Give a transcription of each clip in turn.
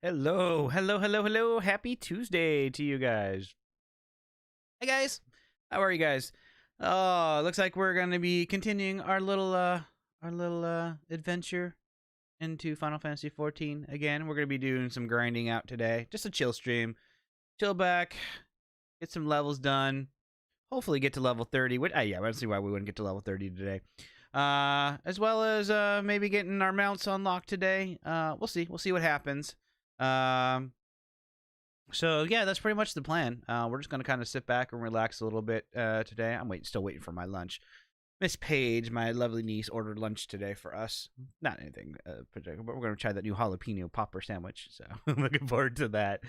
Hello, hello, hello, hello. Happy Tuesday to you guys. Hey guys, how are you guys? Oh, looks like we're gonna be continuing our little adventure into Final Fantasy 14 again. We're gonna be doing some grinding out today. Just a chill stream, chill back, get some levels done. Hopefully get to level 30. Yeah, I don't see why we wouldn't get to level 30 today. As well as maybe getting our mounts unlocked today. We'll see. We'll see what happens. So yeah, that's pretty much the plan. We're just gonna kind of sit back and relax a little bit today. I'm still waiting for my lunch. Miss Paige, my lovely niece, ordered lunch today for us. Not anything particular, but we're gonna try that new jalapeno popper sandwich. So I'm looking forward to that.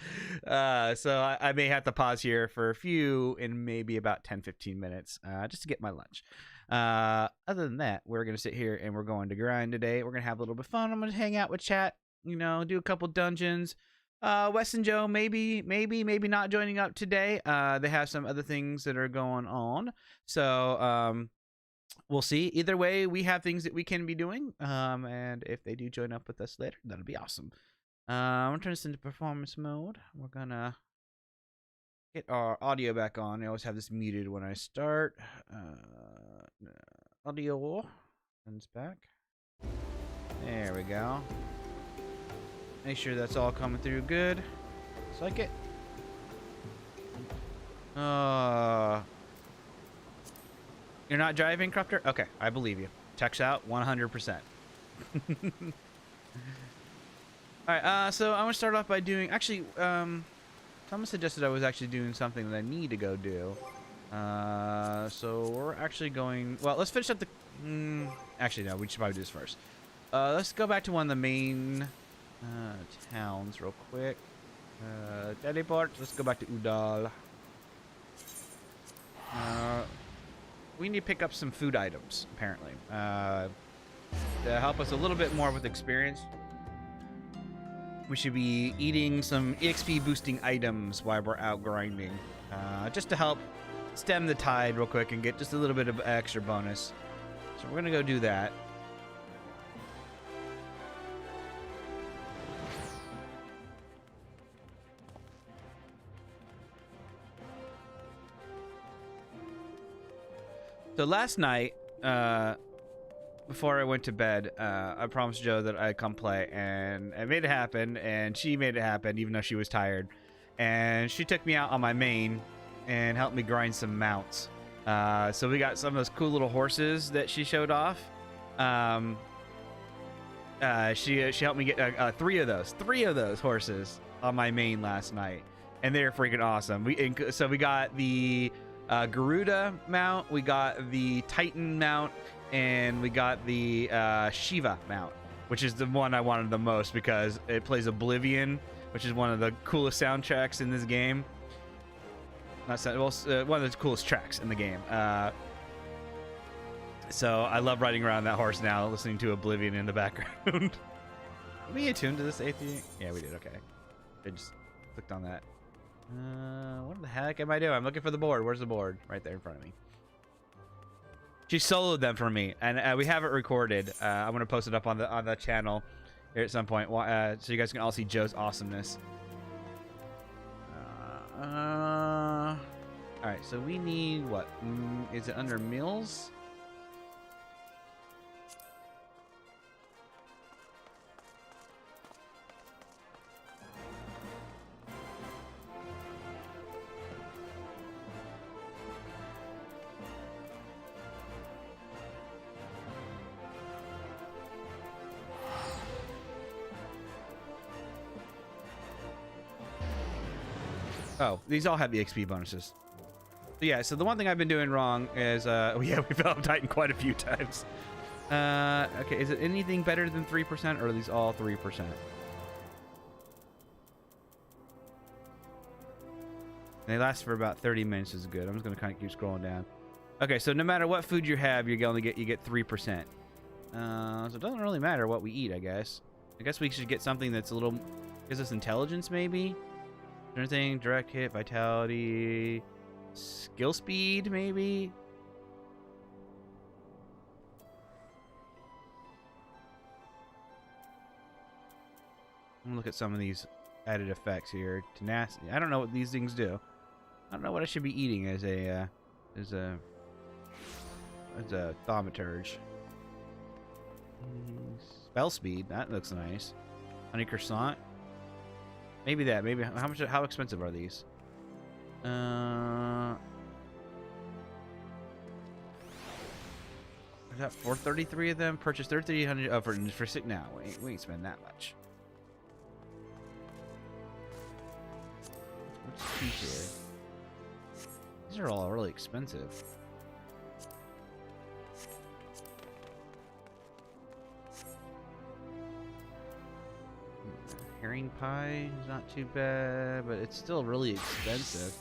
So I may have to pause here for a few in maybe about 10-15 minutes just to get my lunch. Other than that, we're gonna sit here and we're going to grind today. We're gonna have a little bit of fun. I'm gonna hang out with chat. You know, do a couple dungeons. Wes and Joe maybe not joining up today. They have some other things that are going on. So we'll see. Either way, we have things that we can be doing. And if they do join up with us later, that'll be awesome. I'm gonna turn this into performance mode. We're gonna get our audio back on. I always have this muted when I start. Audio turns back. There we go. Make sure that's all coming through good. Just like it. You're not driving, Crupter? Okay, I believe you. Checks out 100%. Alright, so I'm gonna start off by doing actually someone suggested I was actually doing something that I need to go do. So we're actually going let's finish up the actually no, we should probably do this first. Let's go back to one of the main towns real quick. Teleport. Let's go back to Udal. We need to pick up some food items, apparently, to help us a little bit more with experience. We should be eating some EXP boosting items while we're out grinding, just to help stem the tide real quick and get just a little bit of extra bonus. So we're gonna go do that. So last night, before I went to bed, I promised Joe that I'd come play, and I made it happen, and she made it happen, even though she was tired. And she took me out on my main and helped me grind some mounts. So we got some of those cool little horses that she showed off. She helped me get three of those horses on my main last night, and they're freaking awesome. So we got the Garuda mount, we got the Titan mount, and we got the Shiva mount, which is the one I wanted the most because it plays Oblivion, which is one of the coolest soundtracks in this game. One of the coolest tracks in the game. So I love riding around that horse now, listening to Oblivion in the background. Did we attune to this API? Yeah, we did. Okay. I just clicked on that. What the heck am I doing? I'm looking for the board. Where's the board? Right there in front of me. She soloed them for me, and we have it recorded. I'm gonna post it up on the channel here at some point, so you guys can all see Joe's awesomeness. All right, so we need what? Is it under meals? Oh, these all have the XP bonuses. So yeah, so the one thing I've been doing wrong is, yeah, we fell off Titan quite a few times. Okay, is it anything better than 3%, or are these all 3%? They last for about 30 minutes is good. I'm just gonna kind of keep scrolling down. Okay, so no matter what food you have, you get 3%. So it doesn't really matter what we eat, I guess. I guess we should get something that's a little, gives us intelligence maybe? Anything, direct hit, vitality, skill speed, maybe? I'm gonna look at some of these added effects here. Tenacity. I don't know what these things do. I don't know what I should be eating as a thaumaturge. Spell speed. That looks nice. Honey croissant. Maybe that. Maybe how much? How expensive are these? Is that 433 of them? Purchase 3,300. Oh, for six now. We ain't spend that much. What's cheap here? These are all really expensive. Herring pie is not too bad, but it's still really expensive.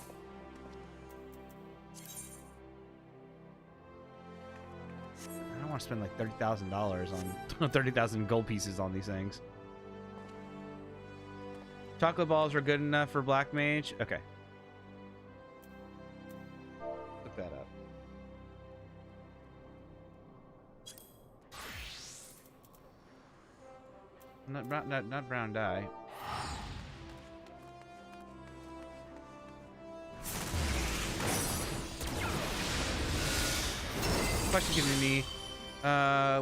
I don't want to spend like $30,000 on 30,000 gold pieces on these things. Chocolate balls are good enough for Black Mage. Okay. Look that up. Not brown dye. Question given to me.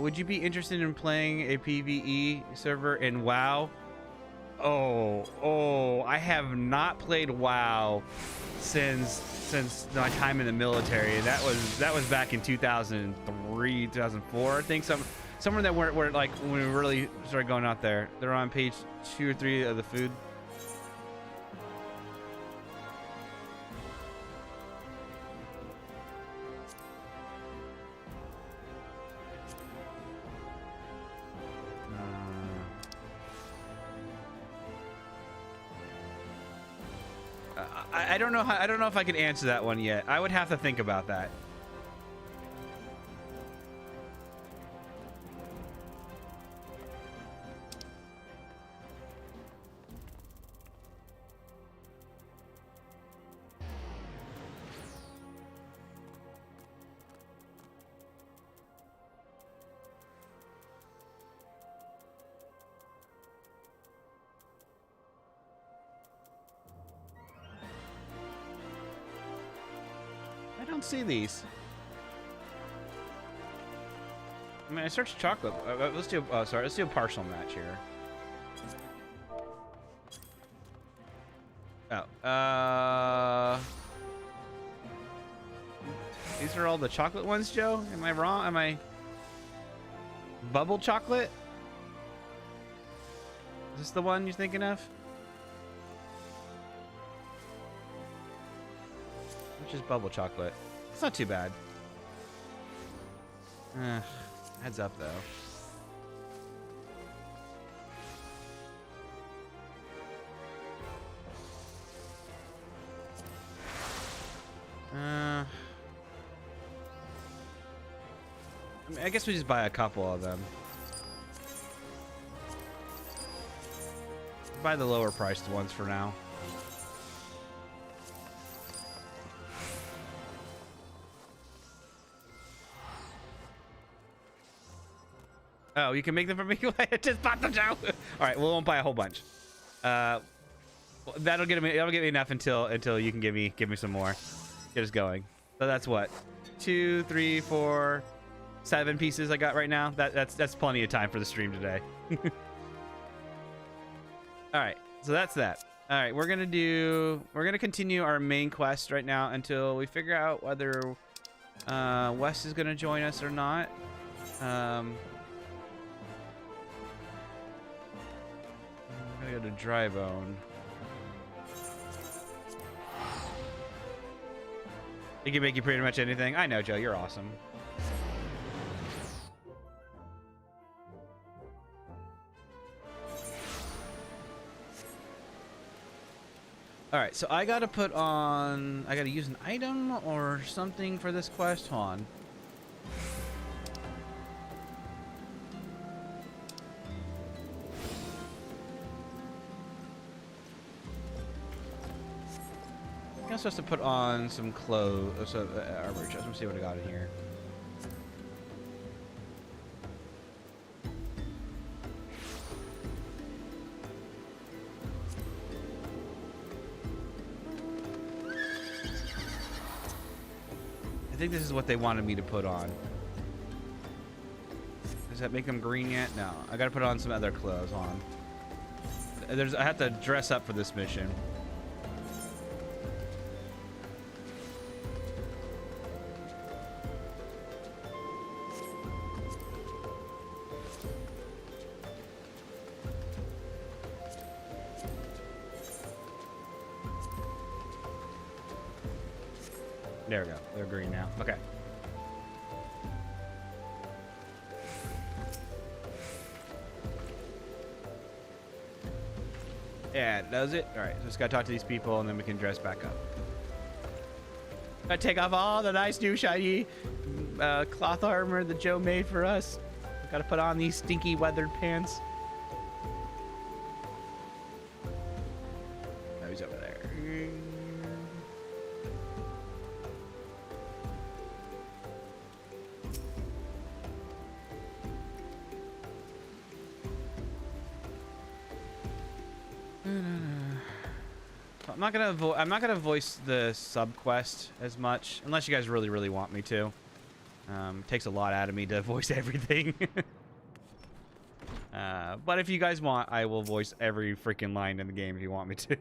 Would you be interested in playing a PvE server in WoW? Oh, I have not played WoW since my time in the military. That was back in 2003, 2004, I think. Somewhere that were like when we really started going out there. They're on page 2 or 3 of the food. I don't know how, I don't know if I can answer that one yet. I would have to think about that. I don't see these. I mean, I searched chocolate. Let's do. Oh, sorry. Let's do a partial match here. Oh. These are all the chocolate ones, Joe? Am I wrong? Am I bubble chocolate? Is this the one you're thinking of? Which is bubble chocolate? It's not too bad. Heads up, though. I mean, I guess we just buy a couple of them. Buy the lower priced ones for now. Oh, you can make them for me? Just bought them, Joe. All right, we won't buy a whole bunch. That'll get me enough until you can give me some more. Get us going. So that's what, 2, 3, 4, 7 pieces I got right now. That's plenty of time for the stream today. All right, so that's that. All right, we're gonna continue our main quest right now until we figure out whether Wes is gonna join us or not. I'm gonna go to Dry Bone. He can make you pretty much anything. I know, Joe. You're awesome. All right, so I gotta use an item or something for this quest. Hold on. I'm supposed to put on some clothes, armor chest. Let's see what I got in here. think this is what they wanted me to put on. Does that make them green yet? No. I gotta put on some other clothes on. I have to dress up for this mission. There we go. They're green now. Okay. Yeah, that does it. All right, so just gotta talk to these people, and then we can dress back up. Gotta take off all the nice new shiny cloth armor that Joe made for us. Gotta put on these stinky weathered pants. Oh, he's over there. I'm not gonna voice the sub quest as much unless you guys really want me to. It takes a lot out of me to voice everything. But if you guys want, I will voice every freaking line in the game if you want me to.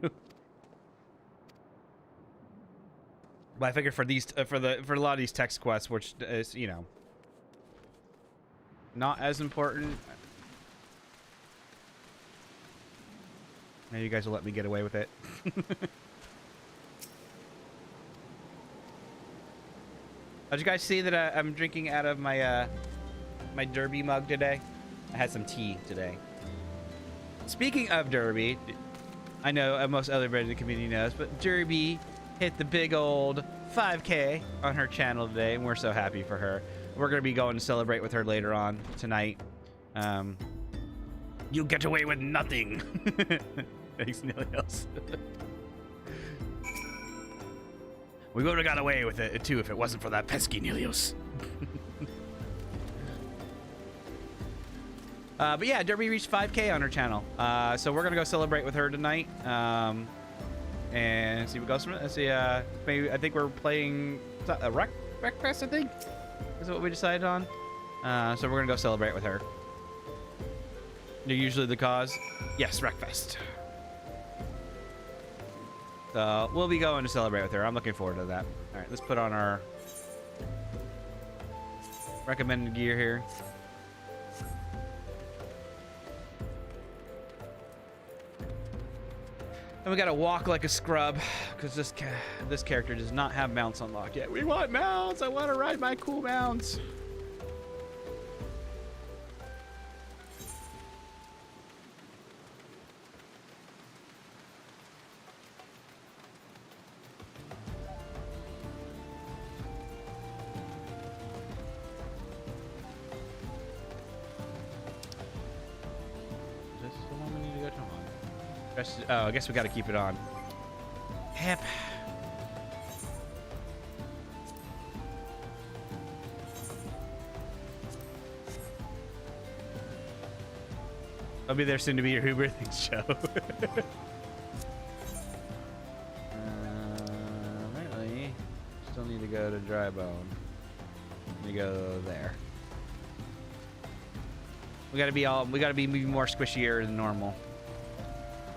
But I figure for these for a lot of these text quests, which is, you know, not as important. Maybe you guys will let me get away with it. Did you guys see that I'm drinking out of my my Derby mug today? I had some tea today. Speaking of Derby, I know most everybody in the community knows, but Derby hit the big old 5K on her channel today, and we're so happy for her. We're gonna be going to celebrate with her later on tonight. You get away with nothing. Thanks, Nilios. We would have got away with it too if it wasn't for that pesky Nilios. But yeah, Derby reached 5K on her channel. So we're gonna go celebrate with her tonight. And see what goes from it. Let's see, maybe I think we're playing a Wreckfest, I think. Is what we decided on. So we're gonna go celebrate with her. You're usually the cause. Yes, Wreckfest. So we'll be going to celebrate with her. I'm looking forward to that. All right, let's put on our recommended gear here. And we gotta walk like a scrub because this character does not have mounts unlocked yet. We want mounts. I want to ride my cool mounts. Oh, I guess we got to keep it on. Yep. I'll be there soon to be your Uber Things show. Apparently, still need to go to Dry Bone. Let me go there. We gotta be moving more squishier than normal.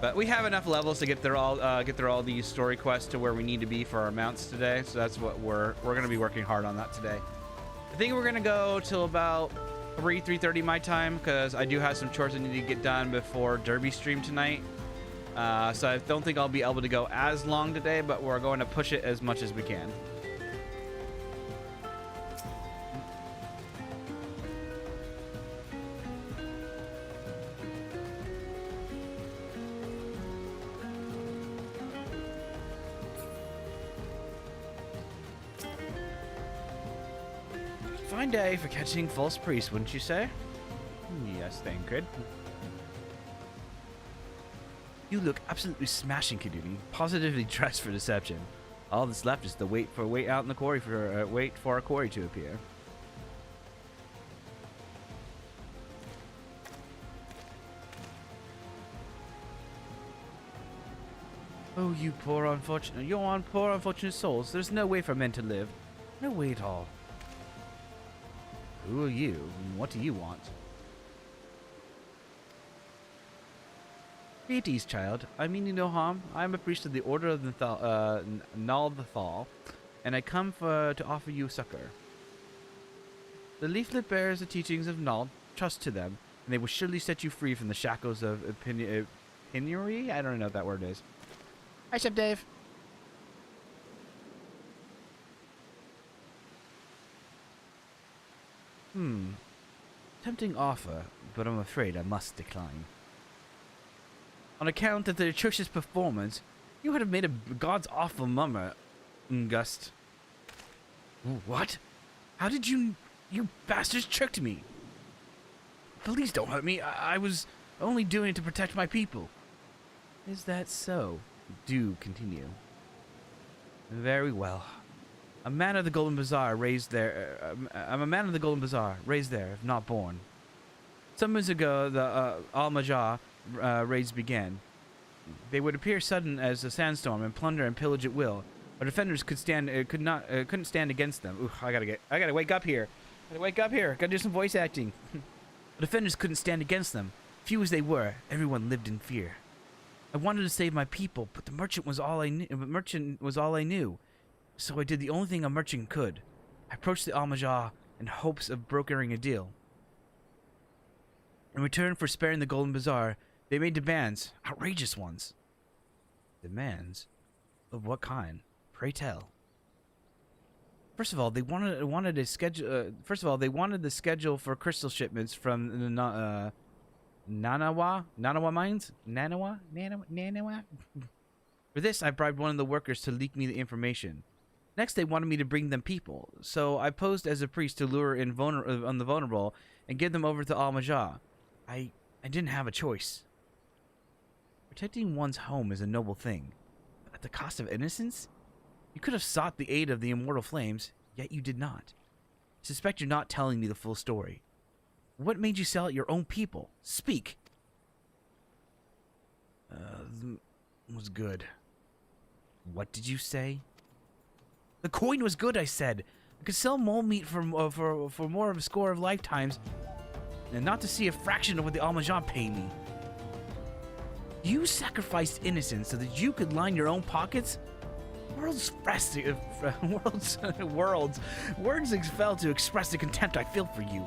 But we have enough levels to get through all these story quests to where we need to be for our mounts today. So that's what we're gonna be working hard on that today. I think we're gonna go till about 3:30 my time because I do have some chores I need to get done before Derby stream tonight. So I don't think I'll be able to go as long today, but we're going to push it as much as we can. Fine day for catching false priests, wouldn't you say? Yes, Thancred. You look absolutely smashing, Kaduni. Positively dressed for deception. All that's left is to wait out in the quarry for wait for a quarry to appear. Oh, you poor unfortunate souls. There's no way for men to live. No way at all. Who are you? What do you want? Greetings, child. I mean you no harm. I am a priest of the Order of the Null the Thal, and I come to offer you succor. The leaflet bears the teachings of Null. Trust to them, and they will surely set you free from the shackles of penury? I don't know what that word is. Hi, Chef Dave. Tempting offer, but I'm afraid I must decline. On account of the atrocious performance, you would have made a god's awful mummer, Ngust. What? How did you bastards tricked me? Please don't hurt me. I was only doing it to protect my people. Is that so? Do continue. Very well. A man of the Golden Bazaar raised there. I'm a man of the Golden Bazaar, raised there, if not born. Some months ago, the Al-Majah raids began. They would appear sudden as a sandstorm and plunder and pillage at will. Our defenders couldn't stand against them. Ooh, I gotta wake up here. Gotta do some voice acting. Our defenders couldn't stand against them. Few as they were, everyone lived in fear. I wanted to save my people, but the merchant was all I knew. So I did the only thing a merchant could. I approached the Al-Majah in hopes of brokering a deal. In return for sparing the Golden Bazaar, they made demands, outrageous ones. Demands? Of what kind? Pray tell. First of all, they wanted a schedule. They wanted the schedule for crystal shipments from the Nanawa mines. Nanawa. For this, I bribed one of the workers to leak me the information. Next, they wanted me to bring them people, so I posed as a priest to lure in on the vulnerable and give them over to Al-Majah. I didn't have a choice. Protecting one's home is a noble thing, but at the cost of innocence? You could have sought the aid of the immortal flames, yet you did not. I suspect you're not telling me the full story. What made you sell out your own people? Speak! Was good. What did you say? The coin was good, I said. I could sell mole meat for more of a score of lifetimes, and not to see a fraction of what the Al-Majah paid me. You sacrificed innocence so that you could line your own pockets? Words fell to express the contempt I feel for you.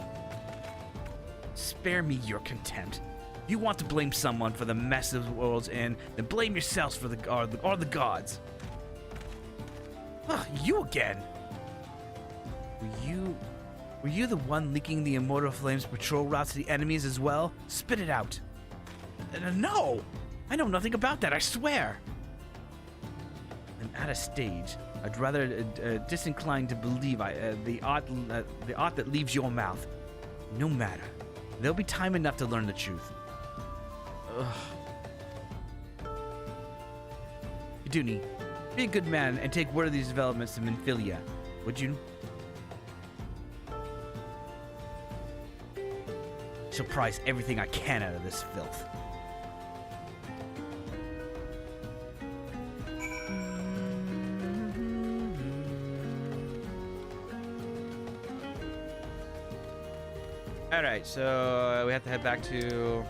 Spare me your contempt. If you want to blame someone for the mess the world's in, then blame yourselves for the gods. You again. Were you the one leaking the Immortal Flames patrol routes to the enemies as well? Spit it out. No! I know nothing about that, I swear! I'm at a stage. I'd rather disinclined to believe the ought that leaves your mouth. No matter. There'll be time enough to learn the truth. Iduni, be a good man and take word of these developments to Minfilia, would you? Shall prize everything I can out of this filth. Alright, so we have to head back to...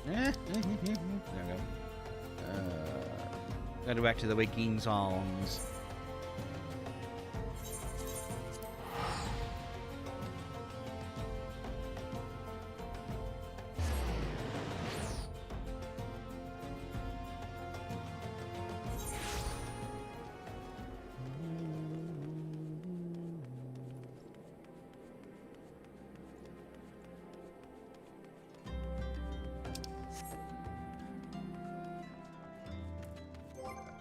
There we go. Gotta go back to the Waking Songs.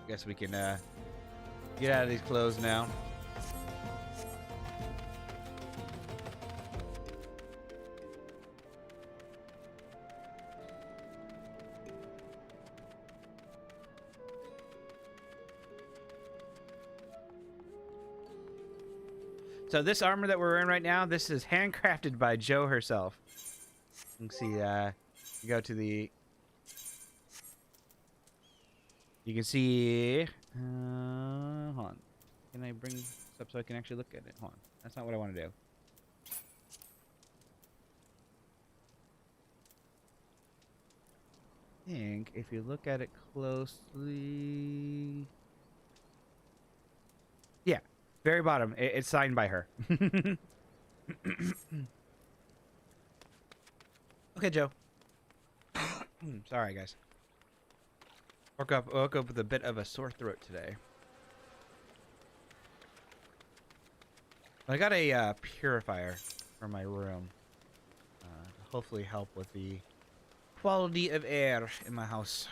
Guess we can get out of these clothes now. So this armor that we're wearing right now, this is handcrafted by Jo herself. You can see, you go to the... You can see, Hold on. Can I bring this up so I can actually look at it? Hold on. That's not what I want to do. I think if you look at it closely... Yeah. Very bottom. It's signed by her. Okay, Joe. Sorry, guys. Woke up with a bit of a sore throat today. I got a purifier for my room. To hopefully help with the quality of air in my house.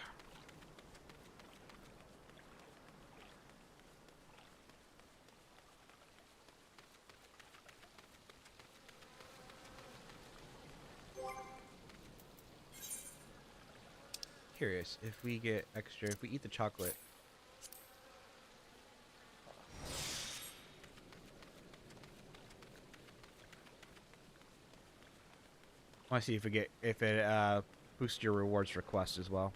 Curious if we get extra, if we eat the chocolate. I want to see if it boosts your rewards request as well.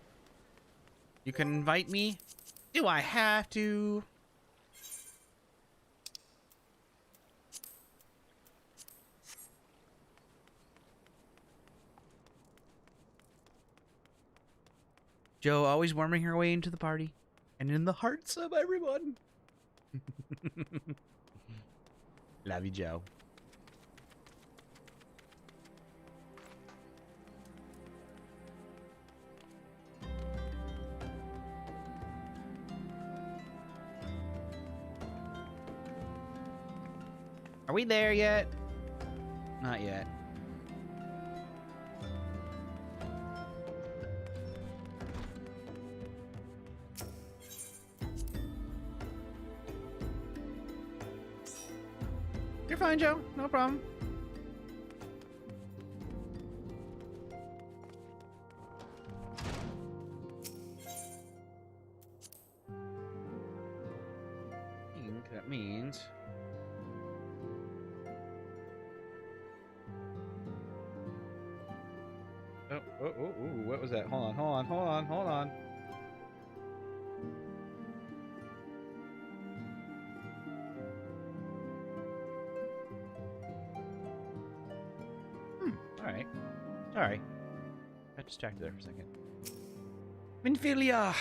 You can invite me. Do I have to? Joe always worming her way into the party and in the hearts of everyone. Love you, Joe. Are we there yet? Not yet. You're fine, Joe. No problem. I think that means... Oh, what was that? Hold on. Alright. Sorry. Got distracted there for a second. Minfilia!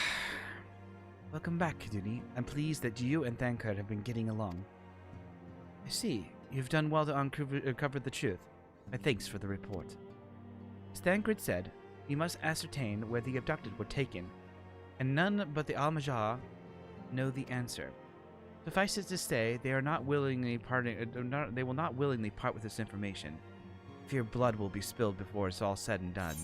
Welcome back, Kaduni. I'm pleased that you and Thankard have been getting along. I see. You've done well to uncover the truth. My thanks for the report. As Thancred said, we must ascertain where the abducted were taken, and none but the Al-Majah know the answer. Suffice it to say, they will not willingly part with this information. Fear blood will be spilled before it's all said and done.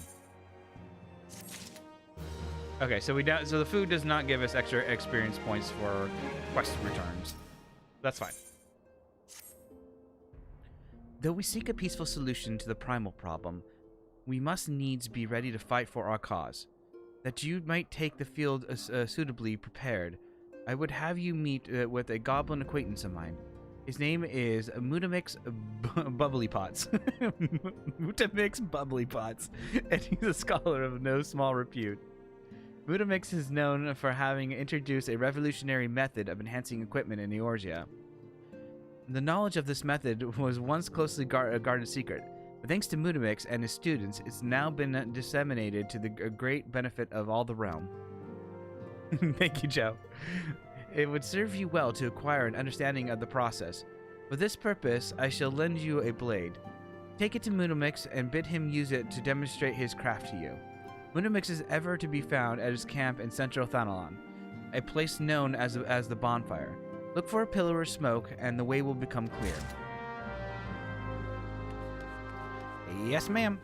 Okay, so so the food does not give us extra experience points for quest returns. That's fine. Though we seek a peaceful solution to the primal problem, we must needs be ready to fight for our cause. That you might take the field suitably prepared, I would have you meet with a goblin acquaintance of mine. His name is Mutamix Bubblypots. Mutamix Bubblypots, and he's a scholar of no small repute. Mutamix is known for having introduced a revolutionary method of enhancing equipment in Eorzea. The knowledge of this method was once closely guarded secret, but thanks to Mutamix and his students, it's now been disseminated to the great benefit of all the realm. Thank you, Joe. It would serve you well to acquire an understanding of the process. For this purpose, I shall lend you a blade. Take it to Mutamix and bid him use it to demonstrate his craft to you. Mutamix is ever to be found at his camp in central Thanalon, a place known as the Bonfire. Look for a pillar of smoke, and the way will become clear. Yes, ma'am.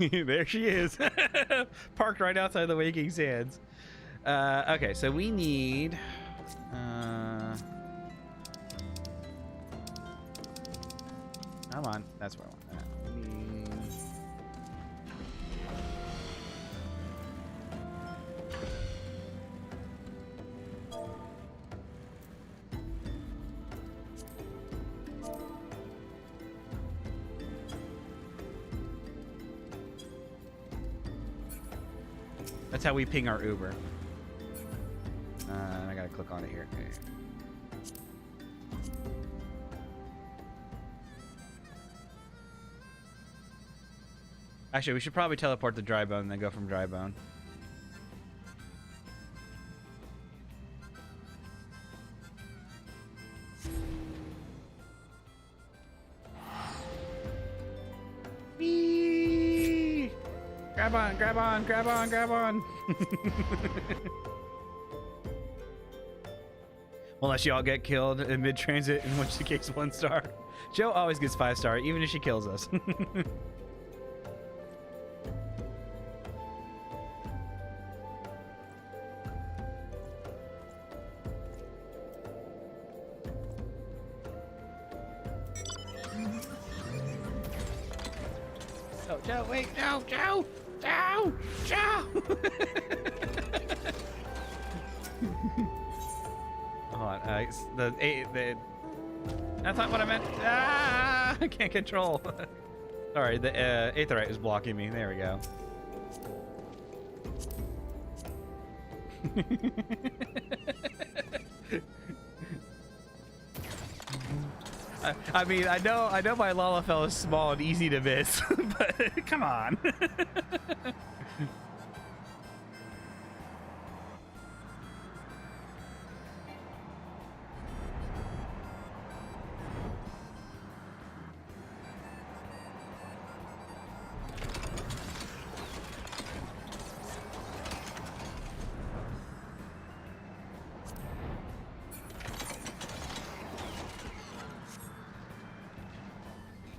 There she is. Parked right outside the Waking Sands. Okay, so we need Come on. That's where I want that. That's how we ping our Uber. I gotta click on it here. Okay. Actually, we should probably teleport to Drybone and then go from Drybone. Whee! Grab on, grab on, grab on, grab on. Unless you all get killed in mid-transit, in which case 1 star. Joe always gets 5 star, even if she kills us. Oh, Joe, wait, no, Joe! Joe! Joe! Hold on, that's not what I meant. Ah, I can't control. Sorry, the Aetherite is blocking me. There we go. I mean, I know my Lalafell is small and easy to miss, but come on.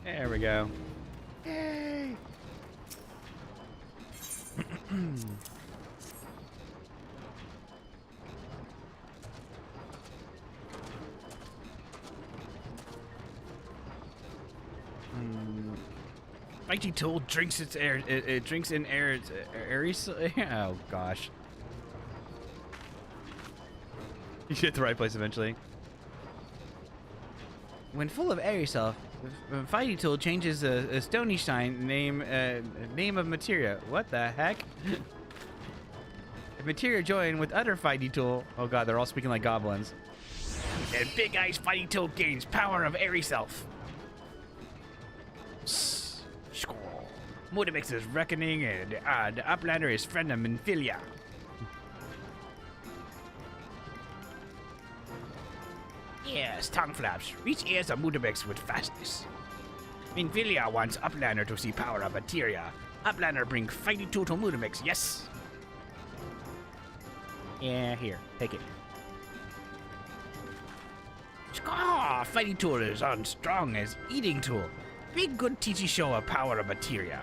There we go. Yay! Mighty Tool drinks its air. It drinks in air. It's airy. Oh gosh. You get the right place eventually. When full of airy self, Fighting Tool changes a stony shine name of materia. What the heck? If materia join with other Fighting Tool, oh god, they're all speaking like goblins. And Big Eyes Fighting Tool gains power of airy self. Motivix's reckoning, and the Uplander is friend of Minfilia. Yes, tongue flaps. Reach ears of Mudabix with fastness. Minfilia wants Uplander to see power of materia. Uplander bring Fighting Tool to Mudabix, yes. Yeah, here, take it. Ah, Fighting Tool is unstrong as Eating Tool. Big good teachy show of power of materia.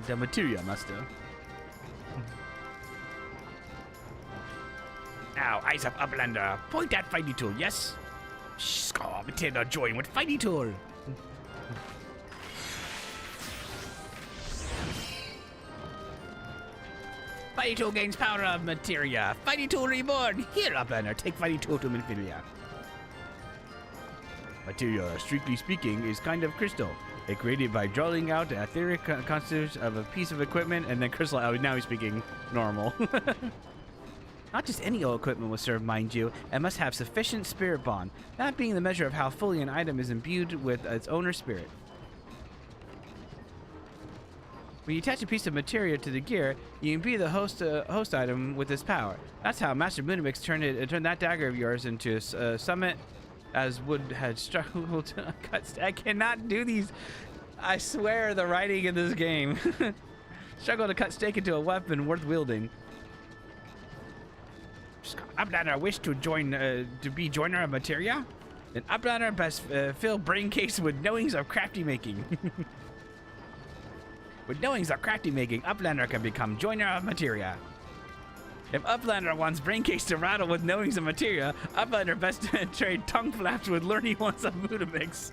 The materia master. Now, Eyes of Uplander, point at Fighting Tool, yes? Scar, Matilda join with Fighting Tool. Fighting Tool gains power of materia. Fighting Tool reborn. Here, Uplander, take Fighting Tool to Minfilia. Materia, strictly speaking, is kind of crystal. It created by drawing out the etheric constituents of a piece of equipment and then crystal out. Now he's speaking normal. Not just any old equipment will serve, mind you. It must have sufficient spirit bond, that being the measure of how fully an item is imbued with its owner's spirit. When you attach a piece of materia to the gear, you imbue the host item with its power. That's how Master Moonamix turned that dagger of yours into a summit, as Wood had struggled to cut. I cannot do these. I swear, the writing in this game. Struggle to cut stake into a weapon worth wielding. Uplander wish to join to be joiner of materia? Then Uplander best fill brain case with knowings of crafty making. With knowings of crafty making, Uplander can become joiner of materia. If Uplander wants brain case to rattle with knowings of materia, Uplander best to trade tongue flaps with learning ones of Mutamix.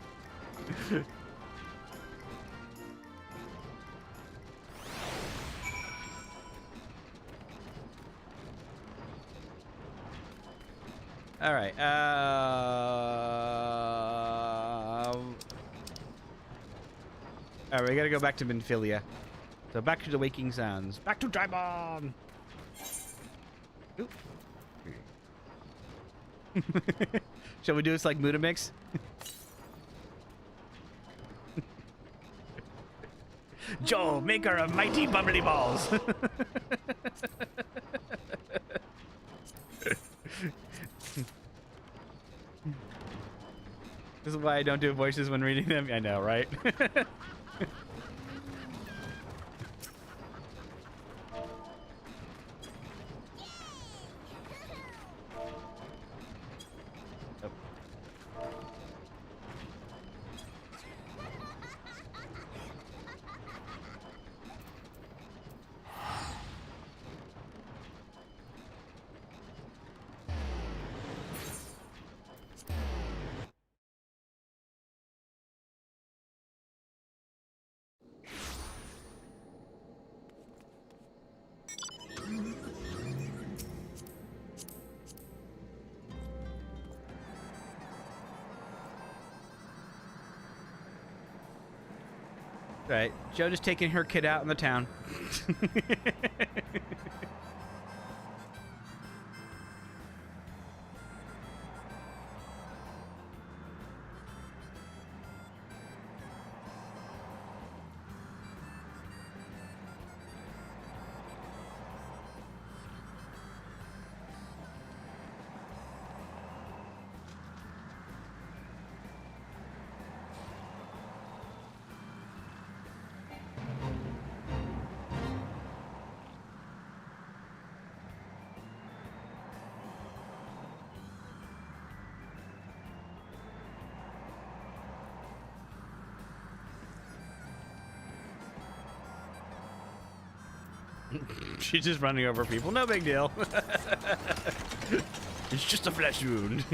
All right. All right, we gotta go back to Minfilia. So back to the waking sounds. Back to Drybon. Oop. Shall we do this like Mutamix? Joe, maker of mighty bubbly balls. This is why I don't do voices when reading them. I know, right? Right, Joe just taking her kid out in the town. She's just running over people. No big deal. It's just a flesh wound.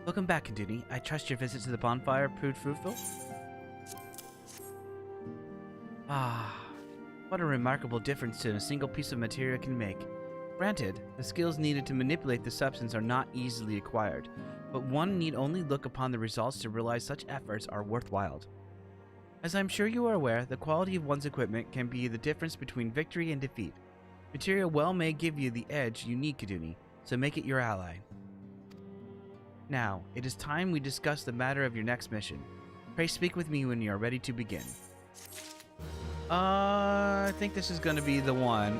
Welcome back, Kanduni. I trust your visit to the bonfire proved fruitful? Ah, what a remarkable difference a single piece of material can make. Granted, the skills needed to manipulate the substance are not easily acquired, but one need only look upon the results to realize such efforts are worthwhile. As I'm sure you are aware, the quality of one's equipment can be the difference between victory and defeat. Material well may give you the edge you need, Kanduni, so make it your ally. Now, it is time we discuss the matter of your next mission. Pray speak with me when you are ready to begin. I think this is going to be the one.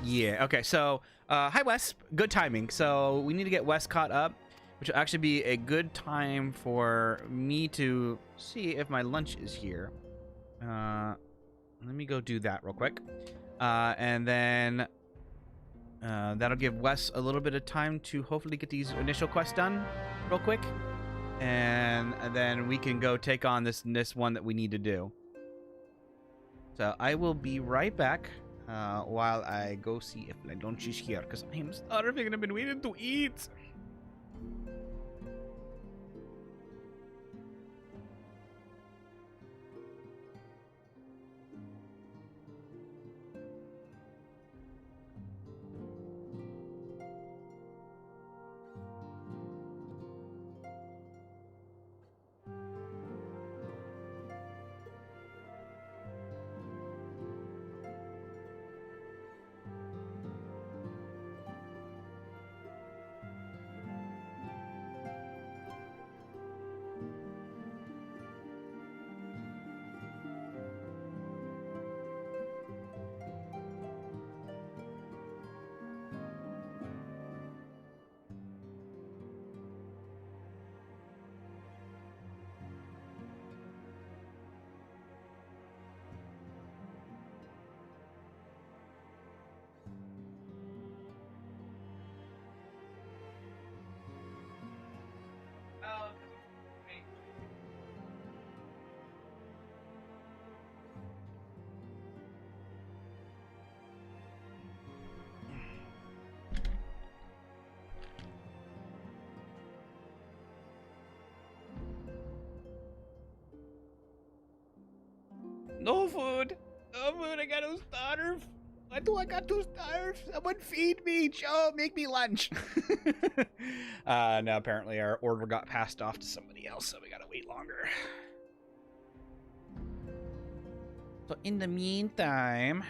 Yeah, okay, so, hi Wes, good timing. So, we need to get Wes caught up, which will actually be a good time for me to see if my lunch is here. Let me go do that real quick. And then... that'll give Wes a little bit of time to hopefully get these initial quests done real quick. And then we can go take on this one that we need to do. So I will be right back while I go see if my lunch is here, because I am starving and I've been waiting to eat. No food. No food. I got to starve. Why do I got to starve? Someone feed me. Joe, make me lunch. Now apparently our order got passed off to somebody else, so we gotta wait longer. So in the meantime,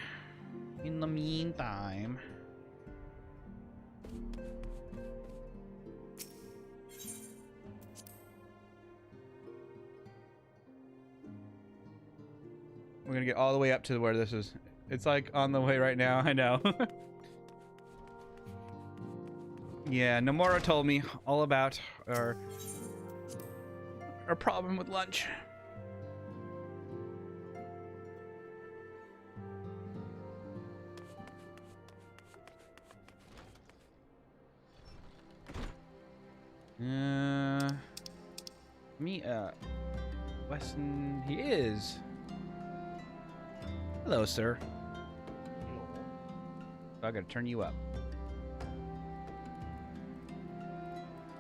we're gonna get all the way up to where this is. It's like on the way right now, I know. Yeah, Nomura told me all about our problem with lunch. Weston, he is. Hello, sir. I gotta turn you up.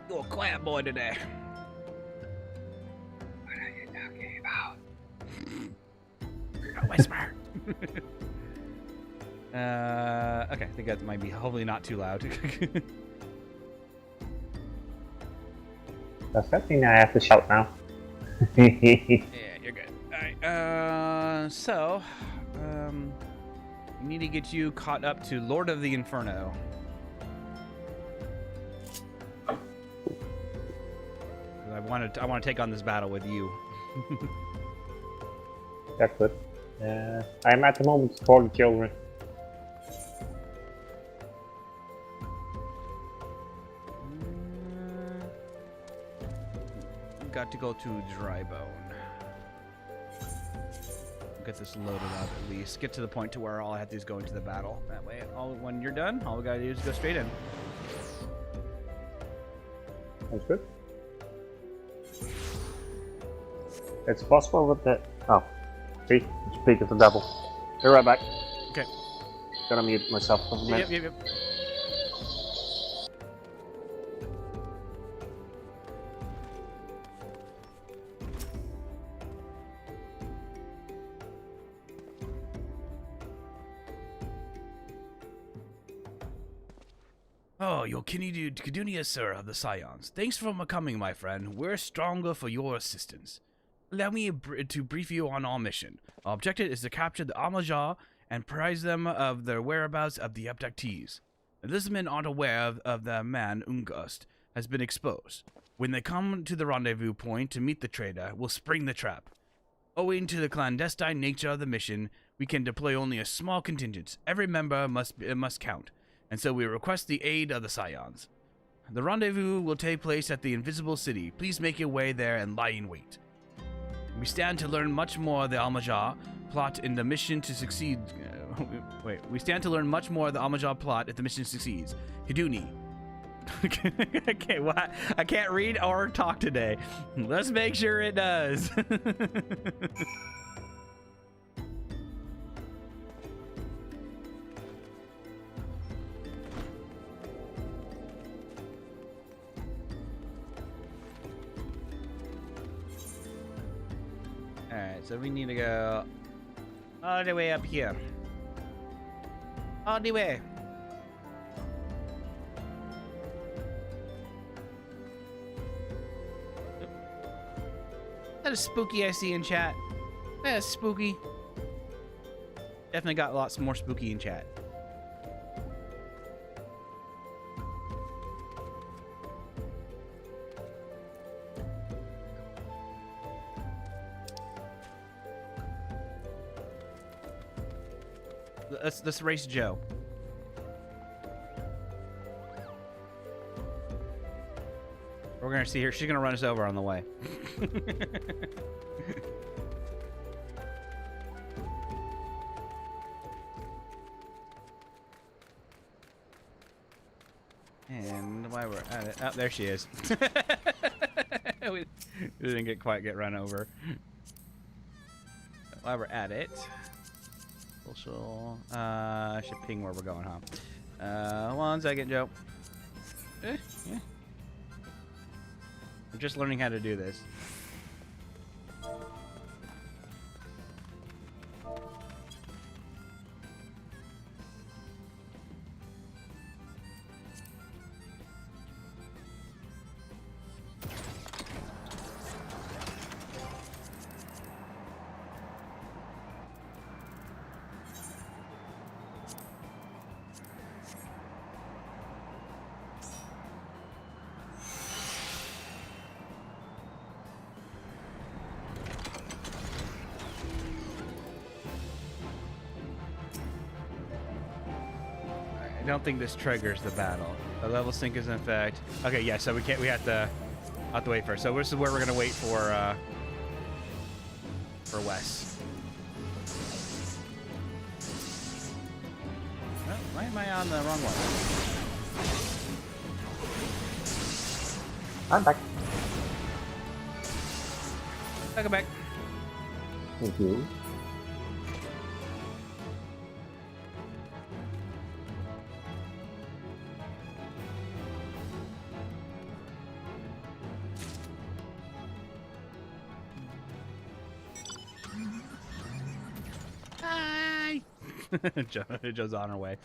You're a quiet boy today. What are you talking about? A whisper. Okay, I think that might be hopefully not too loud. Does that mean I have to shout now? Yeah, you're good. Alright, we need to get you caught up to Lord of the Inferno. I want to take on this battle with you. That's good. I'm at the moment for the children. Got to go to Drybone. Get this loaded up at least. Get to the point to where all I have to do is go into the battle. That way, when you're done, all we gotta do is go straight in. Sounds good. It's possible with the... Oh. See? Speak of the devil. Be right back. Okay. Gonna mute myself for a minute. Yep. Oh, your Kidunia, sir, of the Scions. Thanks for coming, my friend. We're stronger for your assistance. Allow me to brief you on our mission. Our objective is to capture the Amaja and apprise them of the whereabouts of the abductees. These men aren't aware of the man Ungust has been exposed. When they come to the rendezvous point to meet the trader, we'll spring the trap. Owing to the clandestine nature of the mission, we can deploy only a small contingent. Every member must count, and so we request the aid of the Scions. The rendezvous will take place at the Invisible City. Please make your way there and lie in wait. We stand to learn much more of the Almajah plot in the mission to succeed. We stand to learn much more of the Almajah plot if the mission succeeds. Hiduni. Okay, what? I can't read or talk today. Let's make sure it does. Alright, so we need to go all the way up here. All the way. That is spooky I see in chat. That is spooky. Definitely got lots more spooky in chat. Let's race Joe. We're gonna see her. She's gonna run us over on the way. And while we're at it, oh, there she is. we didn't quite get run over. While we're at it. Social, should ping where we're going, huh? 1 second, Joe. Yeah. I'm just learning how to do this. don't think this triggers the battle. The level sync is in effect. Okay, yeah, so we can't. We have to wait first. So this is where we're gonna wait for Wes. Oh, why am I on the wrong one? I'm back. Welcome back. Thank you. Hi. Joe's on her way.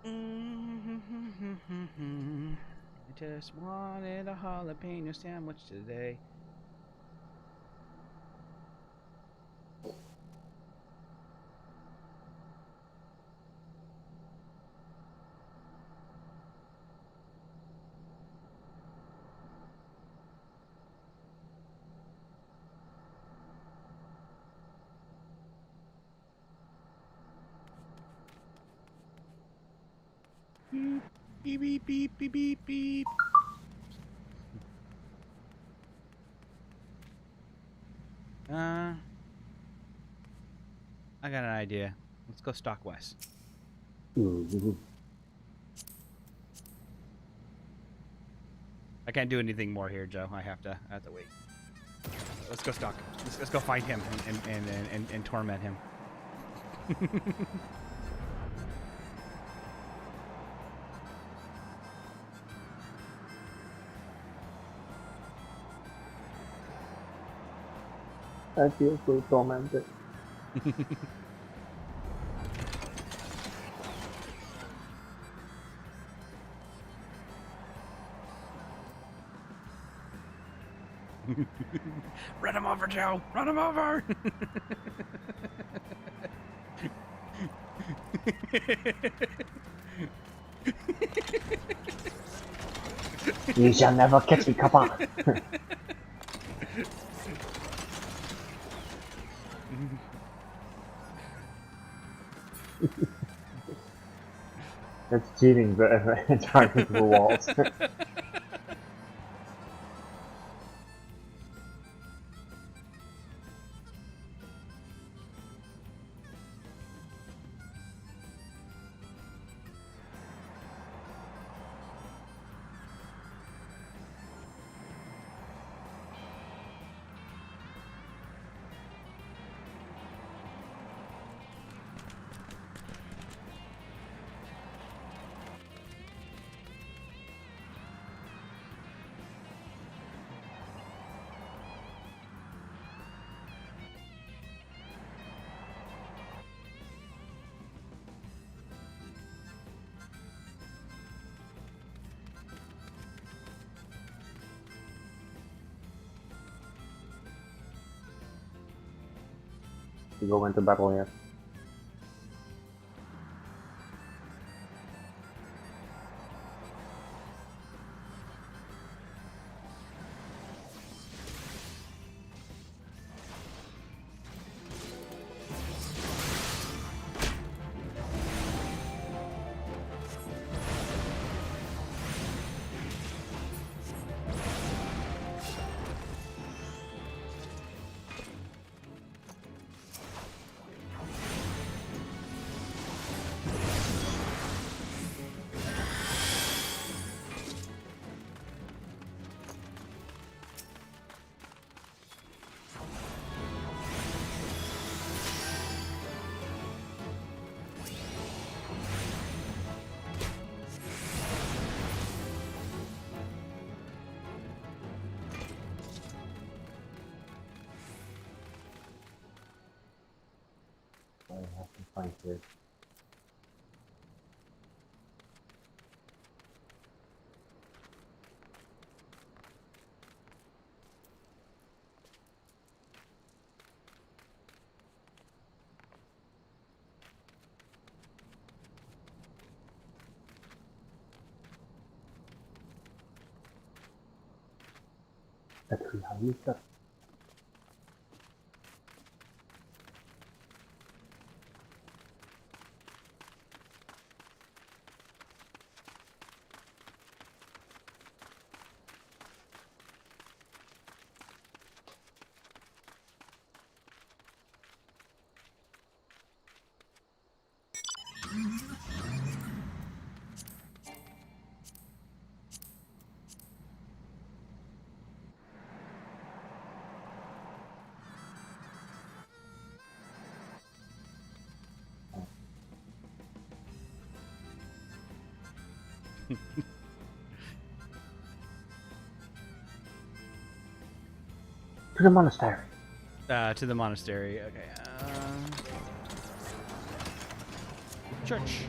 I just wanted a jalapeno sandwich today. Beep, beep, beep, beep, beep, beep. I got an idea. Let's go stalk Wes. I can't do anything more here, Joe. I have to wait. Let's go stalk. Let's go find him and torment him. I feel so tormented. Run him over, Joe! Run him over! You shall never catch me, come on. That's cheating, but driving through walls. To go into battle here. I have to find this. Battery, how do you start? To the monastery. To the monastery. Okay. Church.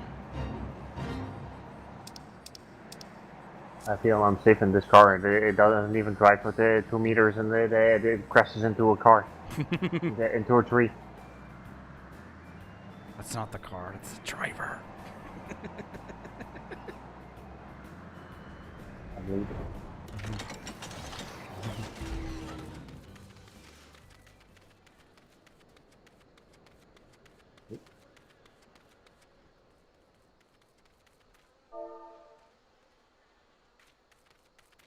I feel I'm safe in this car. It doesn't even drive for the 2 meters and it crashes into a car. Into a tree. That's not the car, it's the driver. I believe it.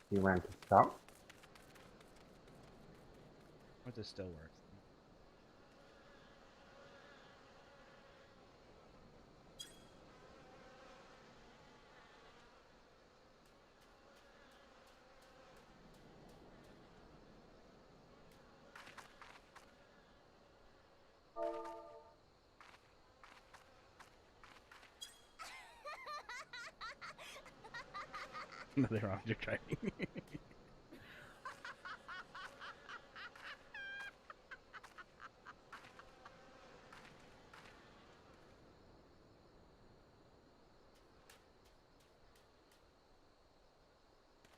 He ran to the top. But this still works. Another object driving.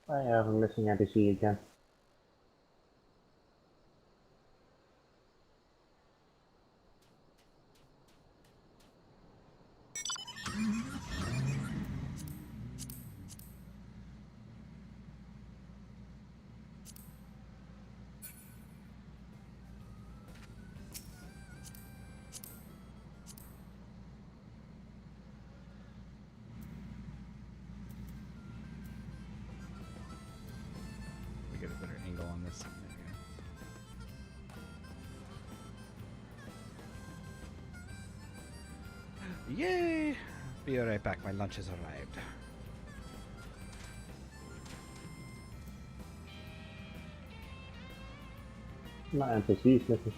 I have a missing NPC again. We get a better angle on this. There you go. Yay! Be right back. My lunch has arrived. My NPC's missing.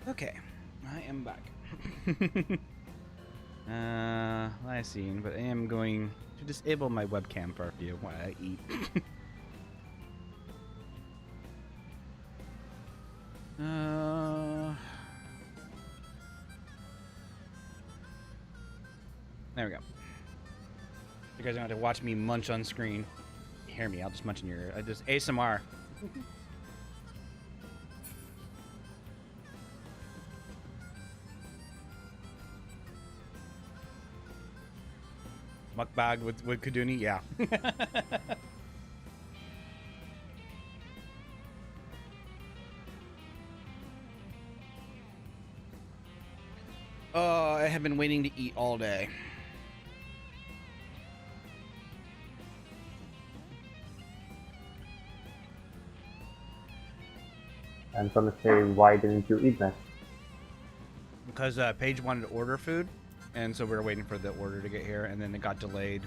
Okay, I am back. Last scene, but I am going to disable my webcam for a few while I eat. There we go. You guys don't have to watch me munch on screen. Hear me? I'll just munch in your ear. I just ASMR. Mukbang with Kaduni, yeah. Oh, I have been waiting to eat all day. I'm gonna say, why didn't you eat that? Because Paige wanted to order food, and so we were waiting for the order to get here, and then it got delayed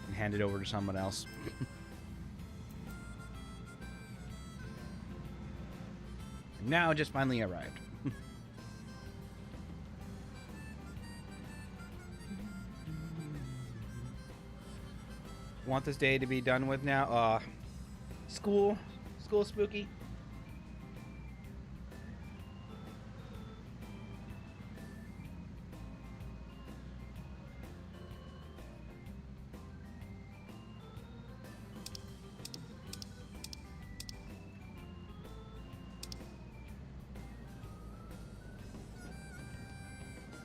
and handed over to someone else. Now it just finally arrived. Want this day to be done with now? School spooky.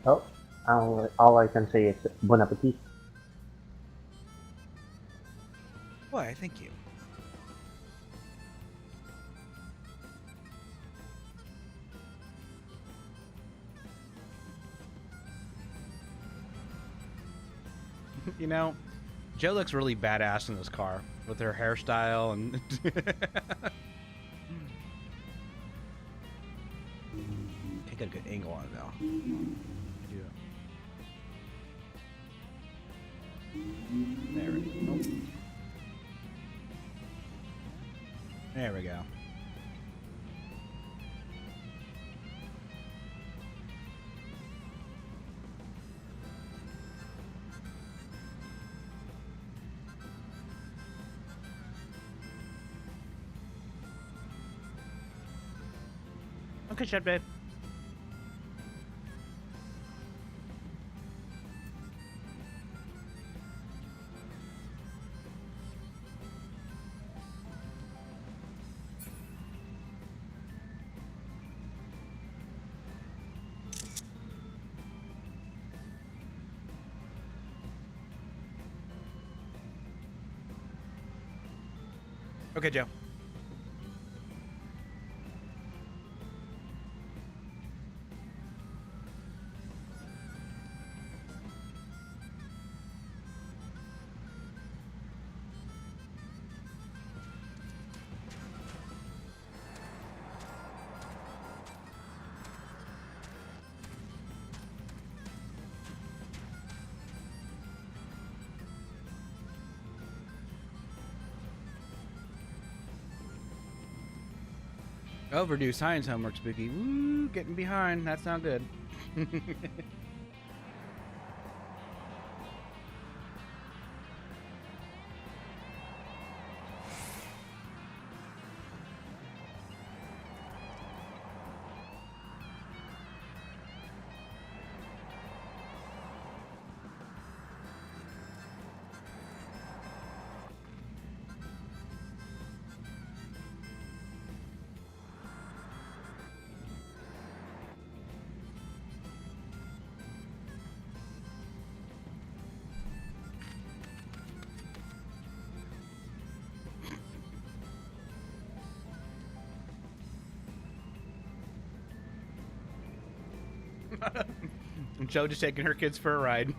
Oh, all I can say is bon appetit. Why, thank you. You know, Joe looks really badass in this car with her hairstyle and can't get a good angle on it though. Yeah. There we go. Nope. There we go. Okay, shut babe. Okay, Joe. Overdue science homework, Spooky. Woo, getting behind. That's not good. Joe just taking her kids for a ride.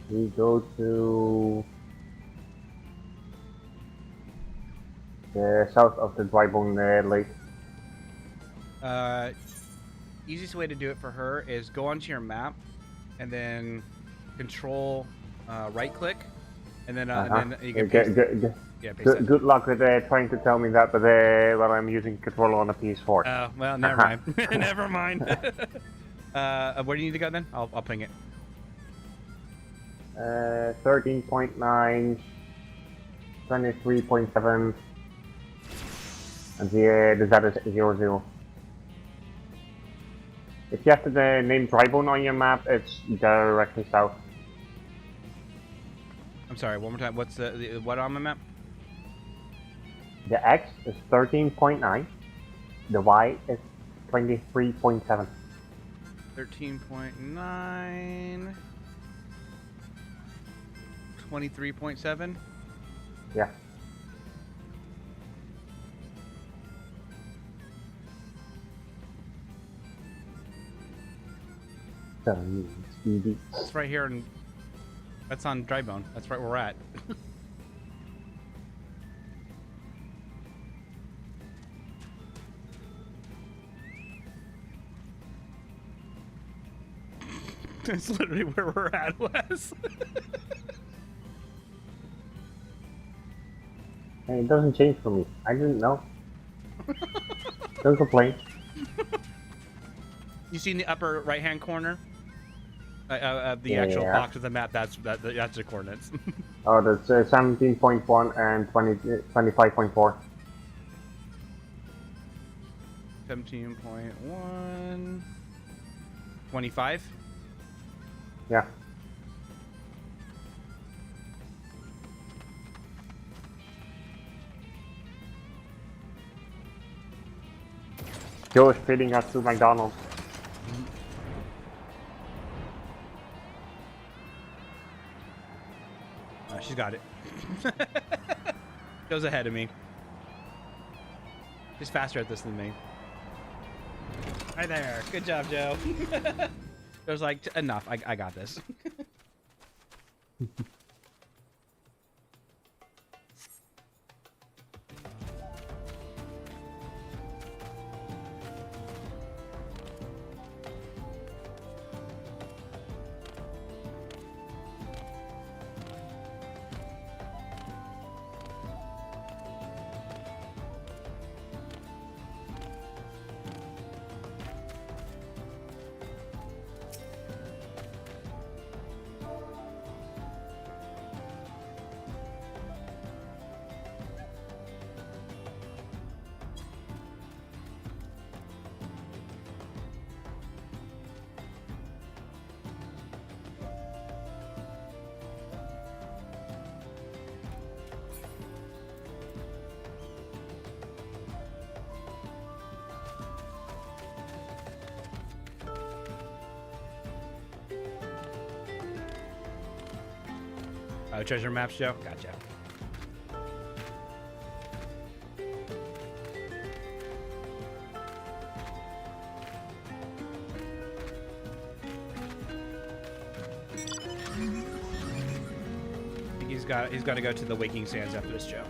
We go to the south of the Dry Bone Lake. Easiest way to do it for her is go onto your map and then control right click and then you can paste Good luck with trying to tell me that, but while I'm using controller on a PS4. Oh, well, never mind. Never mind. Where do you need to go then? I'll ping it. 13.9, 23.7, and the Z is 00. If you have the name Drybone on your map, it's directly south. I'm sorry, one more time. What's what on my map? The X is 13.9. The Y is 23.7. 13.9. 23.7. Yeah. It's right here, and that's on Drybone. That's right where we're at. That's literally where we're at, Wes. Hey, it doesn't change for me. I didn't know. Don't complain. You see in the upper right-hand corner of the actual box of the map? That's the coordinates. Oh, that's 17.1 and 25.4. 17.1. 25. Yeah. Joe is feeding us to McDonald's. Oh, she's got it. Goes ahead of me. She's faster at this than me. Right there. Good job, Joe. There's like, enough. I got this. Treasure maps, Joe? Gotcha. I think he's got to go to the Waking Sands after this, Joe.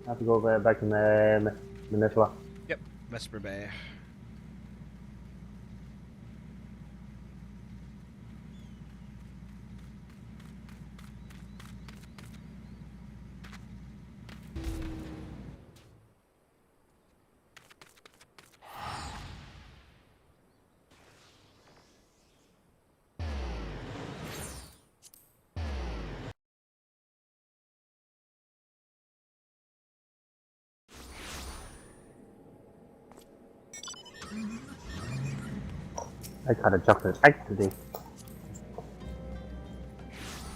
I have to go back in Manila. Yep, Vesper Bay. I got a chocolate egg today.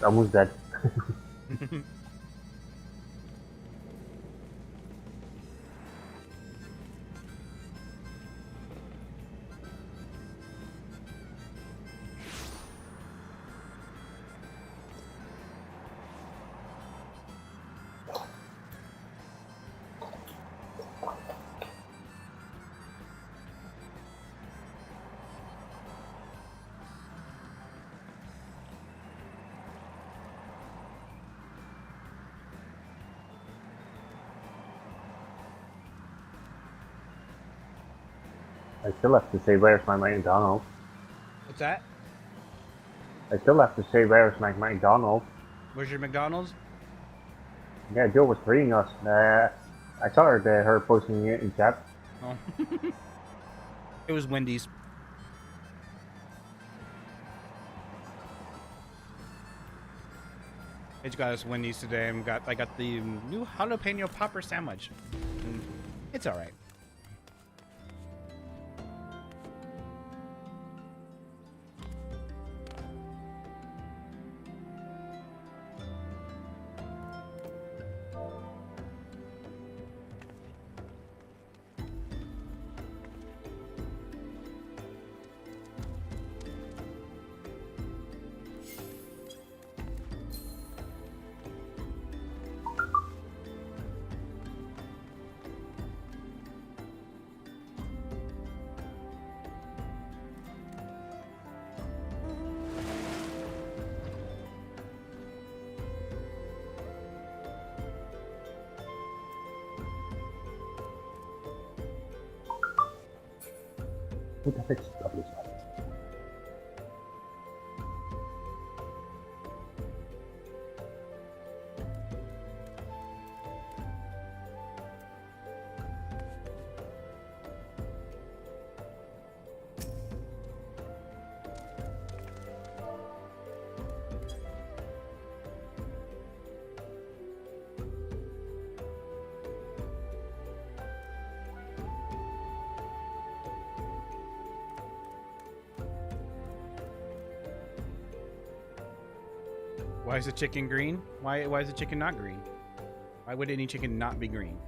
Almost dead. I still have to say where's my McDonald's. What's that? I still have to say where's my McDonald's. Where's your McDonald's? Yeah, Jill was greeting us. I saw her posting it in chat. Oh. It was Wendy's. I just got us Wendy's today and I got the new jalapeno popper sandwich. And it's all right. What the heck's lovely stuff? Why is the chicken green? Why is the chicken not green? Why would any chicken not be green?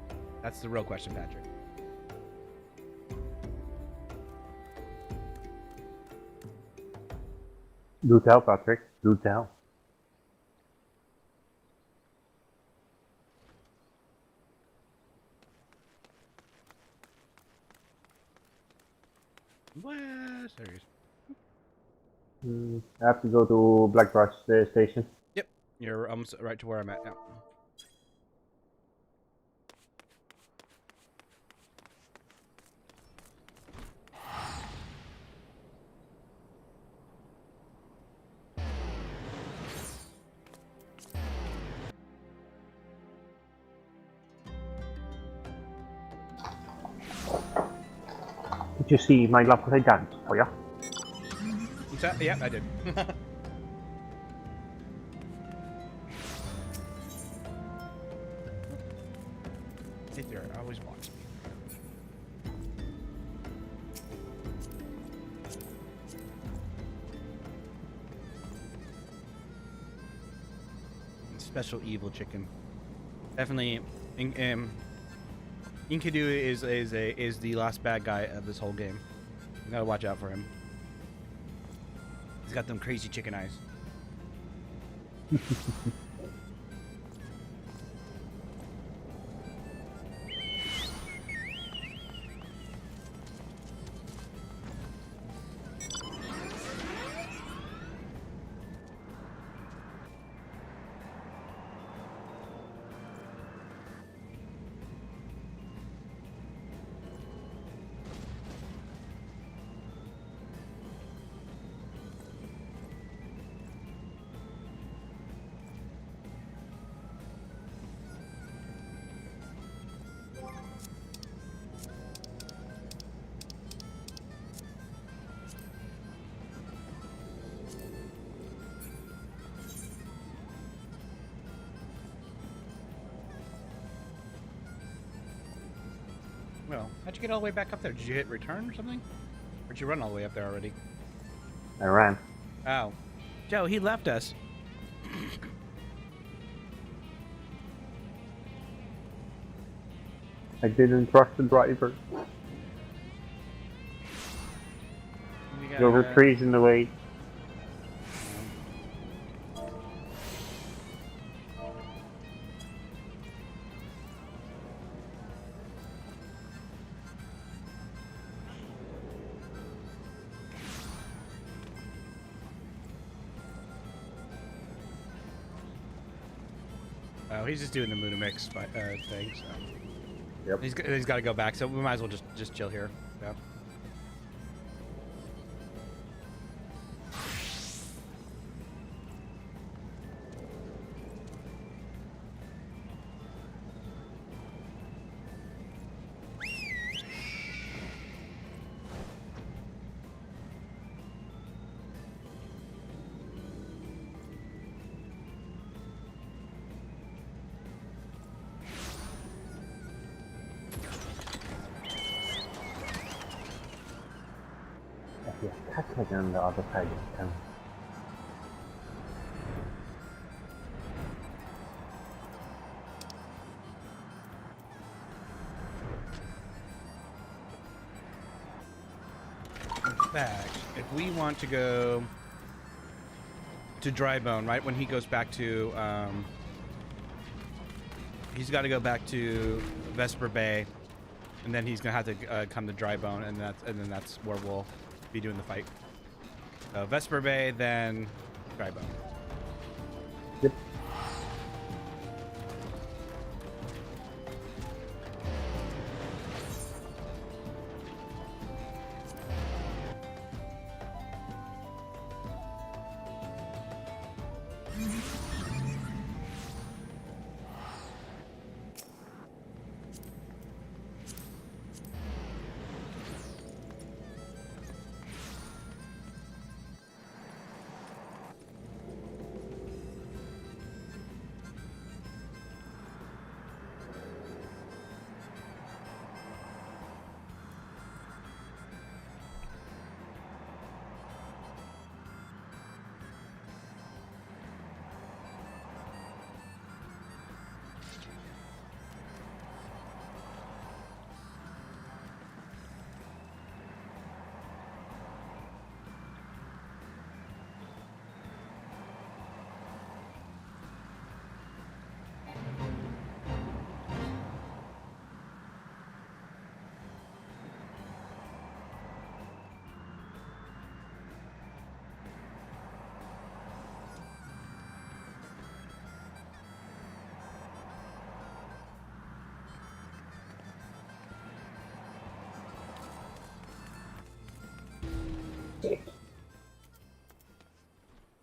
That's the real question, Patrick. Do tell, Patrick. Do tell. What? Serious. I have to go to Blackbrush station. Yep, you're almost right to where I'm at now. Did you see my love when I danced for ya? What's that? Yeah, I did. Sit there, always watch me. Special evil chicken. Definitely, Enkidu is the last bad guy of this whole game. You gotta watch out for him. He's got them crazy chicken eyes. Well, how'd you get all the way back up there? Did you hit return or something? Or did you run all the way up there already? I ran. Oh. Joe, he left us. I didn't trust the driver. There were trees in the way. Oh, he's just doing the Moonamix thing, so. Yep. He's got to go back, so we might as well just chill here. Yeah. Yep. He's got to go back, so we might as well just chill here. Yeah. Yeah, that's like on the other side of town. In fact, if we want to go to Drybone, right when he goes back to, he's got to go back to Vesper Bay, and then he's gonna have to come to Drybone, and then that's where we'll be doing the fight. So Vesper Bay, then Drybone. Yep.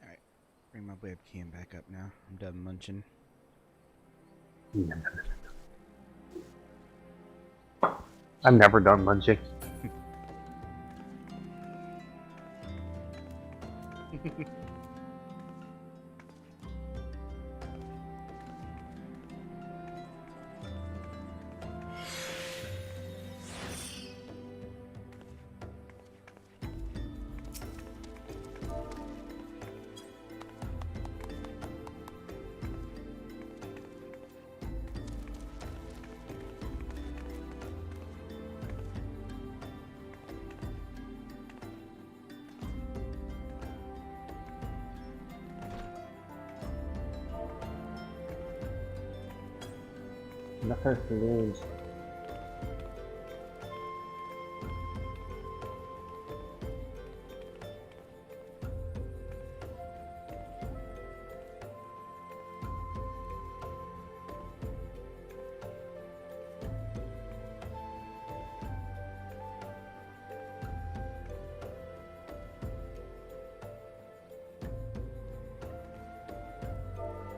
Alright, bring my webcam back up now. I'm done munching. I'm never done munching. Nothing to lose.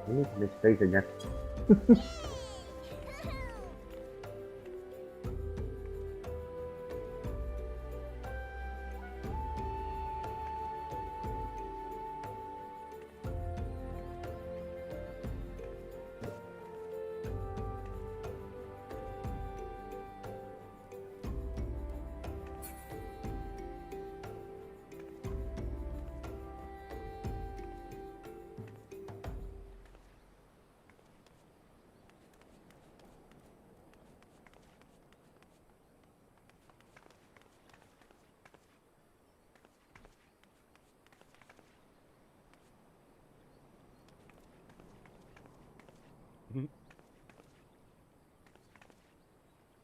I need to make space again.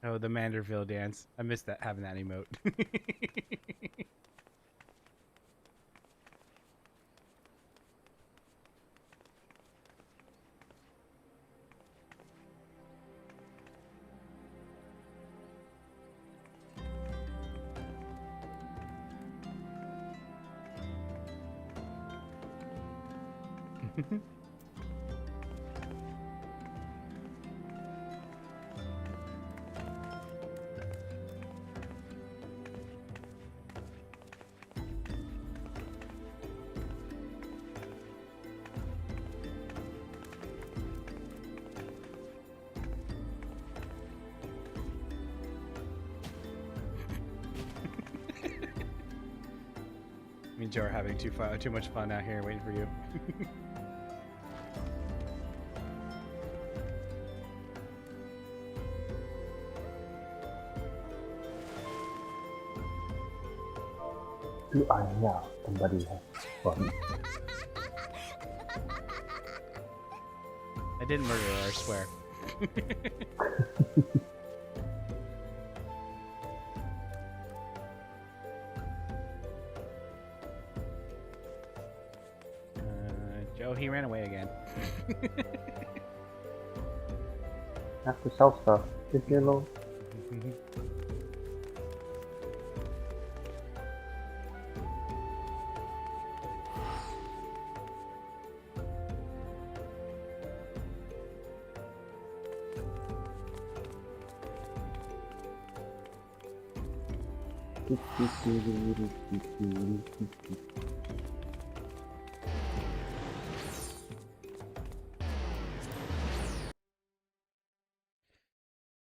Oh, the Manderville dance. I missed that, having that emote. Me and Joe are having too much fun out here waiting for you. Yeah, somebody has fun. I didn't murder her, I swear. Joe, he ran away again. Have to sell stuff. Did you know?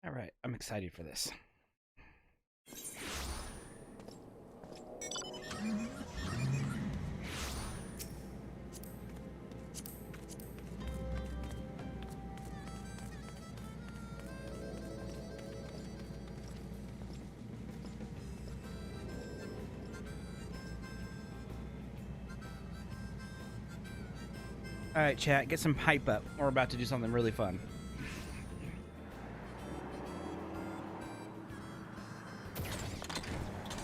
All right, I'm excited for this. All right, chat, get some hype up. We're about to do something really fun.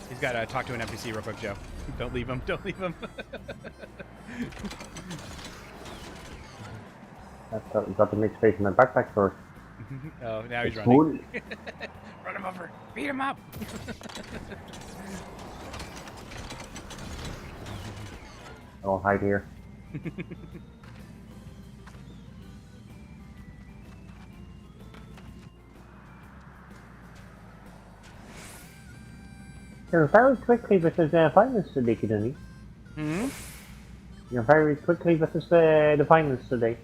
He's got to talk to an NPC real quick, Joe. Don't leave him. Don't leave him. Got to make space in my backpack first. Oh, now he's running. Run him over. Beat him up. I'll hide here. You're very quickly with his violence today, Kidani. Hmm? You're very quickly with his the violence today.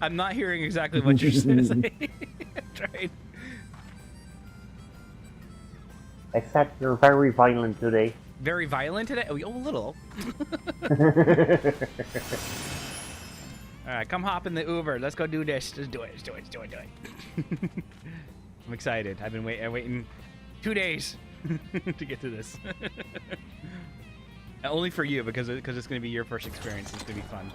I'm not hearing exactly what you're saying. Right. Except you're very violent today. Very violent today? Oh, a little. All right, come hop in the Uber. Let's go do this. Just do it. Just do it. Just do it. Do it. I'm excited. I've been waiting 2 days to get to this. Only for you, because it's going to be your first experience. It's going to be fun.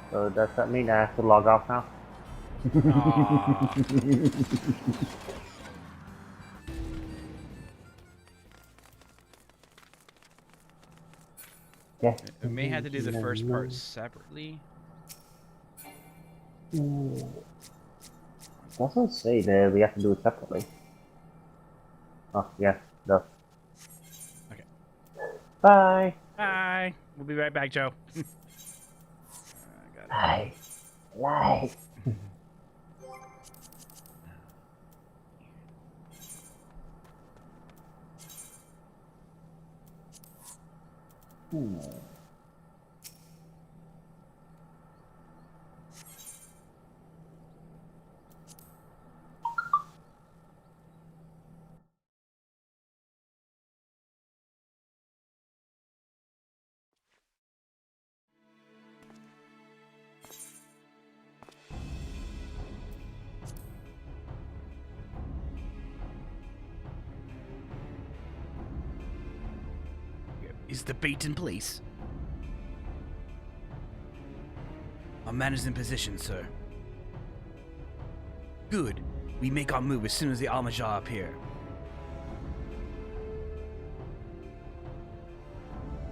So does that mean I have to log off now? Yeah. We may have to do the first part separately. Doesn't say that we have to do it separately. Oh, yeah, does. Okay. Bye. Bye. We'll be right back, Joe. Bye. Bye. Is the bait in place? Our man is in position, sir. Good. We make our move as soon as the Almajar appear.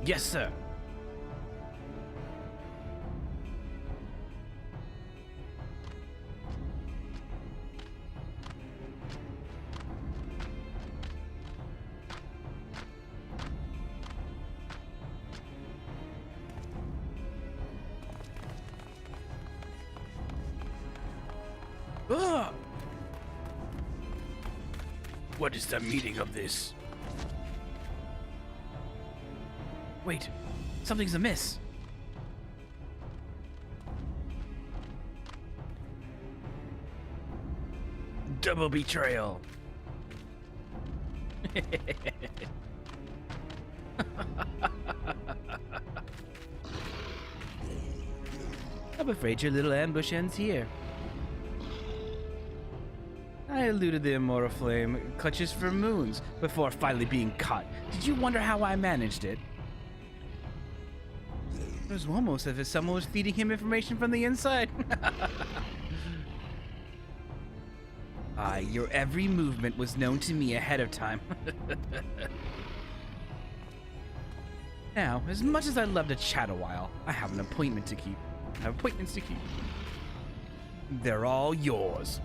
Yes, sir. What is the meaning of this? Wait, something's amiss. Double betrayal. I'm afraid your little ambush ends here. I eluded the immortal flame clutches for moons before finally being caught. Did you wonder how I managed it? It was almost as if someone was feeding him information from the inside. Your every movement was known to me ahead of time. Now, as much as I'd love to chat a while, I have an appointment to keep. I have appointments to keep. They're all yours.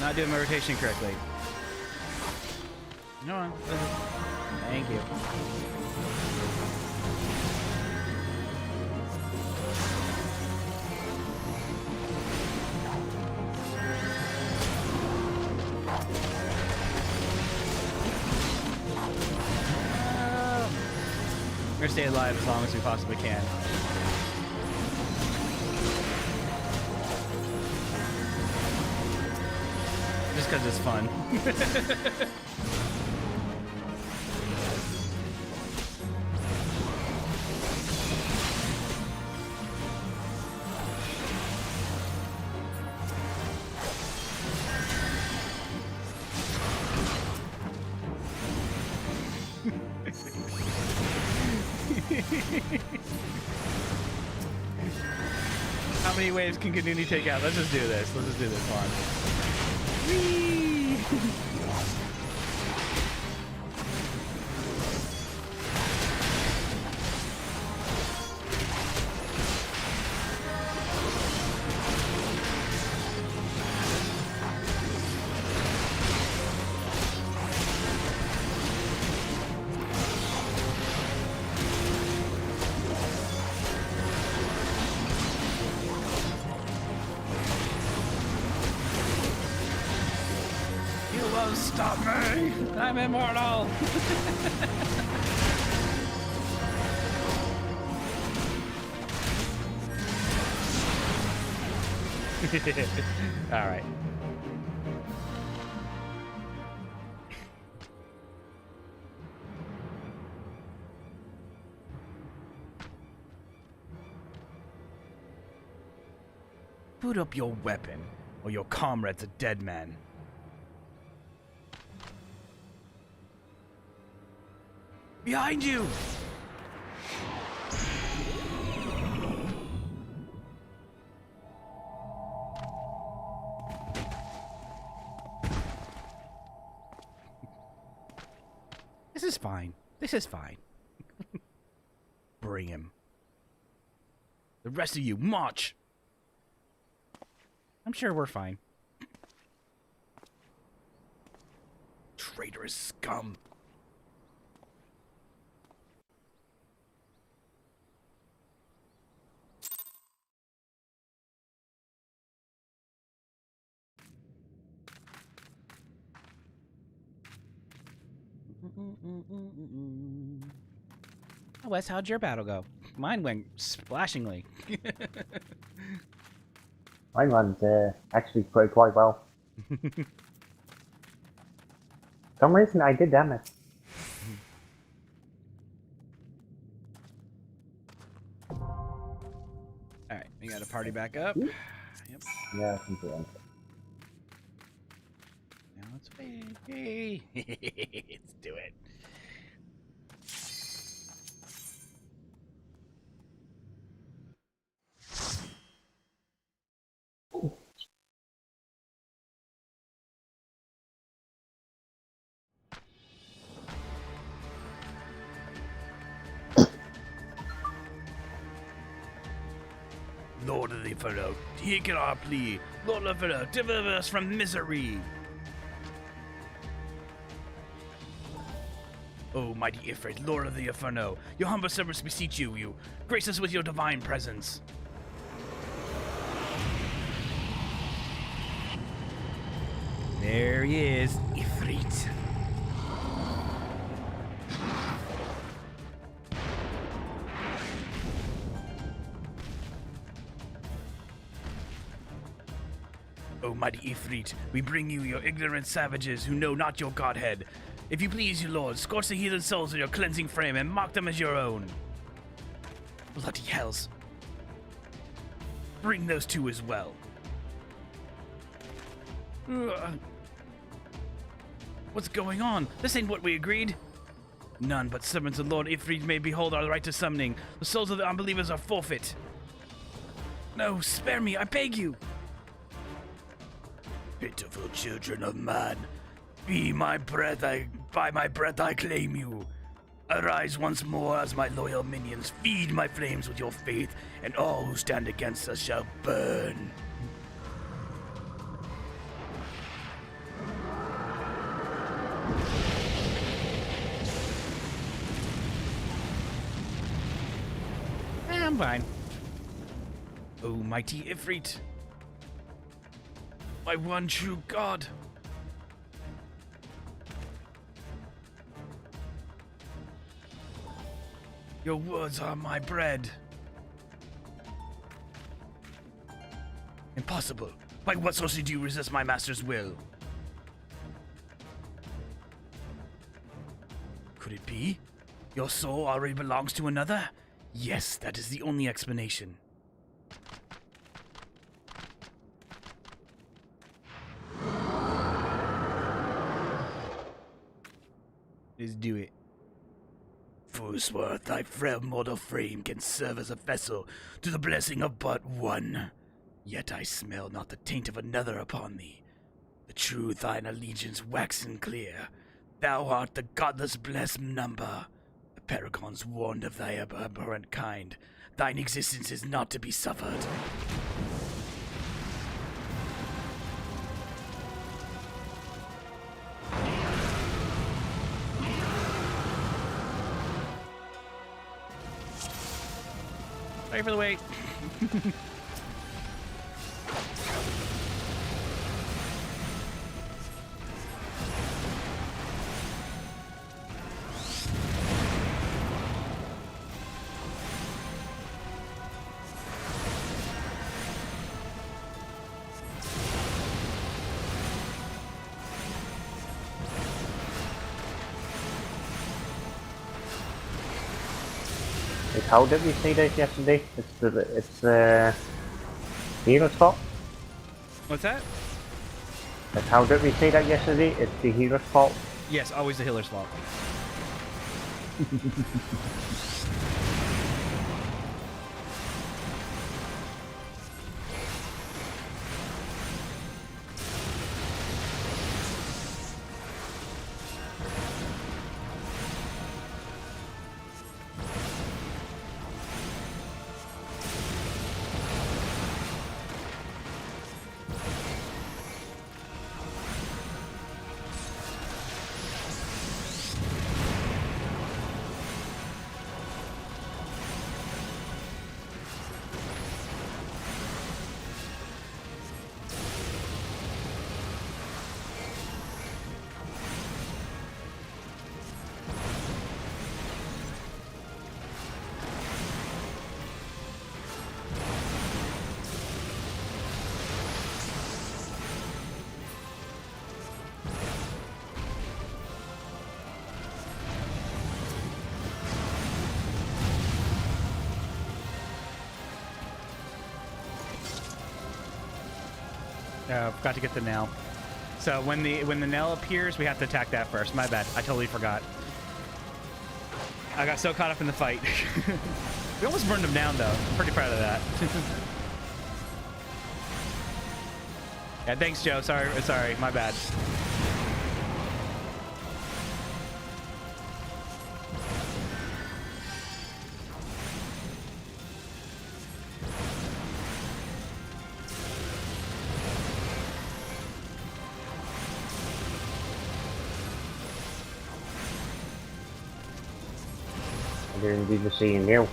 Not doing my rotation correctly. No, thank you. We're gonna stay alive as long as we possibly can. Just because it's fun. How many waves can Kanuni take out? Let's just do this. Let's just do this one. Whee! Stop me! I'm immortal! Alright. Boot up your weapon, or your comrade's a dead man. Behind you! This is fine. This is fine. Bring him. The rest of you, march! I'm sure we're fine. Traitorous scum. Oh, Wes, how'd your battle go? Mine went splashingly. Mine went actually quite well. For some reason I did damage. Alright, we got a party back up. Yep. Yep. Yeah, I think so. Now let's wait. Let's do it. Lord of the Inferno, hear our plea. Lord of the Inferno, deliver us from misery. O mighty Ifrit, Lord of the Inferno, your humble servants beseech you, grace us with your divine presence. There he is, Ifrit. O mighty Ifrit, we bring you your ignorant savages who know not your godhead. If you please, your lord, scorch the heathen souls with your cleansing frame and mock them as your own. Bloody hells. Bring those two as well. What's going on? This ain't what we agreed. None but servants of Lord Ifrit may behold our right to summoning. The souls of the unbelievers are forfeit. No, spare me, I beg you. Pitiful children of man, by my breath I claim you. Arise once more as my loyal minions, feed my flames with your faith, and all who stand against us shall burn. I'm fine. O mighty Ifrit, my one true God. Your words are my bread. Impossible. By what source do you resist my master's will? Could it be? Your soul already belongs to another? Yes, that is the only explanation. Let's do it. Forsworth, thy frail mortal frame can serve as a vessel to the blessing of but one. Yet I smell not the taint of another upon thee. The true thine allegiance waxen clear. Thou art the godless blessed number. The paragons warned of thy abhorrent kind. Thine existence is not to be suffered. Sorry for the wait. How did we say that yesterday? It's hero's fault? What's that? How did we say that yesterday? It's the hero's fault? Yes, always the healer's fault. Forgot to get the nail. So when the nail appears, we have to attack that first. My bad. I totally forgot. I got so caught up in the fight. We almost burned him down, though. I'm pretty proud of that. Yeah, thanks, Joe. Sorry. My bad. I didn't even see a nail.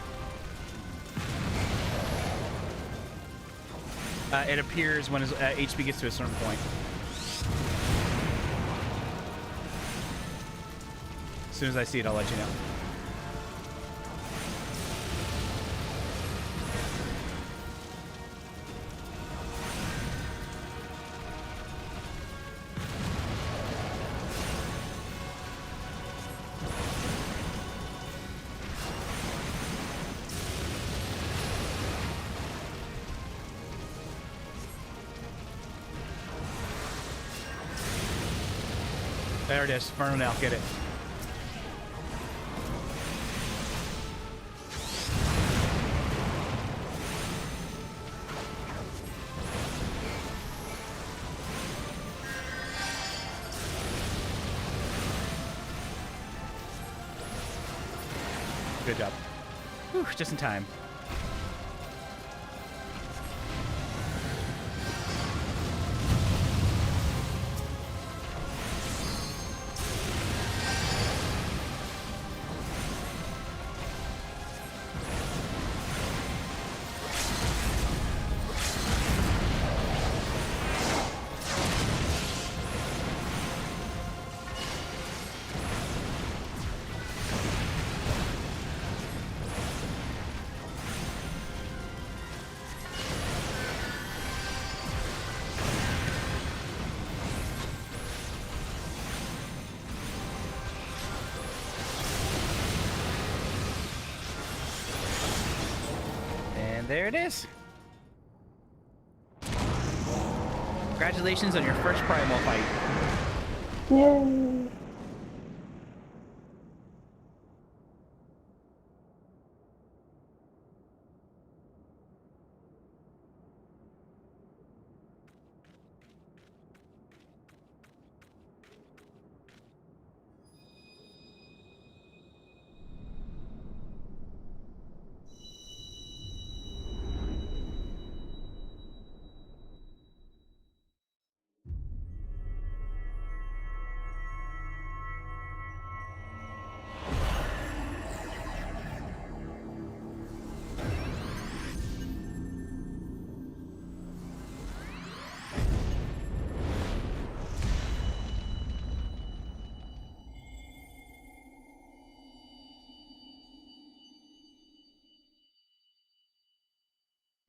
It appears when his HP gets to a certain point. As soon as I see it, I'll let you know. There it is. Burn it out. Get it. Good job. Whew, just in time. There it is. Congratulations on your first primal fight. Yay!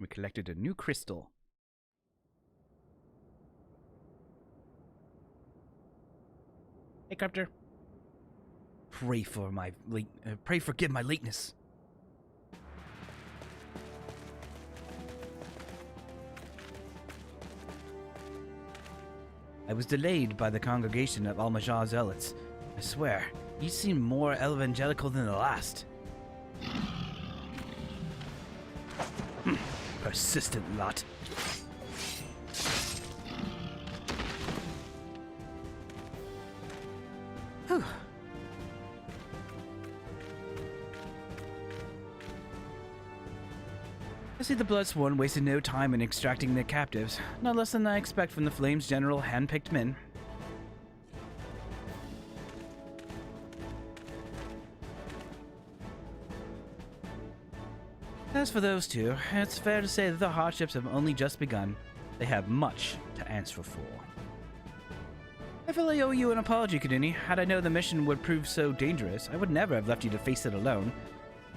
We collected a new crystal. Hey, Copter. Pray forgive my lateness. I was delayed by the congregation of Almajah zealots. I swear, each seemed more evangelical than the last. Persistent lot. Whew. I see the Bloodsworn wasted no time in extracting their captives, not less than I expect from the Flames' general hand-picked men. As for those two, it's fair to say that the hardships have only just begun. They have much to answer for. I feel I owe you an apology, Kadini. Had I known the mission would prove so dangerous, I would never have left you to face it alone.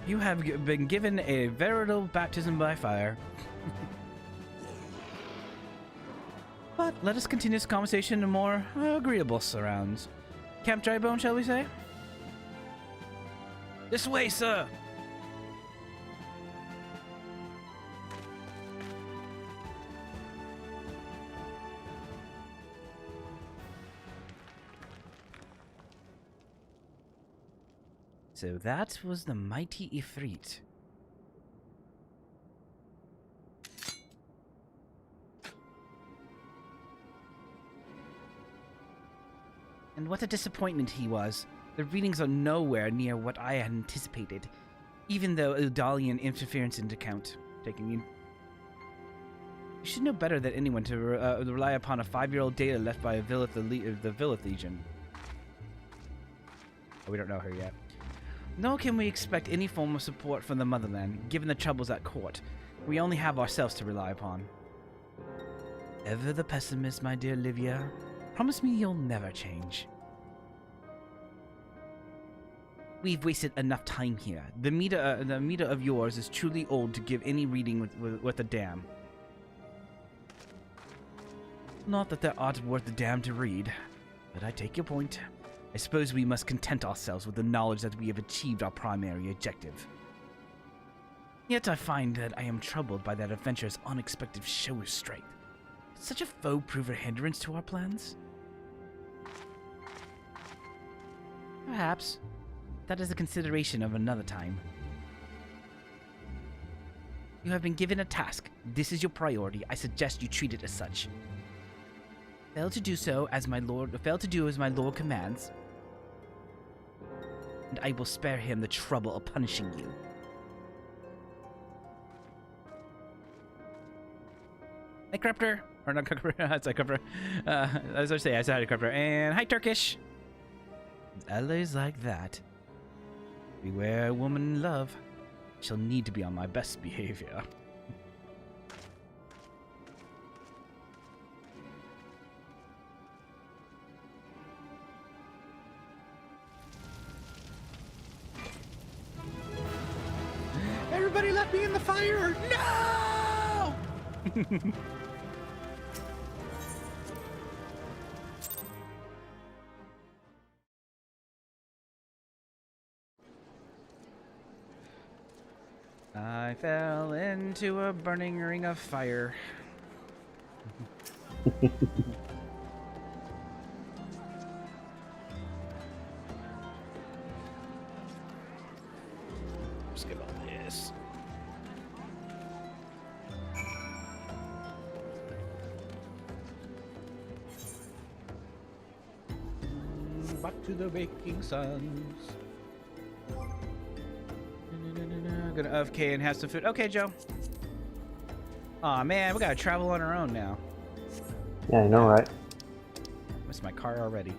You have been given a veritable baptism by fire. But let us continue this conversation in more agreeable surrounds. Camp Drybone, shall we say? This way, sir! So that was the mighty Ifrit. And what a disappointment he was. The readings are nowhere near what I had anticipated, even though Udalian interference into account. Taking in. You should know better than anyone to rely upon a 5-year-old data left by the Villith Legion. Oh, we don't know her yet. Nor can we expect any form of support from the motherland, given the troubles at court. We only have ourselves to rely upon. Ever the pessimist, my dear Livia. Promise me you'll never change. We've wasted enough time here. The meter of yours is truly old to give any reading with a dam. Not that there aren't worth a damn to read, but I take your point. I suppose we must content ourselves with the knowledge that we have achieved our primary objective. Yet I find that I am troubled by that adventure's unexpected show of strength. Could such a foe prove a hindrance to our plans? Perhaps. That is a consideration of another time. You have been given a task. This is your priority. I suggest you treat it as such. Fail to do as my lord commands, and I will spare him the trouble of punishing you. Hi, Crupter. Or not Crupter. That's like Crupter. As I say, I said hi to Crupter. And hi, Turkish. Allies like that. Beware, woman in love. She'll need to be on my best behavior. Everybody left me in the fire! No! I fell into a burning ring of fire. Just get all this. Back to the baking suns. Gonna AFK and have some food. Okay, Joe. Aw, man, we gotta travel on our own now. Yeah, I know, right? Missed my car already.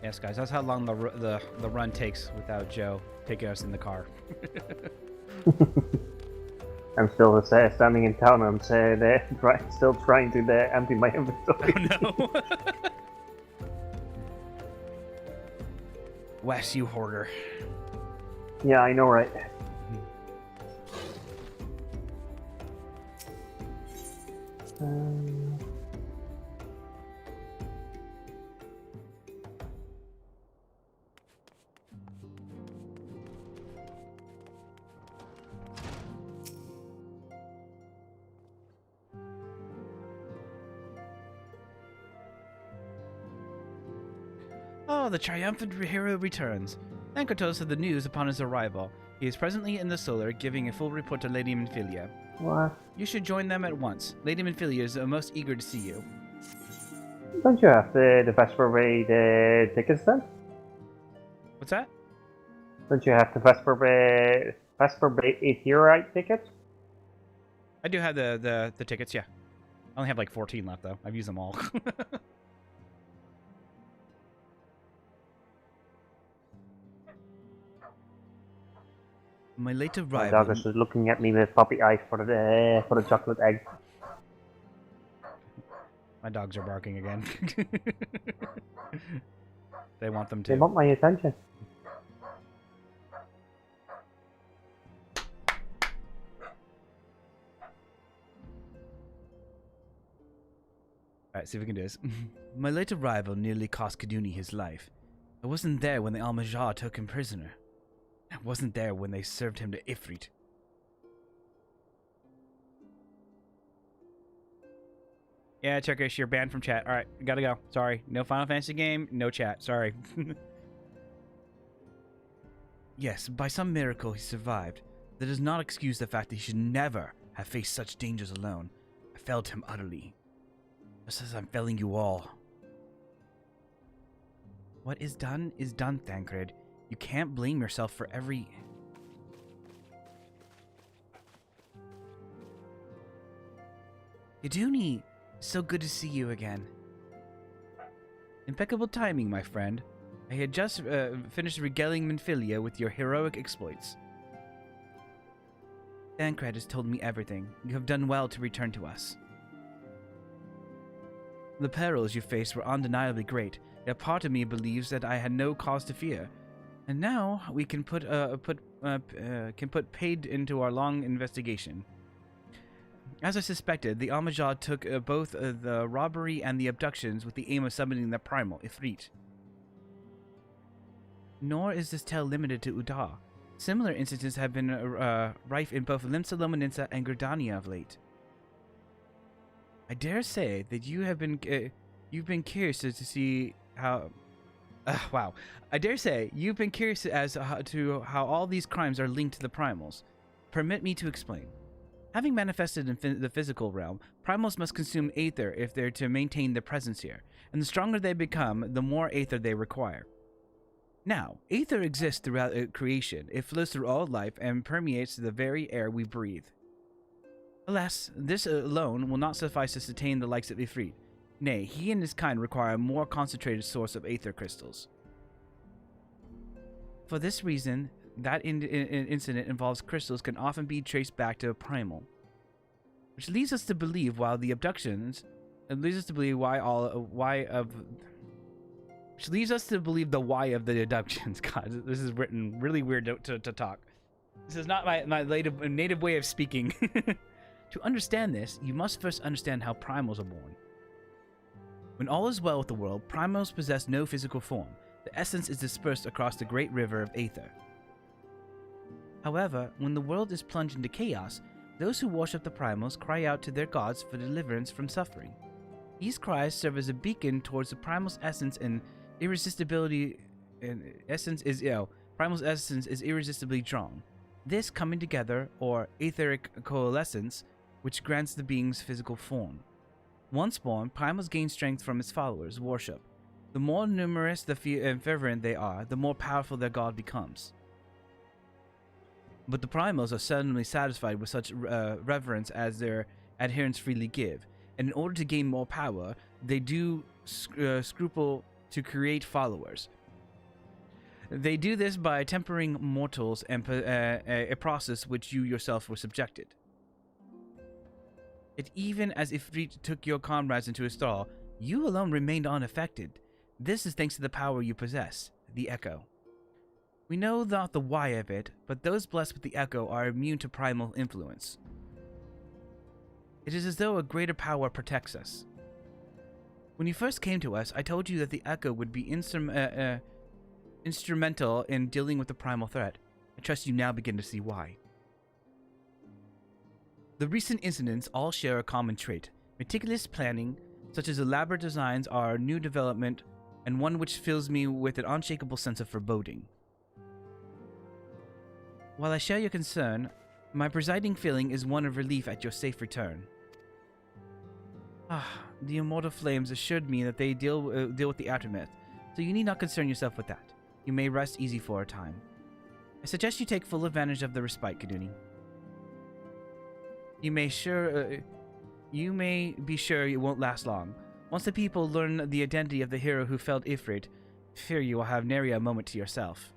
Yes, guys, that's how long the run takes without Joe taking us in the car. I'm still standing in town. I'm still trying to empty my inventory. Oh no! Wes, you hoarder. Yeah, I know, right? Um, Oh, the triumphant hero returns. Thanker tells us of the news upon his arrival. He is presently in the solar, giving a full report to Lady Minfilia. what? You should join them at once. Lady Minfilia is most eager to see you. Don't you have the Vesper Bay tickets then? What's that? Don't you have the Vesper Bay Aetheorite tickets? I do have the tickets, yeah. I only have like 14 left, though. I've used them all. My late My arrival... dog is just looking at me with puppy eyes for the chocolate egg. My dogs are barking again. They want them They too. want my attention. Alright, see if we can do this. My late arrival nearly cost Kaduni his life. I wasn't there when the Al-Majah took him prisoner. I wasn't there when they served him to Ifrit. Yeah, Turkish, you're banned from chat. Alright, gotta go. Sorry. No Final Fantasy game, no chat. Sorry. Yes, by some miracle he survived. That does not excuse the fact that he should never have faced such dangers alone. I failed him utterly. Just as I'm failing you all. What is done, Thancred. You can't blame yourself for every... Iduni, so good to see you again. Impeccable timing, my friend. I had just finished regaling Minfilia with your heroic exploits. Thancred has told me everything. You have done well to return to us. The perils you faced were undeniably great, yet part of me believes that I had no cause to fear. And now we can put paid into our long investigation. As I suspected, the Al-Majah took both the robbery and the abductions with the aim of summoning the primal, Ifrit. Nor is this tale limited to Uda. Similar instances have been rife in both Limsa Lominensa and Gridania of late. I dare say that you've been curious to see how... wow. I dare say you've been curious as to how all these crimes are linked to the primals. Permit me to explain. Having manifested in the physical realm, primals must consume aether if they're to maintain their presence here, and the stronger they become, the more aether they require. Now, aether exists throughout creation. It flows through all life and permeates the very air we breathe. Alas, this alone will not suffice to sustain the likes of Ifrit. Nay, he and his kind require a more concentrated source of aether crystals. For this reason, that incident involves crystals can often be traced back to a primal. Which leads us to believe while the abductions... It leads us to believe which leads us to believe the why of the abductions. God, this is written really weird to talk. This is not my native way of speaking. To understand this, you must first understand how primals are born. When all is well with the world, primals possess no physical form. The essence is dispersed across the great river of aether. However, when the world is plunged into chaos, those who worship the primals cry out to their gods for deliverance from suffering. These cries serve as a beacon towards the primal's essence and irresistibility. Primal's essence is irresistibly drawn. This coming together, or aetheric coalescence, which grants the being's physical form. Once born, primals gain strength from its followers' worship. The more numerous and fervent they are, the more powerful their god becomes. But the primals are suddenly satisfied with such reverence as their adherents freely give, and in order to gain more power, they do scruple to create followers. They do this by tempering mortals and a process which you yourself were subjected. Yet even as Ifrit took your comrades into his thrall, you alone remained unaffected. This is thanks to the power you possess, the Echo. We know not the why of it, but those blessed with the Echo are immune to primal influence. It is as though a greater power protects us. When you first came to us, I told you that the Echo would be instrumental in dealing with the primal threat. I trust you now begin to see why. The recent incidents all share a common trait. Meticulous planning, such as elaborate designs, are a new development, and one which fills me with an unshakable sense of foreboding. While I share your concern, my presiding feeling is one of relief at your safe return. The immortal flames assured me that they deal with the aftermath, so you need not concern yourself with that. You may rest easy for a time. I suggest you take full advantage of the respite, Kaduni. You may be sure it won't last long. Once the people learn the identity of the hero who felled Ifrit, fear you will have nary a moment to yourself.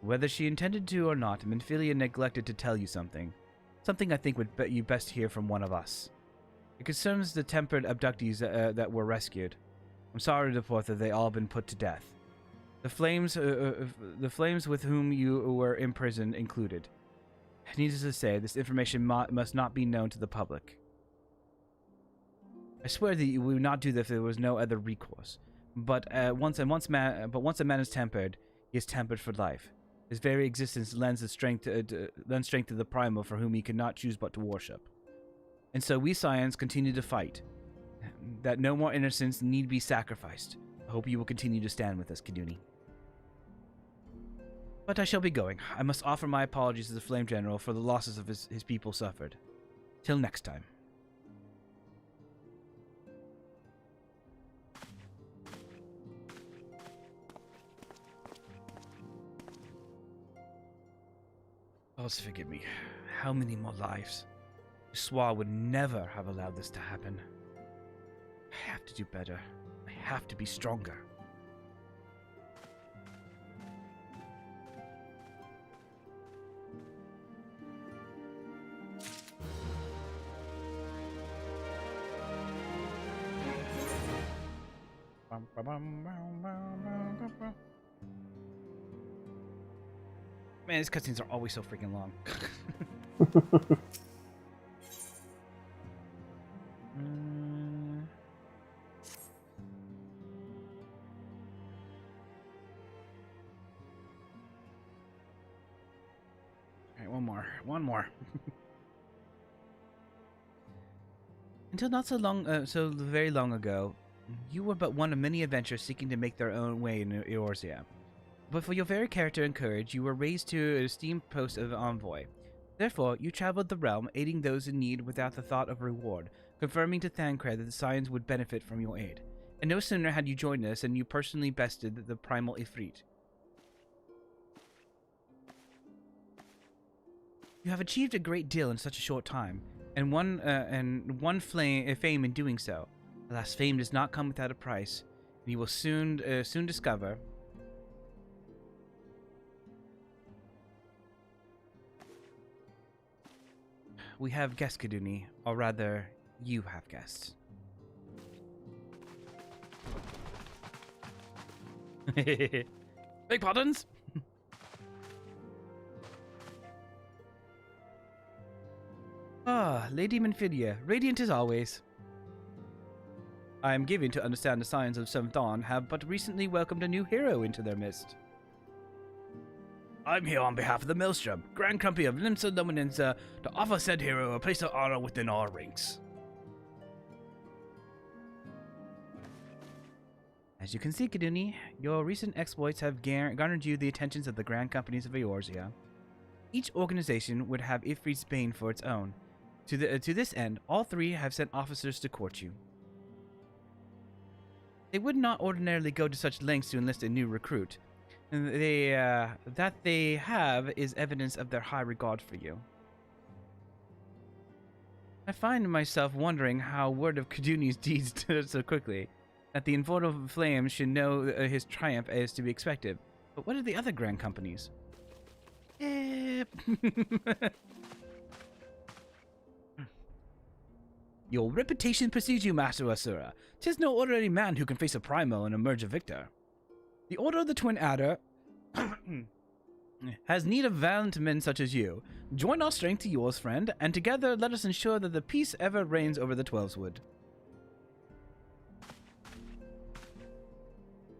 Whether she intended to or not, Minfilia neglected to tell you something. Something I think would you best hear from one of us. It concerns the tempered abductees that were rescued. I'm sorry to report that they all been put to death. The flames with whom you were imprisoned included. Needless to say, this information must not be known to the public. I swear that we would not do this if there was no other recourse. But once a man is tempered, he is tempered for life. His very existence lends strength to the primal for whom he cannot choose but to worship. And so we Scions continue to fight, that no more innocents need be sacrificed. I hope you will continue to stand with us, Kaduni. But I shall be going. I must offer my apologies to the Flame General for the losses of his people suffered. Till next time. Gods forgive me. How many more lives? Swar would never have allowed this to happen. I have to do better. I have to be stronger. Man, these cutscenes are always so freaking long. Alright, one more. Until not so very long ago, you were but one of many adventurers seeking to make their own way in Eorzea. But for your very character and courage, you were raised to an esteemed post of envoy. Therefore, you traveled the realm, aiding those in need without the thought of reward, confirming to Thancred that the Scions would benefit from your aid. And no sooner had you joined us than you personally bested the primal Ifrit. You have achieved a great deal in such a short time, and won fame in doing so. Alas, fame does not come without a price, and you will soon discover. We have guests, Kaduni, or rather, you have guests. Big pardons? Lady Minfidia, radiant as always. I am given to understand the Scions of Seventh Dawn have but recently welcomed a new hero into their midst. I'm here on behalf of the Maelstrom, Grand Company of Limsa Luminenza, to offer said hero a place of honor within our ranks. As you can see, Kaduni, your recent exploits have garnered you the attentions of the Grand Companies of Eorzea. Each organization would have Ifrit's bane for its own. To this end, all three have sent officers to court you. They would not ordinarily go to such lengths to enlist a new recruit. That they have is evidence of their high regard for you. I find myself wondering how word of Kaduni's deeds spread so quickly, that the Immortal Flame should know his triumph is to be expected. But what are the other Grand Companies? Your reputation precedes you, Master Asura. 'Tis no ordinary man who can face a Primo and emerge a victor. The Order of the Twin Adder has need of valiant men such as you. Join our strength to yours, friend, and together let us ensure that the peace ever reigns over the Twelveswood.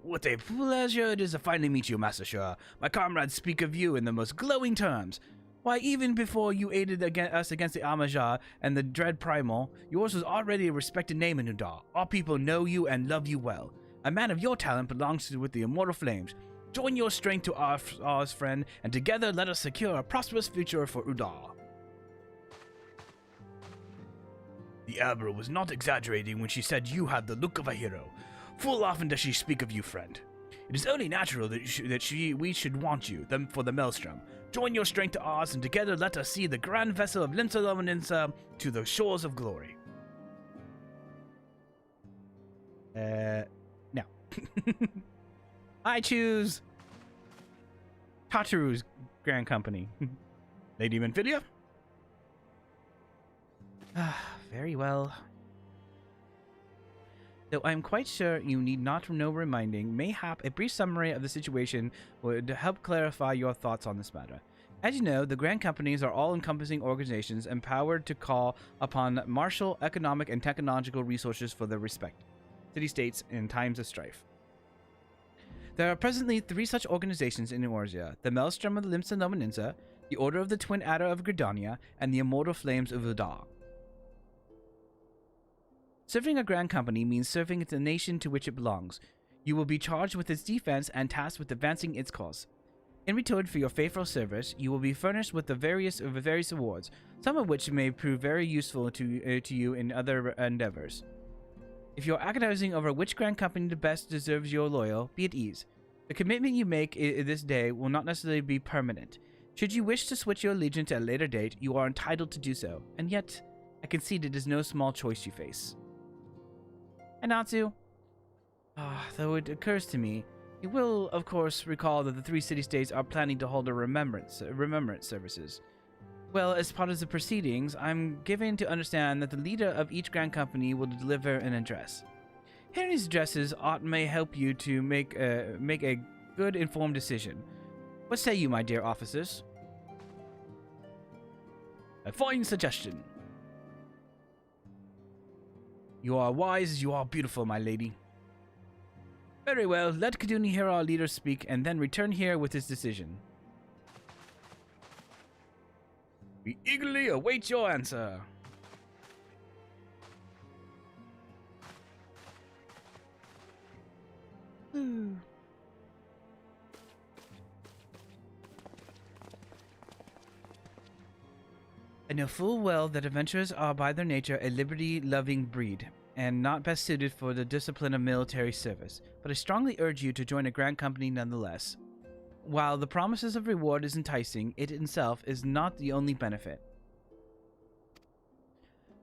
What a pleasure it is to finally meet you, Master Shah. My comrades speak of you in the most glowing terms. Why, even before you aided us against the Amajah and the Dread Primal, yours was already a respected name in Udar. All people know you and love you well. A man of your talent belongs with the Immortal Flames. Join your strength to ours, friend, and together let us secure a prosperous future for Udar. The Abra was not exaggerating when she said you had the look of a hero. Full often does she speak of you, friend. It is only natural that we should want you for the Maelstrom. Join your strength to ours, and together let us see the grand vessel of Limsa Lomaninsa to the shores of glory. No. I choose Tataru's Grand Company. Lady Menfidia? Very well. Though I am quite sure you need not know reminding, mayhap a brief summary of the situation would help clarify your thoughts on this matter. As you know, the Grand Companies are all-encompassing organizations empowered to call upon martial, economic, and technological resources for their respective city-states in times of strife. There are presently 3 such organizations in Eorzea: the Maelstrom of the Limsa Lomaninsa, the Order of the Twin Adder of Gridania, and the Immortal Flames of Udar. Serving a Grand Company means serving the nation to which it belongs. You will be charged with its defense and tasked with advancing its cause. In return for your faithful service, you will be furnished with the various awards, some of which may prove very useful to you in other endeavors. If you're agonizing over which Grand Company the best deserves your loyal, be at ease. The commitment you make this day will not necessarily be permanent. Should you wish to switch your allegiance at a later date, you are entitled to do so, and yet, I concede it is no small choice you face. And Natsu, though it occurs to me, you will, of course, recall that the 3 city-states are planning to hold a remembrance services. Well, as part of the proceedings, I'm given to understand that the leader of each Grand Company will deliver an address. Hearing these addresses may help you to make a good, informed decision. What say you, my dear officers? A fine suggestion. You are wise as you are beautiful, my lady. Very well, let Kaduni hear our leader speak, and then return here with his decision. We eagerly await your answer. I know full well that adventurers are by their nature a liberty-loving breed, and not best suited for the discipline of military service, but I strongly urge you to join a Grand Company nonetheless. While the promises of reward is enticing, it itself is not the only benefit.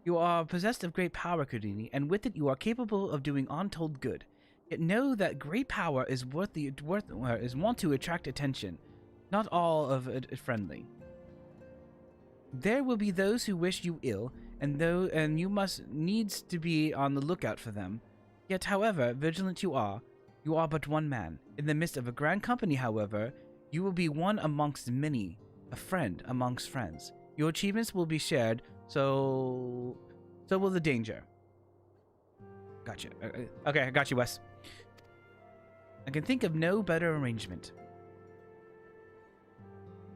You are possessed of great power, Kudini, and with it you are capable of doing untold good. Yet know that great power is wont to attract attention, not all of it friendly. There will be those who wish you ill, and you must needs to be on the lookout for them. Yet, however vigilant you are but one man. In the midst of a Grand Company, however, you will be one amongst many, a friend amongst friends. Your achievements will be shared, so will the danger. Gotcha. Okay, I got you, Wes. I can think of no better arrangement.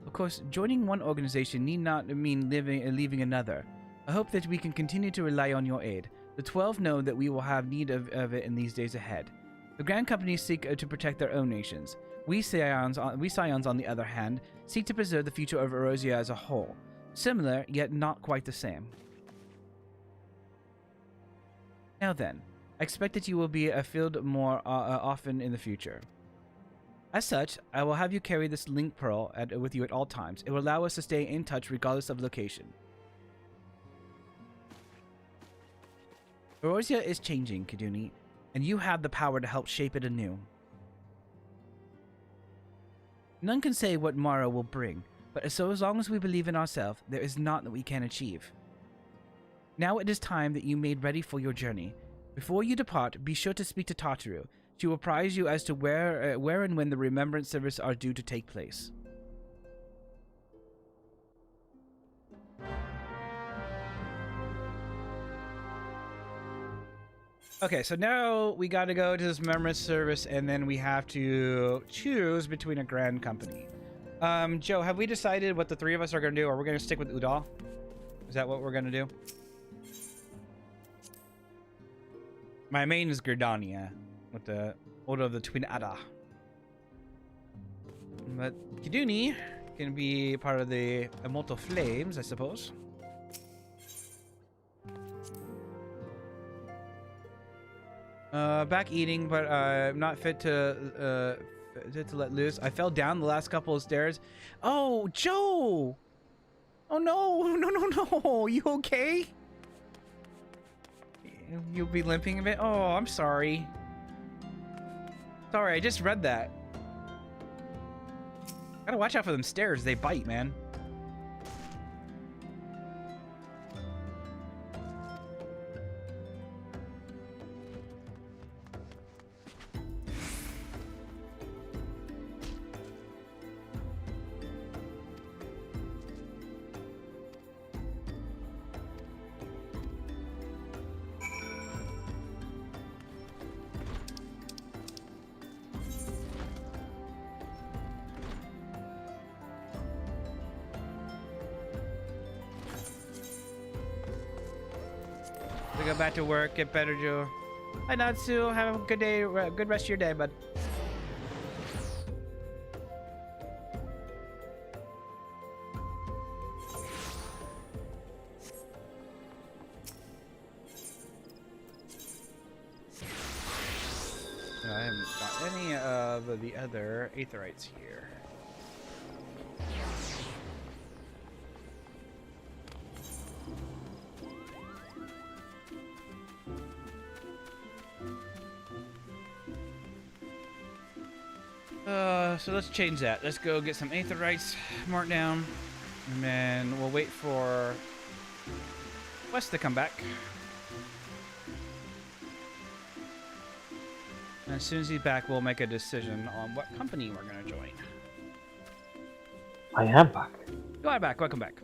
Of course, joining one organization need not mean leaving another. I hope that we can continue to rely on your aid. The 12 know that we will have need of it in these days ahead. The Grand Companies seek to protect their own nations. We Scions, on the other hand, seek to preserve the future of Eorzea as a whole. Similar, yet not quite the same. Now then, I expect that you will be afield more often in the future. As such, I will have you carry this link pearl with you at all times. It will allow us to stay in touch regardless of location. Eorzea is changing, Kaduni, and you have the power to help shape it anew. None can say what Mara will bring, but as long as we believe in ourselves, there is naught that we can achieve. Now it is time that you made ready for your journey. Before you depart, be sure to speak to Tataru. She will apprise you as to where and when the remembrance service are due to take place. Okay, so now we got to go to this remembrance service, and then we have to choose between a grand company. Joe, have we decided what the three of us are going to do? Are we going to stick with Udall? Is that what we're going to do? My main is Gerdania, with the Order of the Twin Ada. But Kiduni can be part of the Immortal Flames, I suppose. Back eating, but I'm not fit to let loose. I fell down the last couple of stairs. Oh, Joe! Oh no! You okay? You'll be limping a bit. Oh, I'm sorry. Sorry, I just read that. Gotta watch out for them stairs. They bite, man. Go back to work, get better, Joe. Hi, Natsu. Have a good day, good rest of your day, bud. I haven't got any of the other aetherites here. So let's change that. Let's go get some aetherites, mark down, and then we'll wait for Wes to come back. And as soon as he's back, we'll make a decision on what company we're going to join. I am back. You are back. Welcome back.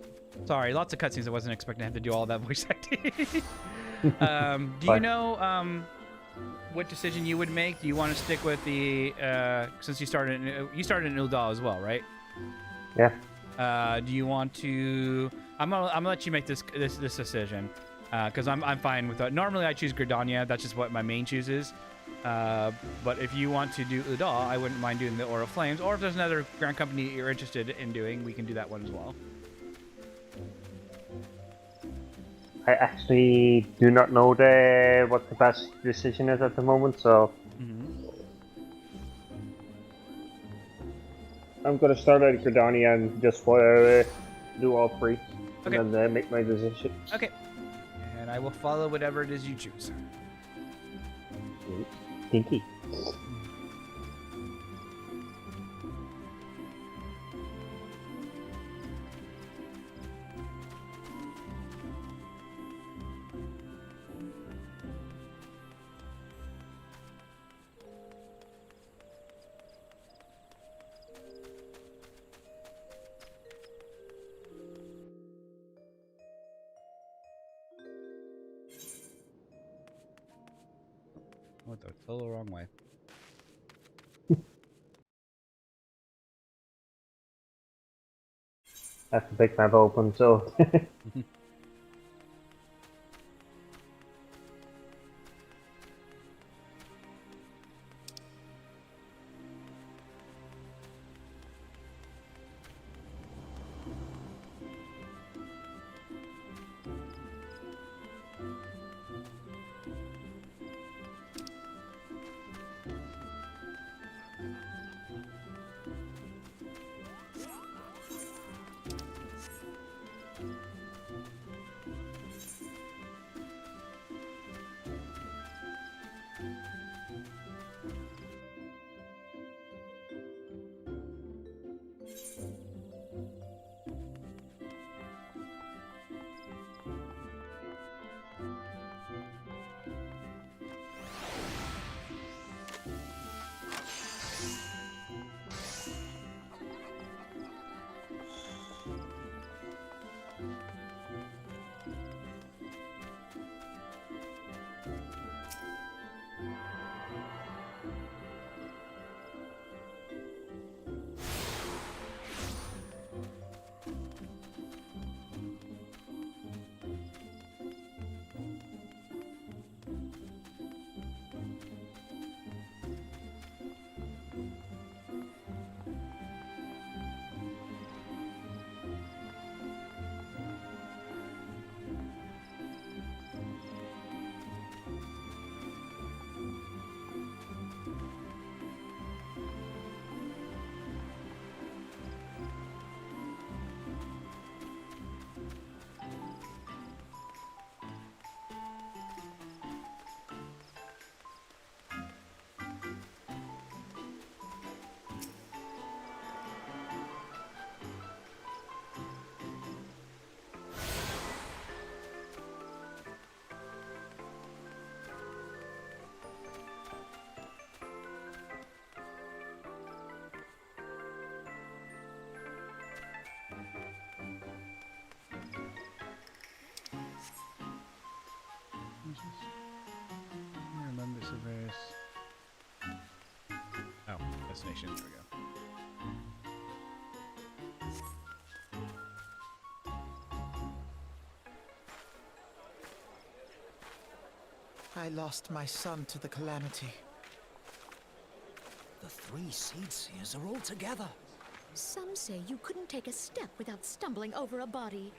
Sorry, lots of cutscenes. I wasn't expecting to have to do all that voice acting. Do you know what decision you would make? Do you want to stick with the since you started in Uldal as well, right? Yeah. Do you want to? I'm gonna let you make this decision because I'm fine with that. Normally I choose Gerdania. That's just what my main chooses. But if you want to do Udal, I wouldn't mind doing the Aura Flames. Or if there's another grand company you're interested in doing, we can do that one as well. I actually do not know what the best decision is at the moment, so I'm gonna start at Gerdania and just do all three, okay, and then make my decision. Okay, and I will follow whatever it is you choose. Stinky. What the? It's all the wrong way. I have the big map open, so. Service. Oh, destination. Here we go. I lost my son to the calamity. The 3 Seed Seers are all together. Some say you couldn't take a step without stumbling over a body.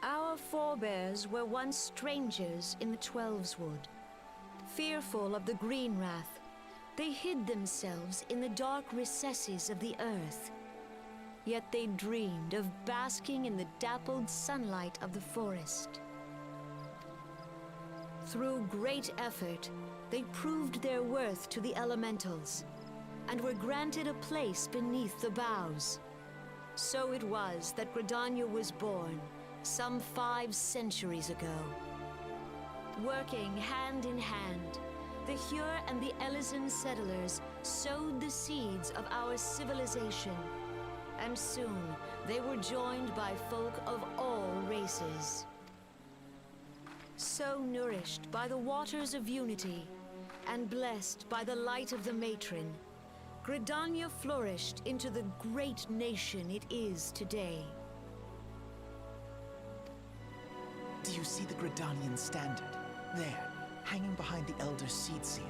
Our forebears were once strangers in the Twelveswood. Fearful of the Green Wrath, they hid themselves in the dark recesses of the earth. Yet they dreamed of basking in the dappled sunlight of the forest. Through great effort, they proved their worth to the elementals, and were granted a place beneath the boughs. So it was that Gridania was born, some 5 centuries ago. Working hand in hand, the Hure and the Elysian settlers sowed the seeds of our civilization, and soon they were joined by folk of all races. So nourished by the waters of unity, and blessed by the light of the matron, Gridania flourished into the great nation it is today. Do you see the Gridanian standard? There, hanging behind the Elder Seedseer.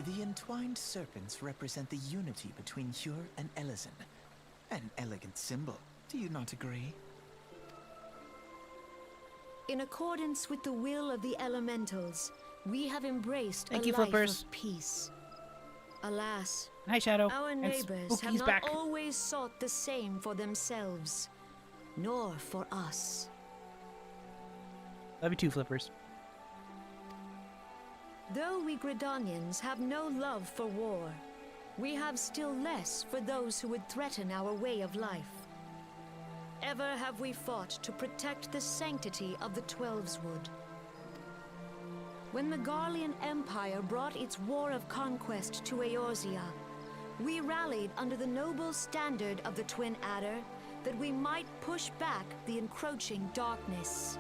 The entwined serpents represent the unity between Hure and Elysian. An elegant symbol, do you not agree? In accordance with the will of the elementals, we have embraced Thank a you, life Flippers. of peace. Alas, Hi, Shadow. our And neighbors have Spooky's not back. always sought the same for themselves, nor for us. Love you too, Flippers. Though we Gridanians have no love for war, we have still less for those who would threaten our way of life. Ever have we fought to protect the sanctity of the Twelveswood. When the Garlean Empire brought its war of conquest to Eorzea, we rallied under the noble standard of the Twin Adder that we might push back the encroaching darkness.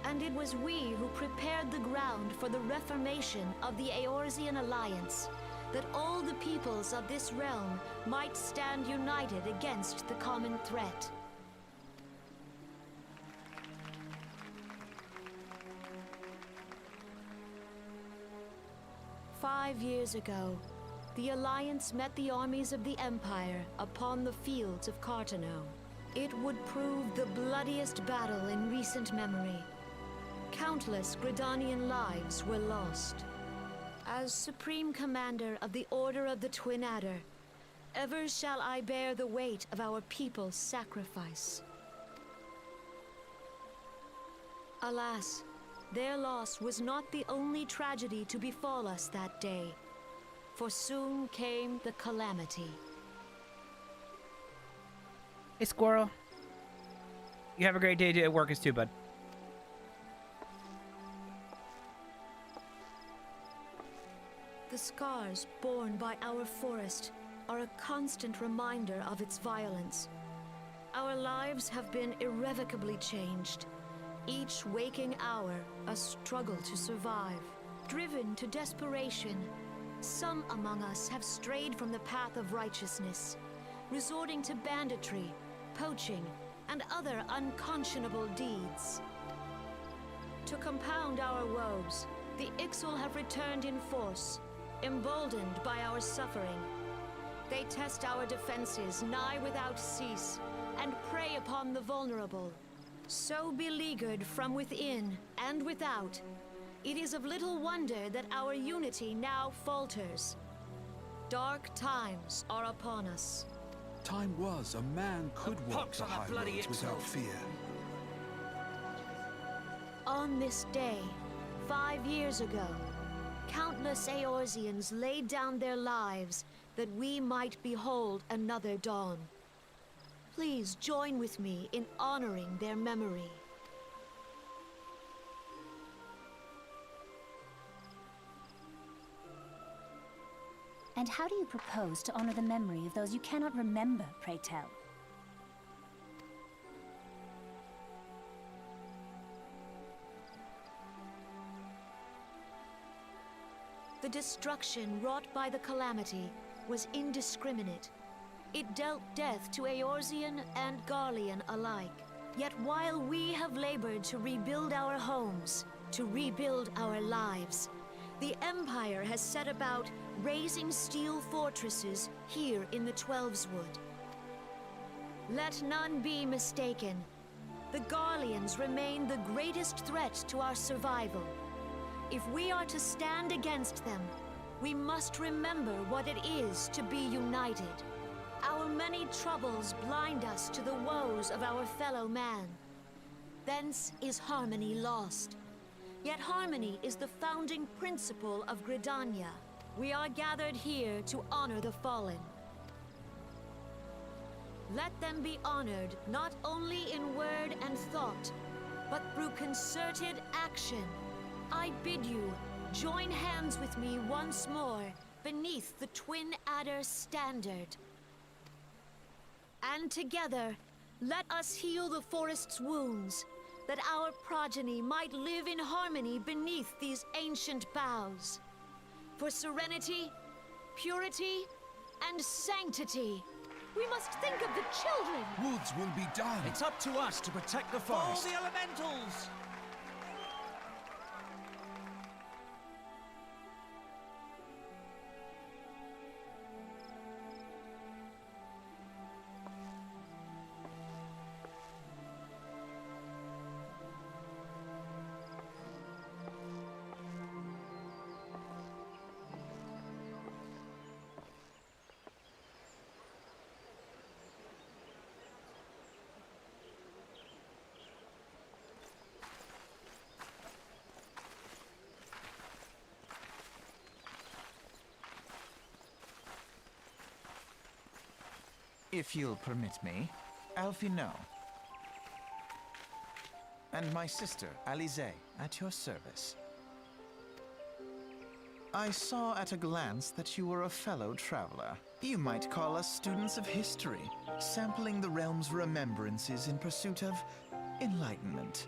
And it was we who prepared the ground for the reformation of the Eorzean Alliance, that all the peoples of this realm might stand united against the common threat. "5 years ago, the Alliance met the armies of the Empire upon the fields of Cartano. It would prove the bloodiest battle in recent memory. Countless Gridanian lives were lost. As Supreme Commander of the Order of the Twin Adder, ever shall I bear the weight of our people's sacrifice. Alas, their loss was not the only tragedy to befall us that day, for soon came the calamity. Hey, Squirrel. You have a great day at work as too, bud. The scars borne by our forest are a constant reminder of its violence. Our lives have been irrevocably changed. Each waking hour, a struggle to survive. Driven to desperation, some among us have strayed from the path of righteousness, resorting to banditry, poaching, and other unconscionable deeds. To compound our woes, the Ixal have returned in force, emboldened by our suffering. They test our defenses nigh without cease, and prey upon the vulnerable. So beleaguered from within and without, it is of little wonder that our unity now falters. Dark times are upon us. Time was a man could walk pox the on that high bloody roads Ixal. without fear. On this day, 5 years ago, countless Eorzeans laid down their lives that we might behold another dawn. Please join with me in honoring their memory. And how do you propose to honor the memory of those you cannot remember, pray tell? The destruction wrought by the calamity was indiscriminate. It dealt death to Eorzean and Garlean alike. Yet while we have labored to rebuild our homes, to rebuild our lives, the Empire has set about raising steel fortresses here in the Twelveswood. Let none be mistaken. The Garleans remain the greatest threat to our survival. If we are to stand against them, we must remember what it is to be united. Our many troubles blind us to the woes of our fellow man. Thence is harmony lost. Yet harmony is the founding principle of Gridania. We are gathered here to honor the fallen. Let them be honored not only in word and thought, but through concerted action. I bid you, join hands with me once more beneath the Twin Adder's standard. And together, let us heal the forest's wounds, that our progeny might live in harmony beneath these ancient boughs. For serenity, purity, and sanctity, we must think of the children! Woods will be done. It's up to us to protect the forest. All the elementals! If you'll permit me, Alfino. And my sister, Alize, at your service. I saw at a glance that you were a fellow traveler. You might call us students of history, sampling the realm's remembrances in pursuit of enlightenment.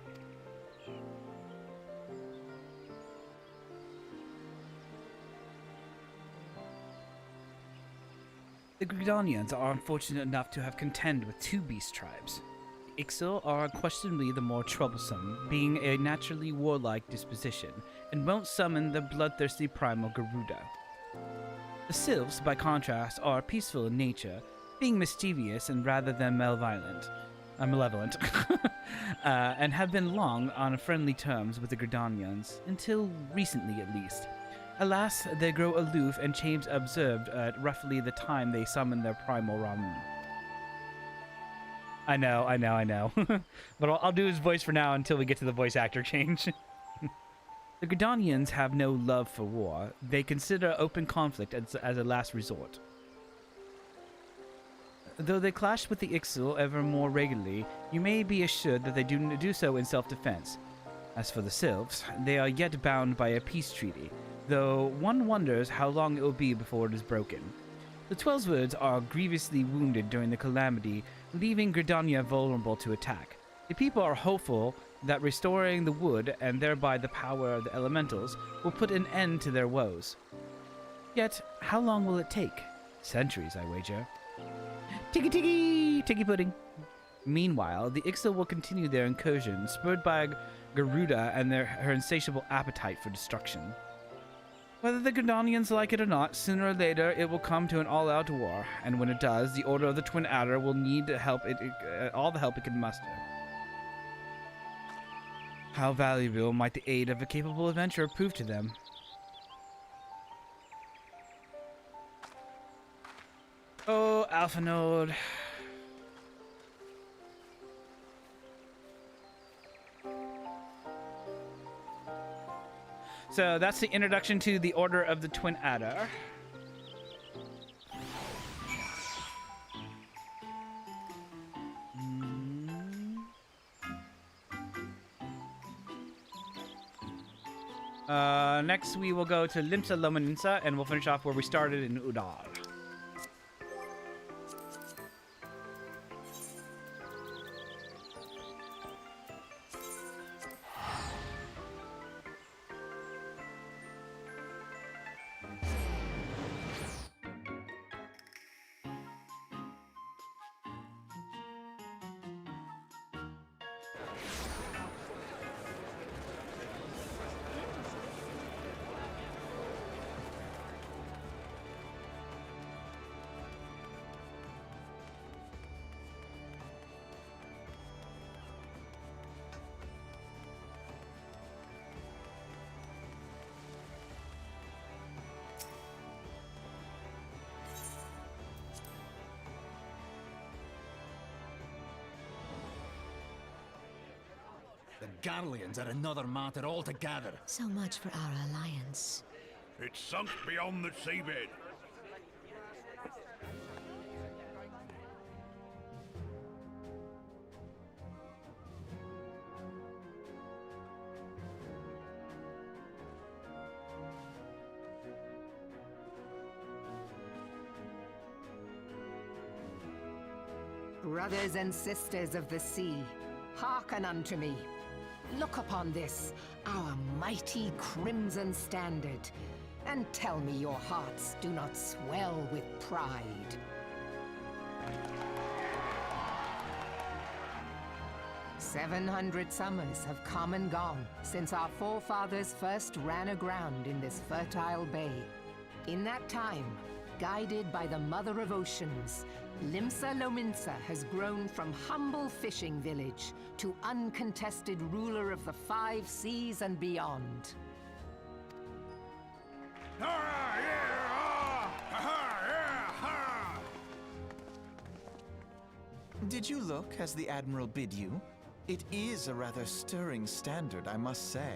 The Gridanians are unfortunate enough to have contend with two beast tribes. The Ixil are unquestionably the more troublesome, being a naturally warlike disposition, and won't summon the bloodthirsty primal Garuda. The Sylphs, by contrast, are peaceful in nature, being mischievous and rather than malevolent, and have been long on friendly terms with the Gridanians, until recently at least. Alas, they grow aloof and change observed at roughly the time they summon their primal Ramun. I know. But I'll do his voice for now until we get to the voice actor change. The Gridanians have no love for war. They consider open conflict as a last resort. Though they clash with the Ixil ever more regularly, you may be assured that they do so in self-defense. As for the Sylphs, they are yet bound by a peace treaty, though one wonders how long it will be before it is broken. The Twelveswoods are grievously wounded during the calamity, leaving Gridania vulnerable to attack. The people are hopeful that restoring the wood, and thereby the power of the elementals, will put an end to their woes. Yet, how long will it take? Centuries, I wager. Tiggy pudding! Meanwhile, the Ixil will continue their incursion, spurred by Garuda and her insatiable appetite for destruction. Whether the Gridanians like it or not, sooner or later it will come to an all-out war, and when it does, the Order of the Twin Adder will need all the help it can muster. How valuable might the aid of a capable adventurer prove to them? Oh, Alpha Node. So that's the introduction to the Order of the Twin Adder. Next, we will go to Limsa Lomaninsa, and we'll finish off where we started in Udar. The Garleans are another matter altogether. So much for our alliance. It's sunk beyond the seabed. Brothers and sisters of the sea, hearken unto me. Look upon this, our mighty crimson standard, and tell me your hearts do not swell with pride. 700 summers have come and gone since our forefathers first ran aground in this fertile bay. In that time, guided by the Mother of Oceans, Limsa Lominsa has grown from humble fishing village to uncontested ruler of the 5 seas and beyond. Did you look as the Admiral bid you? It is a rather stirring standard, I must say.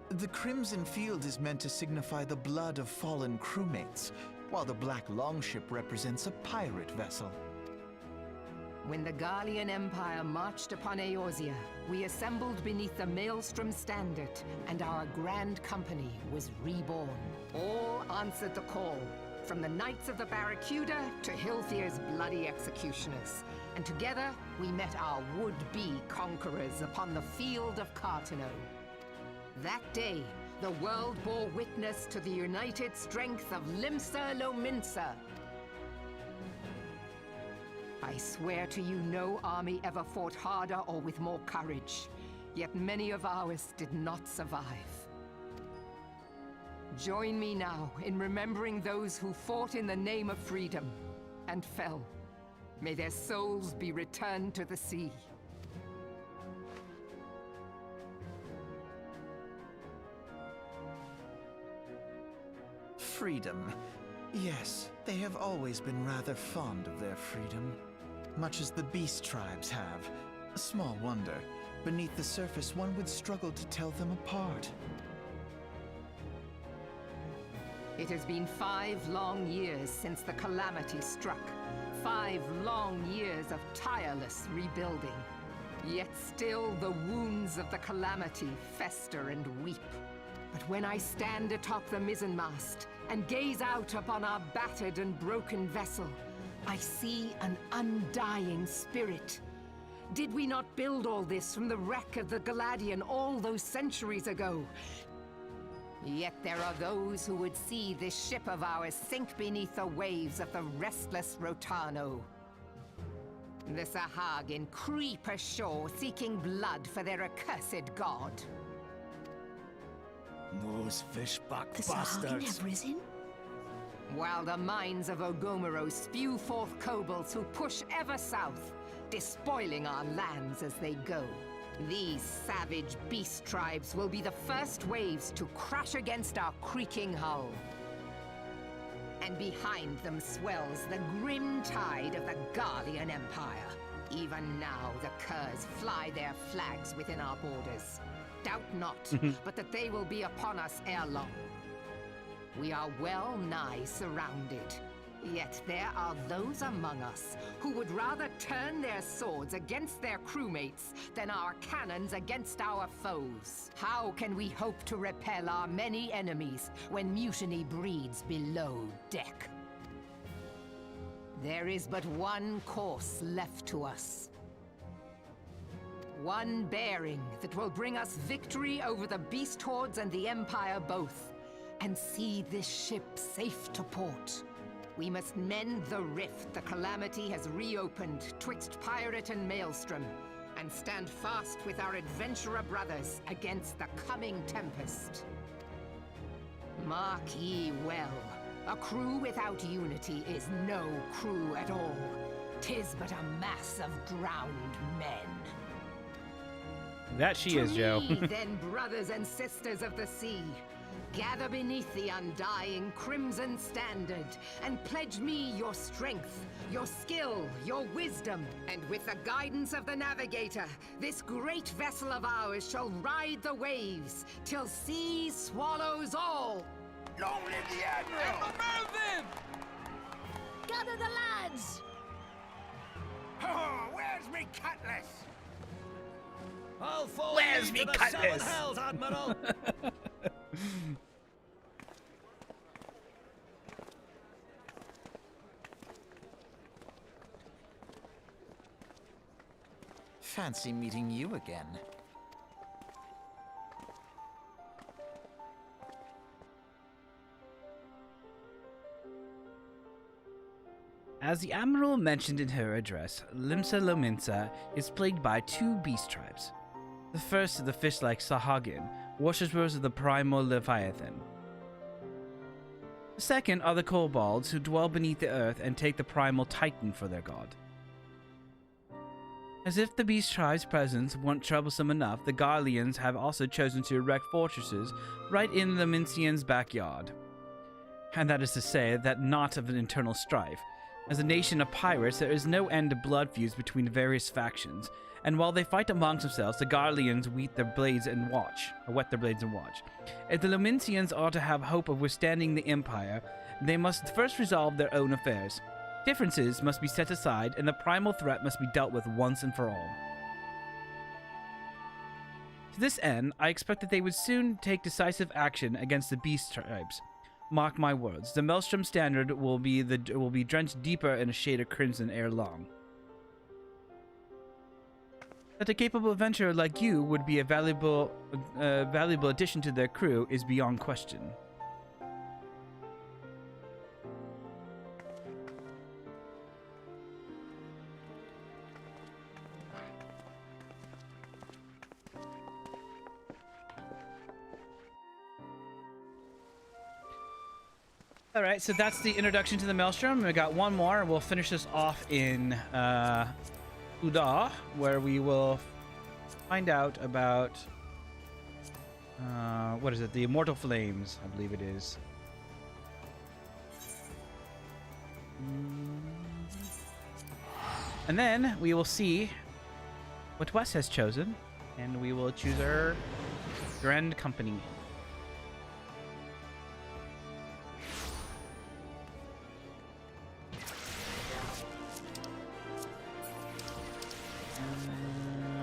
The Crimson Field is meant to signify the blood of fallen crewmates, while the Black Longship represents a pirate vessel. When the Garlean Empire marched upon Eorzea, we assembled beneath the Maelstrom Standard, and our Grand Company was reborn. All answered the call, from the Knights of the Barracuda to Hilthier's bloody executioners. And together, we met our would-be conquerors upon the field of Cartano. That day, the world bore witness to the united strength of Limsa Lominsa. I swear to you, no army ever fought harder or with more courage. Yet many of ours did not survive. Join me now in remembering those who fought in the name of freedom and fell. May their souls be returned to the sea. Freedom. Yes, they have always been rather fond of their freedom. Much as the beast tribes have. Small wonder. Beneath the surface, one would struggle to tell them apart. It has been 5 long years since the calamity struck. 5 long years of tireless rebuilding. Yet still the wounds of the calamity fester and weep. But when I stand atop the mizzenmast and gaze out upon our battered and broken vessel, I see an undying spirit. Did we not build all this from the wreck of the Galadian all those centuries ago? Yet there are those who would see this ship of ours sink beneath the waves of the restless Rotano. The Sahagin creep ashore seeking blood for their accursed god. Those fishback The Sahagin bastards. have risen? While the mines of Ogomero spew forth kobolds who push ever south, despoiling our lands as they go. These savage beast tribes will be the first waves to crash against our creaking hull. And behind them swells the grim tide of the Garlean Empire. Even now the Curs fly their flags within our borders. Doubt not, but that they will be upon us ere long. We are well nigh surrounded. Yet there are those among us who would rather turn their swords against their crewmates than our cannons against our foes. How can we hope to repel our many enemies when mutiny breeds below deck? There is but one course left to us. One bearing that will bring us victory over the beast hordes and the Empire both, and see this ship safe to port. We must mend the rift the Calamity has reopened twixt pirate and maelstrom, and stand fast with our adventurer brothers against the coming tempest. Mark ye well, a crew without unity is no crew at all. 'Tis but a mass of drowned men. That she is, Joe. To me, then, brothers and sisters of the sea, gather beneath the undying crimson standard and pledge me your strength, your skill, your wisdom. And with the guidance of the navigator, this great vessel of ours shall ride the waves till sea swallows all. Long live the Admiral! Mervyn! Gather the lads! Oh, where's me cutlass? I'll follow Where's you me to the cutlass? seven hells, Admiral! Fancy meeting you again. As the Admiral mentioned in her address, Limsa Lominsa is plagued by two beast tribes. The first is the fish-like Sahagin, worshippers of the primal Leviathan. The second are the kobolds who dwell beneath the earth and take the primal Titan for their god. As if the beast tribe's presence weren't troublesome enough, the Garleans have also chosen to erect fortresses right in the Mincians' backyard. And that is to say that not of an internal strife. As a nation of pirates, there is no end to blood feuds between various factions, and while they fight amongst themselves, the Garleans whet their blades and watch. If the Lomincians are to have hope of withstanding the Empire, they must first resolve their own affairs. Differences must be set aside, and the primal threat must be dealt with once and for all. To this end, I expect that they would soon take decisive action against the beast tribes. Mark my words, the Maelstrom Standard will be drenched deeper in a shade of crimson ere long. That a capable adventurer like you would be a valuable addition to their crew is beyond question. All right, so that's the introduction to the Maelstrom. We got one more, and we'll finish this off in Uda, where we will find out about what is it? The Immortal Flames, I believe it is. And then we will see what Wes has chosen, and we will choose our Grand Company.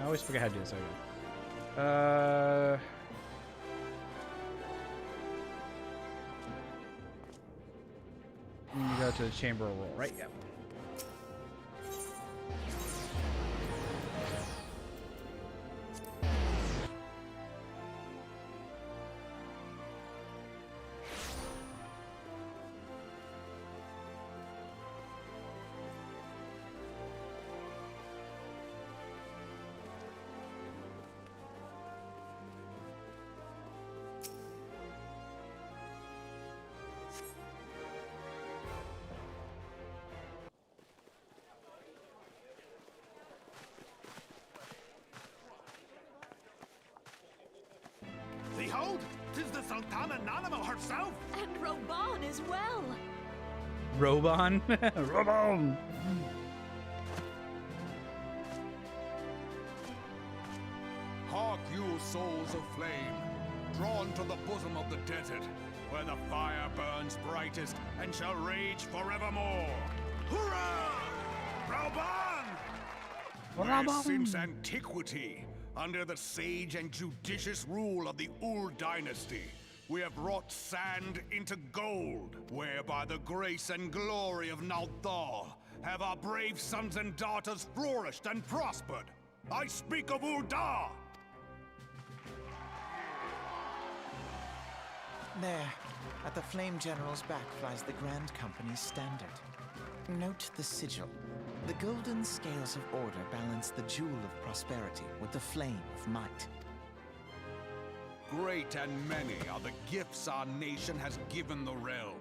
I always forget how to do this. You go to the chamber roll, right? Yep. Behold, 'tis the Sultana Nanimo herself! And Roban as well! Roban? Roban! Hark you, souls of flame, drawn to the bosom of the desert. where the fire burns brightest and shall rage forevermore. Hurrah! Rauban! Where since antiquity, under the sage and judicious rule of the Ul dynasty, we have wrought sand into gold, where by the grace and glory of Nalthal have our brave sons and daughters flourished and prospered. I speak of Ul'dah! There, at the Flame General's back flies the Grand Company's standard. Note the sigil. The golden scales of order balance the jewel of prosperity with the flame of might. Great and many are the gifts our nation has given the realm.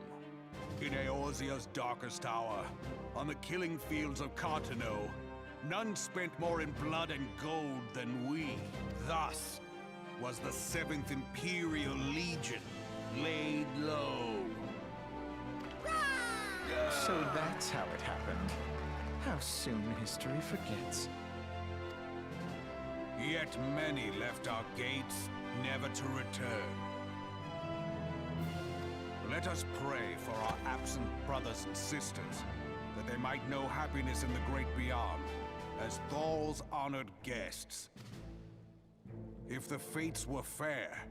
In Eorzea's darkest hour, on the killing fields of Cartano, none spent more in blood and gold than we. Thus was the 7th Imperial Legion laid low. So that's how it happened. How soon history forgets. Yet many left our gates, never to return. Let us pray for our absent brothers and sisters, that they might know happiness in the great beyond, as Thal's honored guests. If the fates were fair,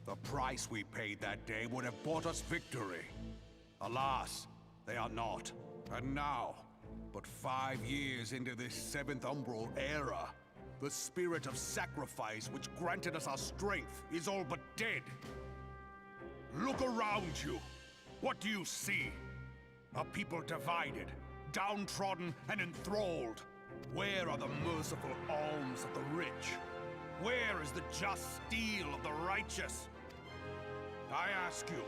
the price we paid that day would have bought us victory. Alas, they are not. And now, but 5 years into this 7th Umbral era, the spirit of sacrifice which granted us our strength is all but dead. Look around you. What do you see? A people divided, downtrodden and enthralled. Where are the merciful alms of the rich? Where is the just steel of the righteous? I ask you,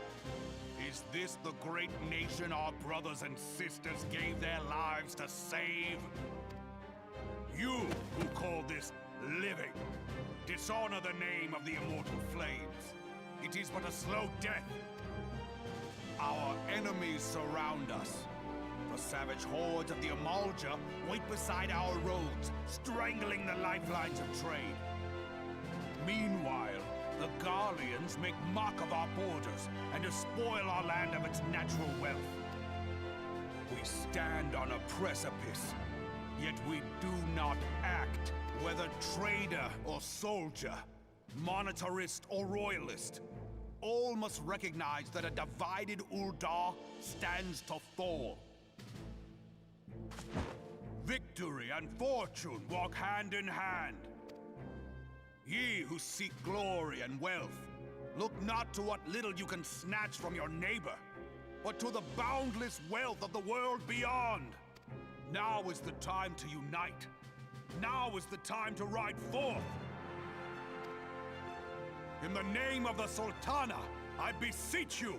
is this the great nation our brothers and sisters gave their lives to save? You who call this living, dishonor the name of the immortal flames. It is but a slow death. Our enemies surround us. The savage hordes of the Amalja wait beside our roads, strangling the lifelines of trade. Meanwhile, the Garleans make mock of our borders and despoil our land of its natural wealth. We stand on a precipice, yet we do not act. Whether trader or soldier, monetarist or royalist, all must recognize that a divided Ul'dah stands to fall. Victory and fortune walk hand in hand. Ye who seek glory and wealth, look not to what little you can snatch from your neighbor, but to the boundless wealth of the world beyond. Now is the time to unite. Now is the time to ride forth. In the name of the Sultana, I beseech you,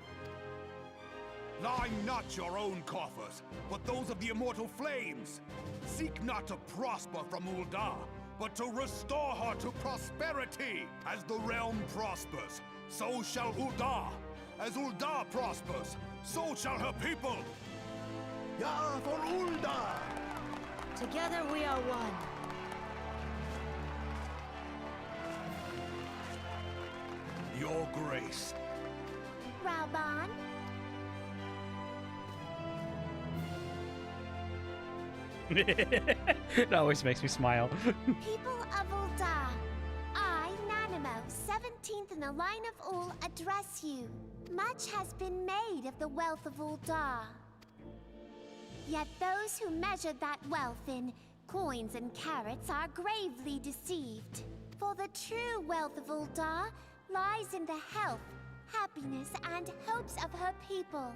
line not your own coffers, but those of the immortal flames. Seek not to prosper from Ul'dah, but to restore her to prosperity. As the realm prospers, so shall Ul'dah. As Ul'dah prospers, so shall her people. Ya for Ul'dah! Together we are one. Your grace. Rauban? It always makes me smile. People of Ul'dah, I, Nanimo, 17th in the line of Ul, address you. Much has been made of the wealth of Ul'dah. Yet those who measured that wealth in coins and carats are gravely deceived. For the true wealth of Ul'dah lies in the health, happiness, and hopes of her people.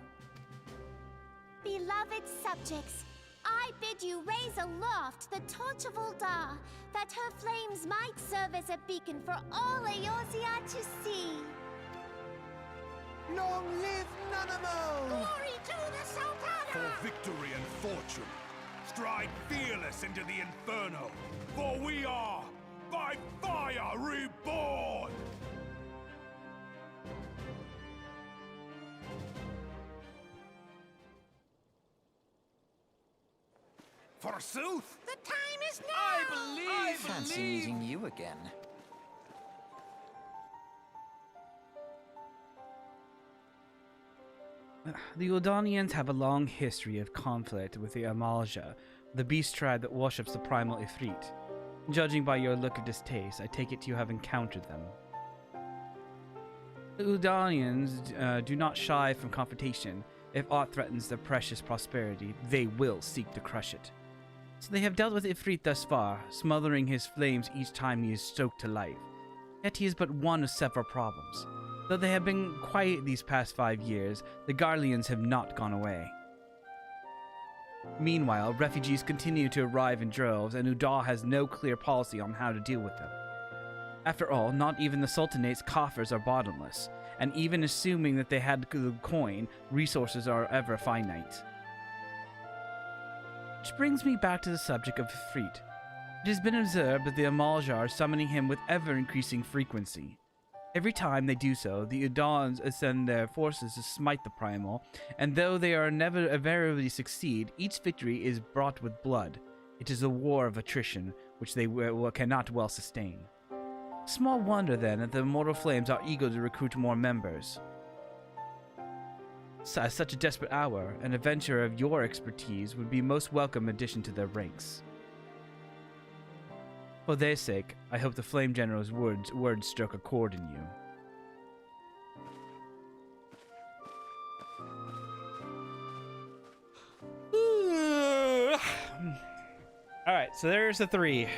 Beloved subjects, I bid you raise aloft the torch of Ul'dah, that her flames might serve as a beacon for all Eorzea to see. Long live Nanamo! Glory to the Sultana! For victory and fortune, stride fearless into the inferno, for we are, by fire, reborn! Forsooth! The time is now! I fancy meeting you again. The Udonians have a long history of conflict with the Amalja, the beast tribe that worships the primal Ifrit. Judging by your look of distaste, I take it you have encountered them. The Udonians do not shy from confrontation. If aught threatens their precious prosperity, they will seek to crush it. So they have dealt with Ifrit thus far, smothering his flames each time he is stoked to life. Yet he is but one of several problems. Though they have been quiet these past 5 years, the Garleans have not gone away. Meanwhile, refugees continue to arrive in droves, and Udal has no clear policy on how to deal with them. After all, not even the Sultanate's coffers are bottomless, and even assuming that they had the coin, resources are ever finite. Which brings me back to the subject of Ifrit. It has been observed that the Amalja are summoning him with ever-increasing frequency. Every time they do so, the Udons ascend their forces to smite the Primal, and though they are never invariably succeed, each victory is brought with blood. It is a war of attrition, which they cannot well sustain. Small wonder, then, that the Immortal Flames are eager to recruit more members. At such a desperate hour, an adventurer of your expertise would be a most welcome addition to their ranks. For their sake, I hope the Flame General's words struck a chord in you. Alright, so there's the 3.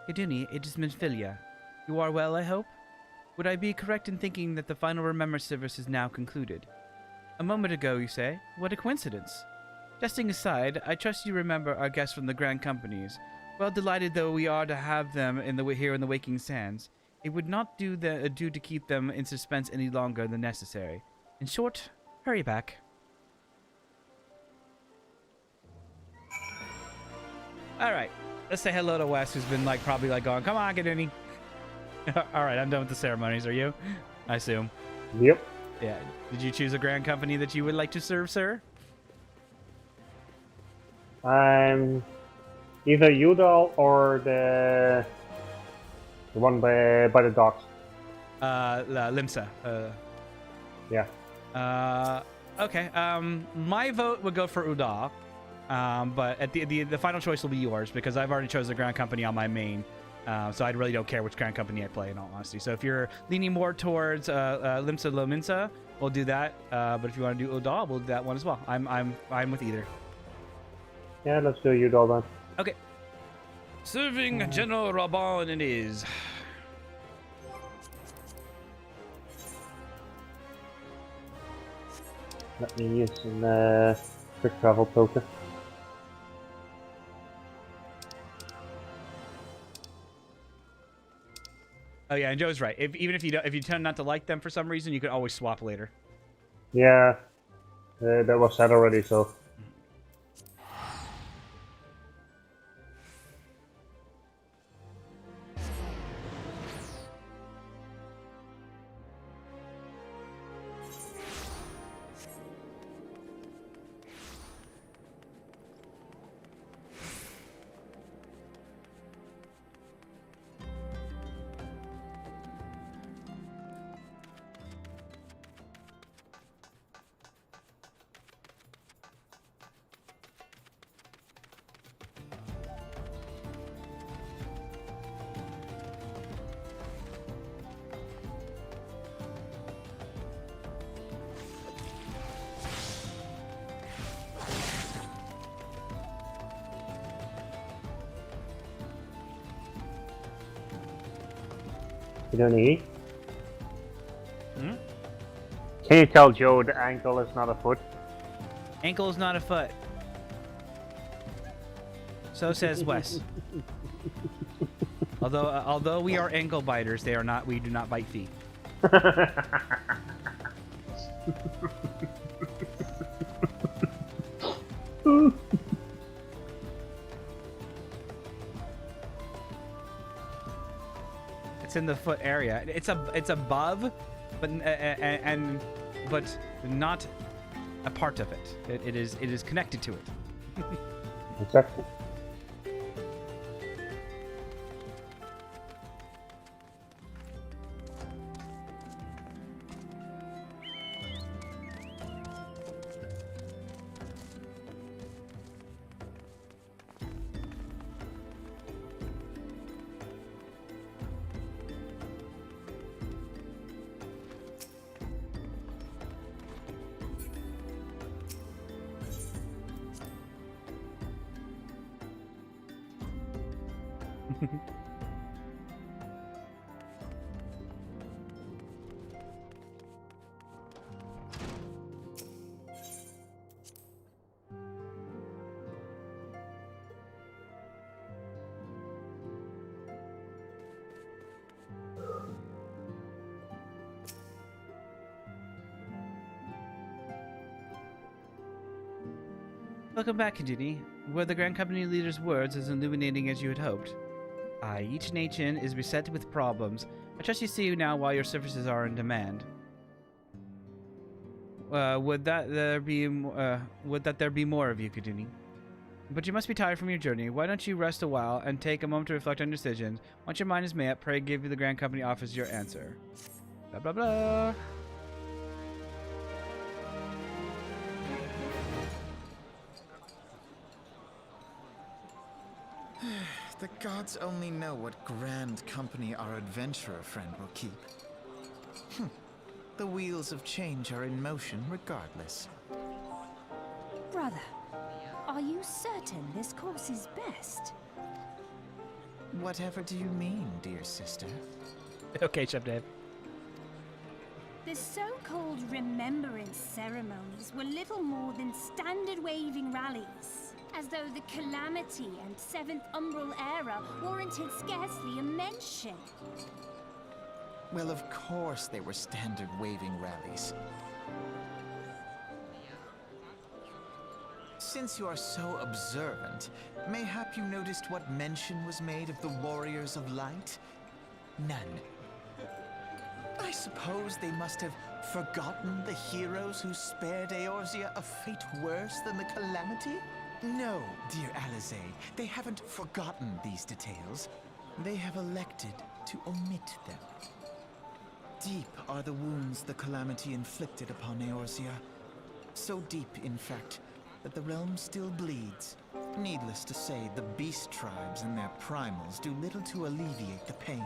Iduni, it is Minfilia. You are well, I hope? Would I be correct in thinking that the final Remember service is now concluded? A moment ago, you say? What a coincidence. Jesting aside, I trust you remember our guests from the Grand Companies. Well delighted though we are to have them here in the Waking Sands, it would not do to keep them in suspense any longer than necessary. In short, hurry back. Alright, let's say hello to Wes, who's been probably going, come on, get in. Alright, I'm done with the ceremonies, are you? I assume. Yep. Yeah. Did you choose a Grand Company that you would like to serve, sir? Either Udal or the one by the docks. Limsa. Yeah. Okay. My vote would go for Udal. But at the final choice will be yours because I've already chosen the Grand Company on my main. So I really don't care which Grand Company I play, in all honesty. So if you're leaning more towards Limsa Lominsa, we'll do that. But if you want to do Udal, we'll do that one as well. I'm fine with either. Yeah, let's do Udal then. Okay. Serving General Raban it is. Let me use some quick travel token. Oh yeah, and Joe's right. Even if you tend not to like them for some reason, you could always swap later. Yeah, that was said already. So. You don't need. Can you tell Joe the ankle is not a foot? Ankle is not a foot. So says Wes. although we are ankle biters, they are not. We do not bite feet. It's in the foot area. It's above, but but not a part of it. It is connected to it. Exactly. Welcome back, Kajini. Were the Grand Company leader's words as illuminating as you had hoped? Aye, each nation is beset with problems. I trust you see now why your services are in demand. Would that there be more of you, Kajini? But you must be tired from your journey. Why don't you rest a while and take a moment to reflect on your decisions? Once your mind is made up, pray give the Grand Company office your answer. Blah blah blah. The gods only know what grand company our adventurer friend will keep. The wheels of change are in motion regardless. Brother, are you certain this course is best? Whatever do you mean, dear sister? Okay, Chef Dave. The so-called remembrance ceremonies were little more than standard waving rallies, as though the Calamity and Seventh Umbral Era warranted scarcely a mention. Well, of course they were standard waving rallies. Since you are so observant, mayhap you noticed what mention was made of the Warriors of Light? None. I suppose they must have forgotten the heroes who spared Eorzea a fate worse than the Calamity? No, dear Alizé, they haven't forgotten these details. They have elected to omit them. Deep are the wounds the Calamity inflicted upon Eorzea. So deep, in fact, that the realm still bleeds. Needless to say, the beast tribes and their primals do little to alleviate the pain.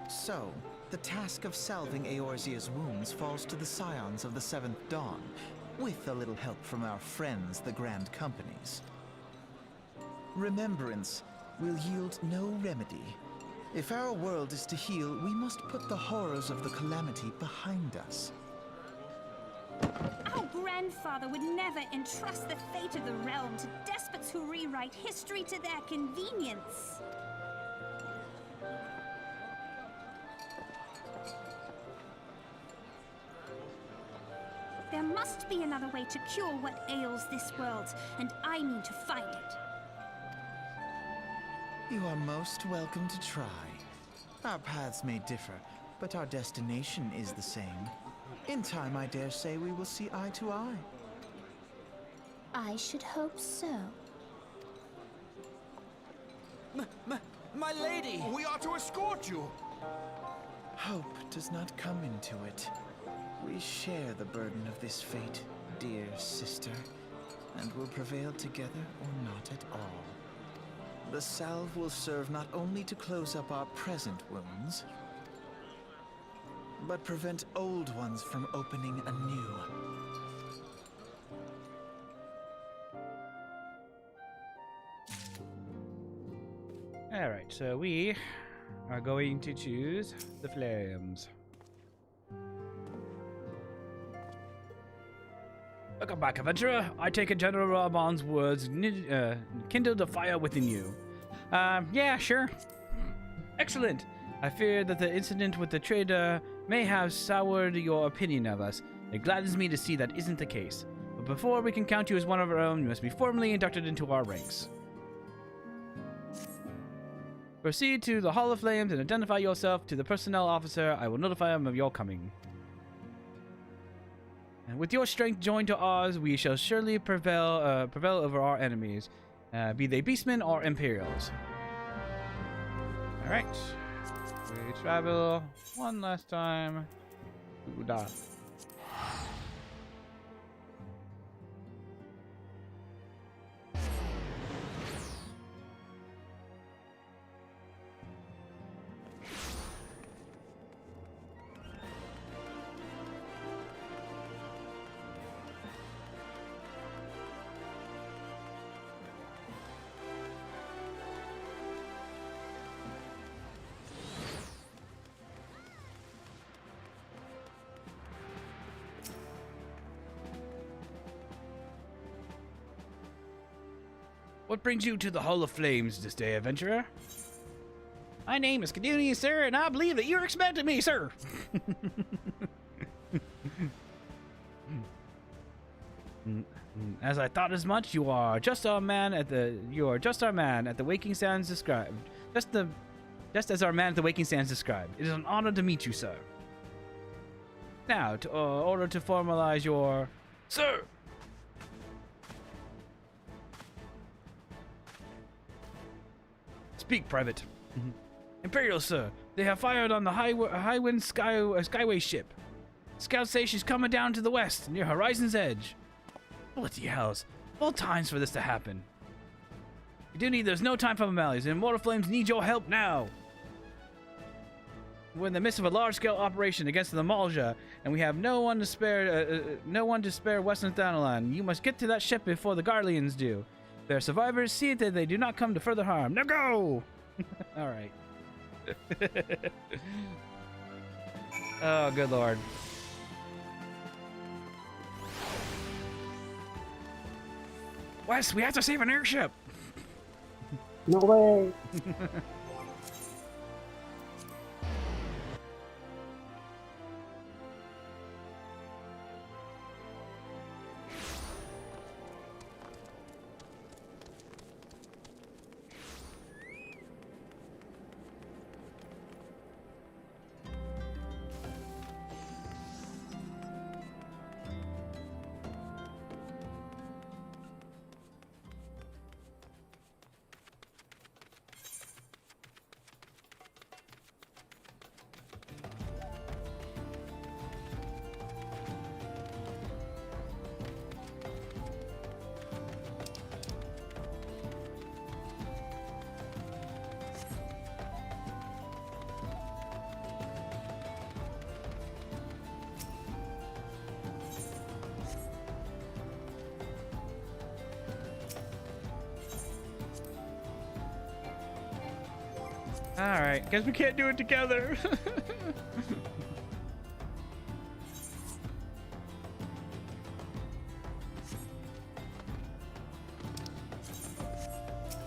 So, the task of salving Eorzea's wounds falls to the scions of the Seventh Dawn, with a little help from our friends, the Grand Companies. Remembrance will yield no remedy. If our world is to heal, we must put the horrors of the Calamity behind us. Our grandfather would never entrust the fate of the realm to despots who rewrite history to their convenience. There must be another way to cure what ails this world, and I mean to find it. You are most welcome to try. Our paths may differ, but our destination is the same. In time, I dare say we will see eye to eye. I should hope so. My lady! We are to escort you! Hope does not come into it. We share the burden of this fate, dear sister, and will prevail together or not at all. The salve will serve not only to close up our present wounds, but prevent old ones from opening anew. Alright, so we are going to choose the flames. Welcome back, adventurer. I take it General Raban's words kindled a fire within you. Yeah, sure. Excellent. I fear that the incident with the trader may have soured your opinion of us. It gladdens me to see that isn't the case. But before we can count you as one of our own, you must be formally inducted into our ranks. Proceed to the Hall of Flames and identify yourself to the personnel officer. I will notify him of your coming. And with your strength joined to ours, we shall surely prevail over our enemies, be they beastmen or Imperials. Alright. We travel one last time to Da. What brings you to the Hall of Flames this day, adventurer? My name is Cadunian, sir, and I believe that you're expecting me, sir. As I thought as much, you are just our man at the Waking Sands described. Just as our man at the Waking Sands described. It is an honor to meet you, sir. Now, to order to formalize your... Sir! Speak, Private. Imperial, sir. They have fired on the Highwind Skyway ship. Scout station's coming down to the west, near Horizon's Edge. Bloody hells. All times for this to happen. There's no time for formalities, and Immortal Flames need your help now. We're in the midst of a large-scale operation against the Malja, and we have no one to spare Western Thanalan. You must get to that ship before the Garleans do. Their survivors, see that they do not come to further harm. Now go! All right. Oh, good lord. Wes, we have to save an airship! No way! Alright, guess we can't do it together.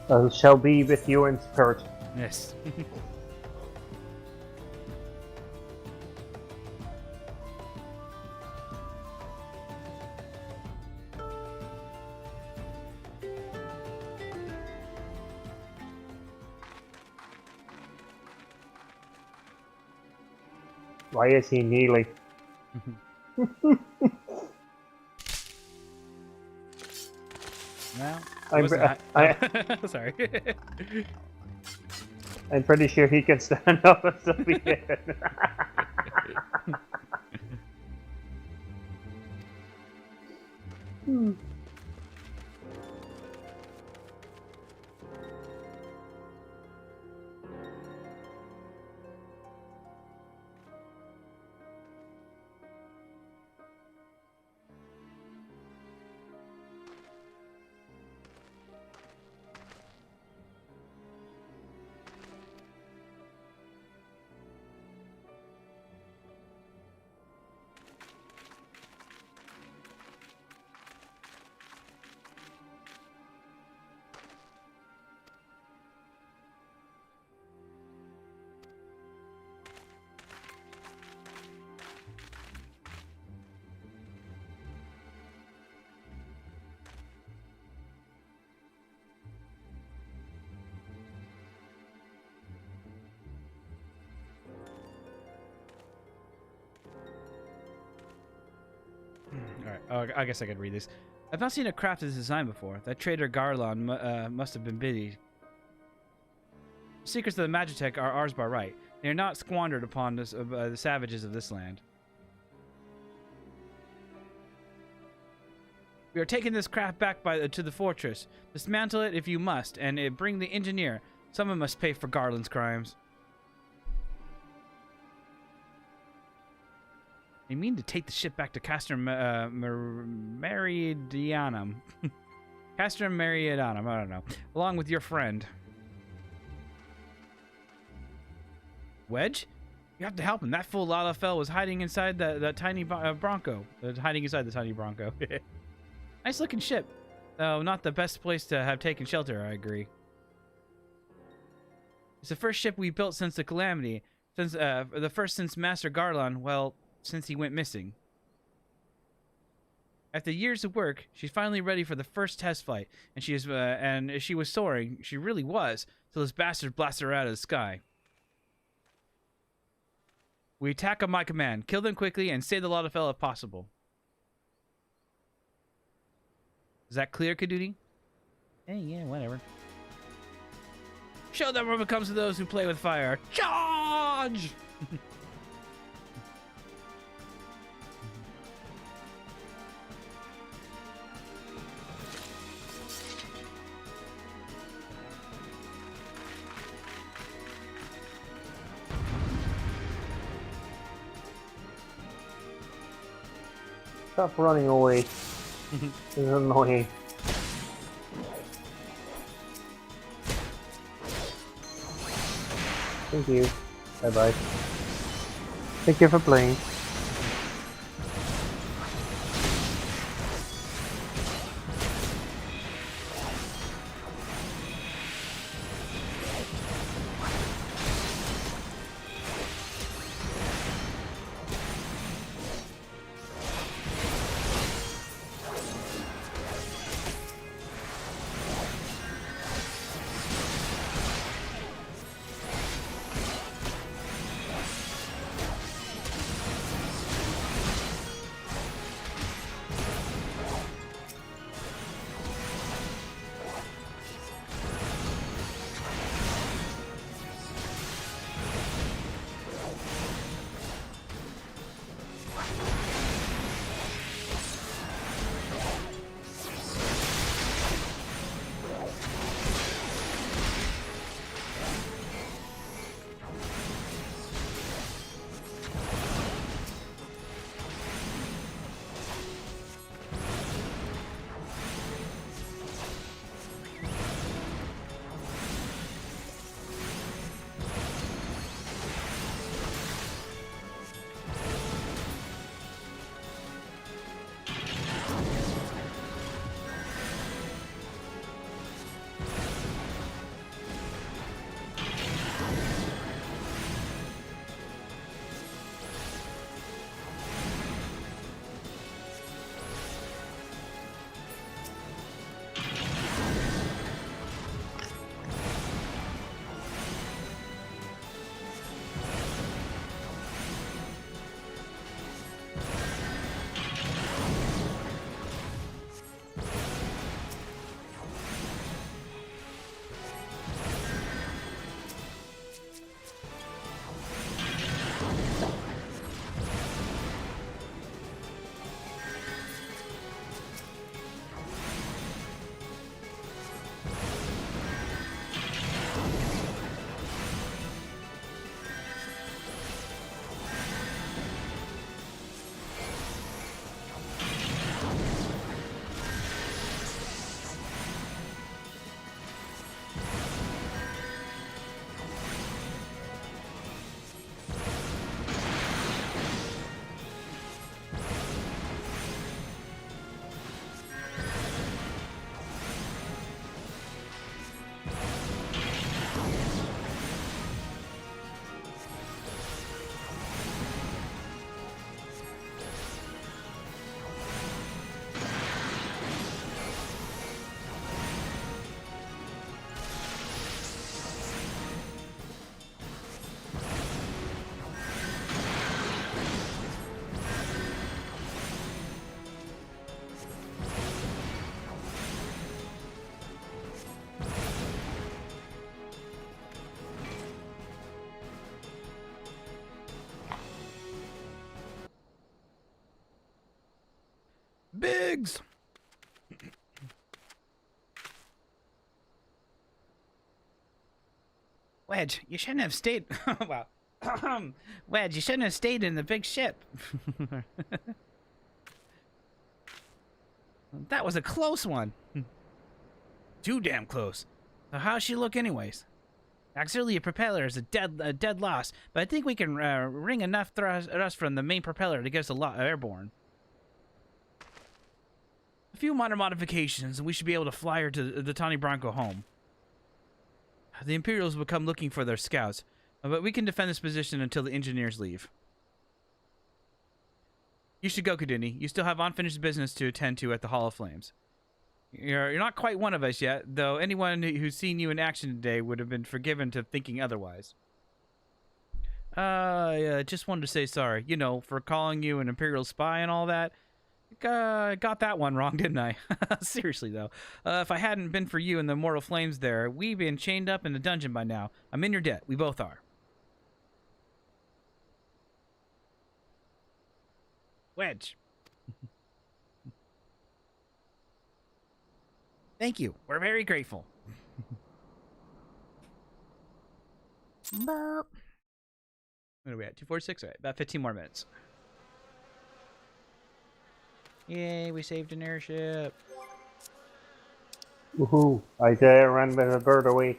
I shall be with you in spirit. Yes. Why is he kneeling? Well, sorry. I'm pretty sure he can stand up and still be in. Alright, I guess I could read this. I've not seen a craft of this design before. That trader Garlon must have been busy. The secrets of the Magitech are ours by right. They are not squandered upon the savages of this land. We are taking this craft back to the fortress. Dismantle it if you must, and bring the engineer. Someone must pay for Garland's crimes. They mean to take the ship back to Castor Meridianum. Castor Meridianum, I don't know. Along with your friend. Wedge? You have to help him. That fool Lalafell was hiding inside that tiny Bronco. Hiding inside the tiny Bronco. Nice looking ship. Though not the best place to have taken shelter, I agree. It's the first ship we built since the Calamity. Since the first since Master Garlon, well, since he went missing. After years of work, she's finally ready for the first test flight, and she was soaring. She really was, till this bastard blasted her out of the sky. We attack on my command, kill them quickly, and save the Lottafella if possible. Is that clear, Kadudi? Hey, yeah, whatever. Show them what comes to those who play with fire. Charge! Stop running away. This is annoying. Thank you. Bye bye. Thank you for playing. Biggs! Wedge, you shouldn't have stayed. Wow. Wedge, you shouldn't have stayed in the big ship. That was a close one. Too damn close. So how's she look anyways? Auxiliary propeller is a dead loss, but I think we can wring enough thrust from the main propeller to get us airborne. few minor modifications, and we should be able to fly her to the Tawny Bronco home. The Imperials will come looking for their scouts, but we can defend this position until the engineers leave. You should go, Kaduni. You still have unfinished business to attend to at the Hall of Flames. You're not quite one of us yet, though anyone who's seen you in action today would have been forgiven to thinking otherwise. Yeah, just wanted to say sorry, you know, for calling you an Imperial spy and all that. Got that one wrong, didn't I? Seriously, though. If I hadn't been for you and the Immortal Flames there, we'd been chained up in the dungeon by now. I'm in your debt. We both are. Wedge. Thank you. We're very grateful. Burp. What are we at? 246? All right, about 15 more minutes. Yay, we saved an airship. Woohoo! I ran with a bird away.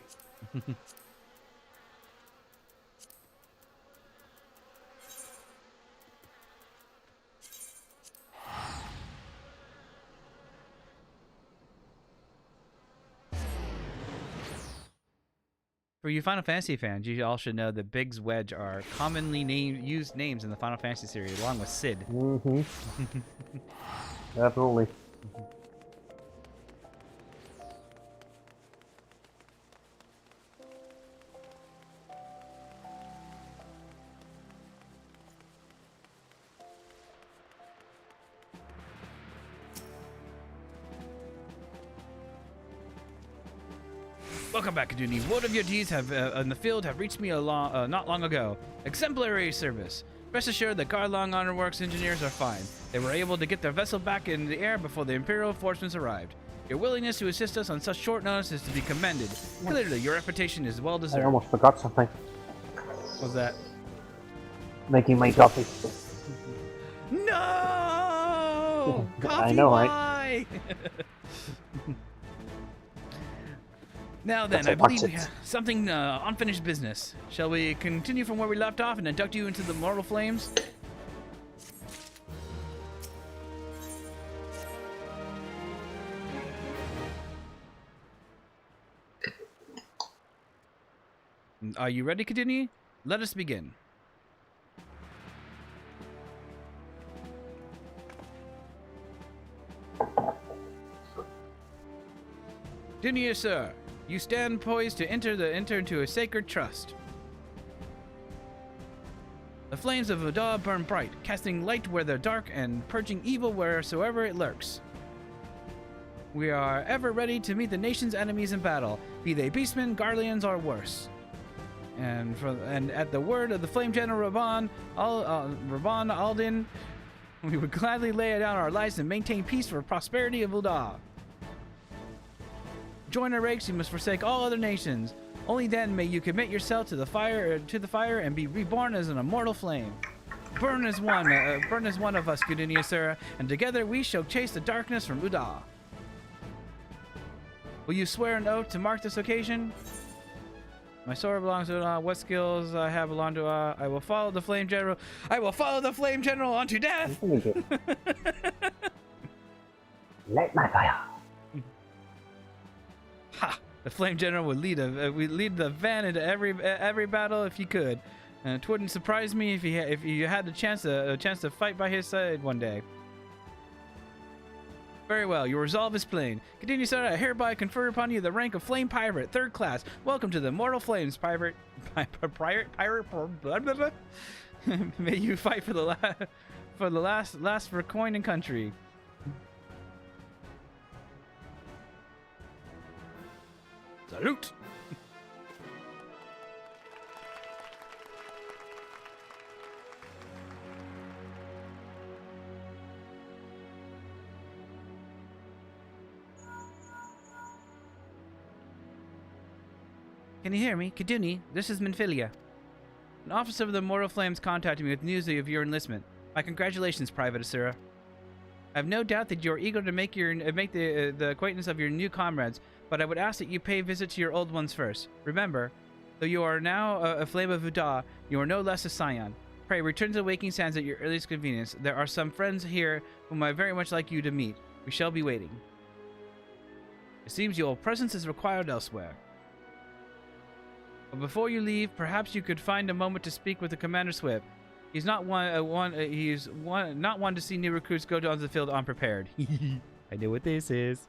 For you Final Fantasy fans, you all should know that Biggs Wedge are commonly used names in the Final Fantasy series, along with Sid. Mm-hmm. Definitely. Welcome back, Kaduni. Word of your deeds have in the field have reached me not long ago. Exemplary service. Rest assured that Garlong Honor Works engineers are fine. They were able to get their vessel back in the air before the Imperial forces arrived. Your willingness to assist us on such short notice is to be commended. Clearly, your reputation is well deserved. I almost forgot something. What's that? Making my coffee. No! Coffee I know, why? right? Now then, I believe we have something unfinished business. Shall we continue from where we left off and induct you into the Immortal Flames? Are you ready, Kaduni? Let us begin. Kaduni, sir. You stand poised to enter into a sacred trust. The flames of Udaa burn bright, casting light where they're dark and purging evil wheresoever it lurks. We are ever ready to meet the nation's enemies in battle, be they beastmen, Garleans, or worse. And at the word of the Flame General Raban Aldin, we would gladly lay down our lives and maintain peace for prosperity of Udaa. Join our ranks, you must forsake all other nations. Only then may you commit yourself to the fire and be reborn as an immortal flame. Burn as one of us, Kaduni Asura, and together we shall chase the darkness from Udaa. Will you swear an oath to mark this occasion? My sword belongs to Udaa. What skills I have belong to Udaa. I will follow the Flame General. I will follow the Flame General unto death. Light my fire. Ha! The Flame General would lead the van into every battle if he could, and it wouldn't surprise me if you had a chance to fight by his side one day. Very well, your resolve is plain. Continue, sir. I hereby confer upon you the rank of Flame Pirate, 3rd class. Welcome to the Immortal Flames, pirate. May you fight for the last for coin and country. Salute! Can you hear me? Kaduni, this is Minfilia. An officer of the Immortal Flames contacted me with news of your enlistment. My congratulations, Private Asura. I have no doubt that you are eager to make the acquaintance of your new comrades, but I would ask that you pay a visit to your old ones first. Remember, though you are now a flame of Udaa, you are no less a scion. Pray return to the Waking Sands at your earliest convenience. There are some friends here whom I very much like you to meet. We shall be waiting. It seems your presence is required elsewhere. But before you leave, perhaps you could find a moment to speak with the Commander Swift. He's not one to see new recruits go onto the field unprepared. I know what this is.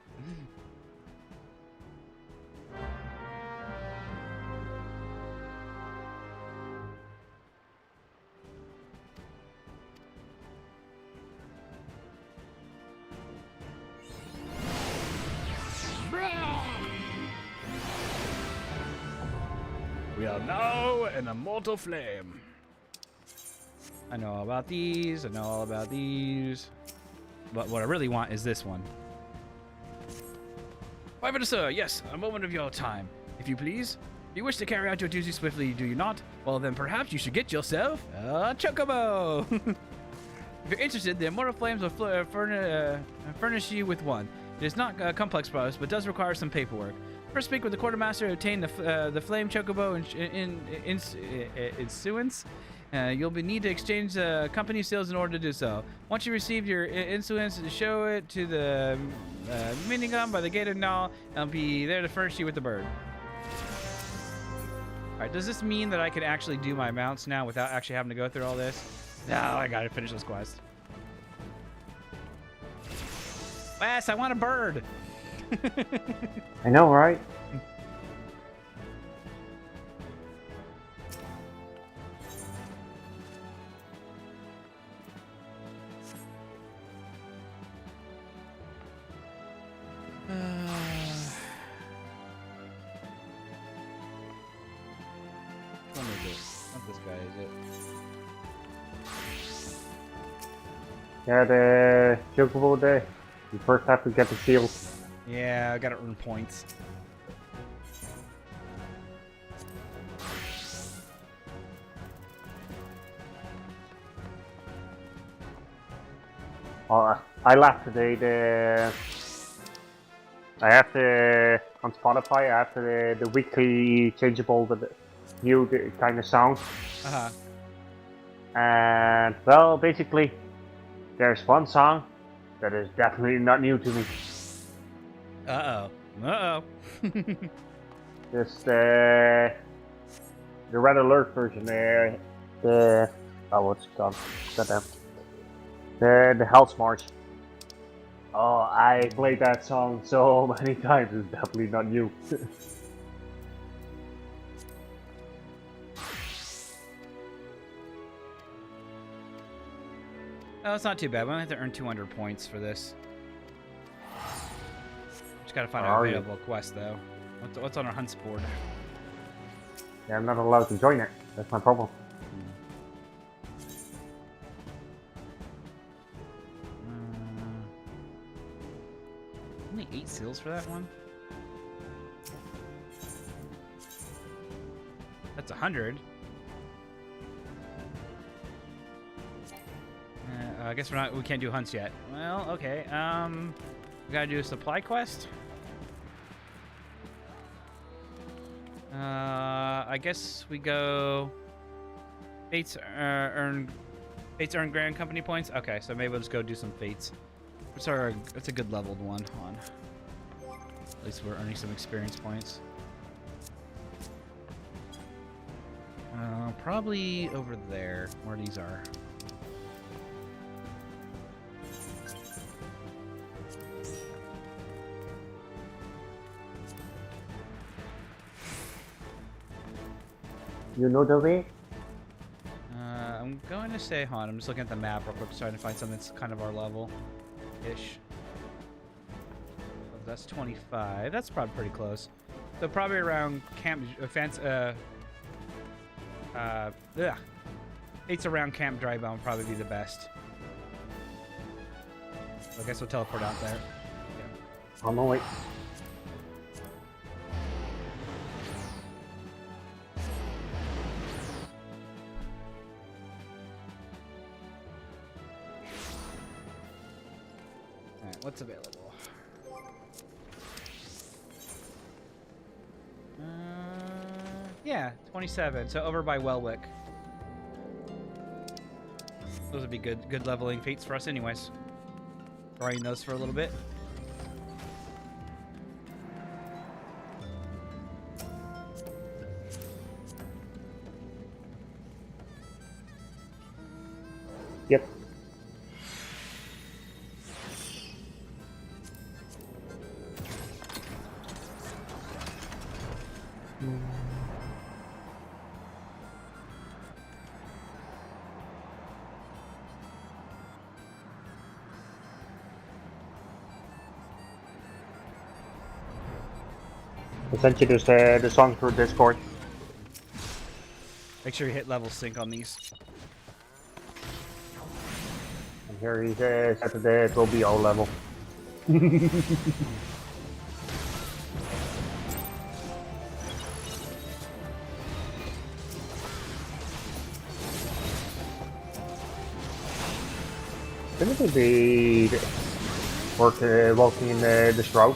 We are now an immortal flame. I know all about these. I know all about these. But what I really want is this one. Private sir, yes, a moment of your time, if you please. If you wish to carry out your duty swiftly, do you not? Well, then perhaps you should get yourself a chocobo. If you're interested, the Immortal Flames will furnish you with one. It is not a complex process, but does require some paperwork. First, speak with the quartermaster to obtain the flame chocobo in issuance. You'll need to exchange company seals in order to do so. Once you receive your issuance, show it to the minigun by the gated knoll, and I'll be there to furnish you with the bird. Alright, does this mean that I can actually do my mounts now without actually having to go through all this? No, I gotta finish this quest. Wes, I want a bird! I know, right? What is it? Not this guy, is it? Yeah, the chocobo there. You first have to get the seal. Yeah, I gotta earn points. I laughed today. I have on Spotify. I have the weekly changeable, the new kind of sound. And well, basically, there's one song that is definitely not new to me. Just the Red Alert version there. What's it called? Goddamn. The Hell's March. Oh, I played that song so many times. It's definitely not new. Oh, it's not too bad. We only have to earn 200 points for this. Just gotta find an available quest, though. What's on our hunts board? Yeah, I'm not allowed to join it. That's my problem. Only 8 seals for that one? That's 100. I guess we can't do hunts yet. Well, okay. We gotta do a supply quest. I guess we go. Fates earn grand company points. Okay, so maybe we'll just go do some fates. It's a good leveled one. On. At least we're earning some experience points. Probably over there, where these are. You know the way? I'm going to say, hold on, I'm just looking at the map real quick, trying to find something that's kind of our level-ish. Oh, that's 25. That's probably pretty close. So probably around Camp It's around Camp Drybound would probably be the best. I guess we'll teleport out there. Yeah. On my way. What's available? Yeah, 27. So over by Welwick. Those would be good leveling feats for us anyways. Growing those for a little bit. Yep. I sent you the song through Discord. Make sure you hit level sync on these. And here he said that it will be O level. Shouldn't it be walking in the shroud?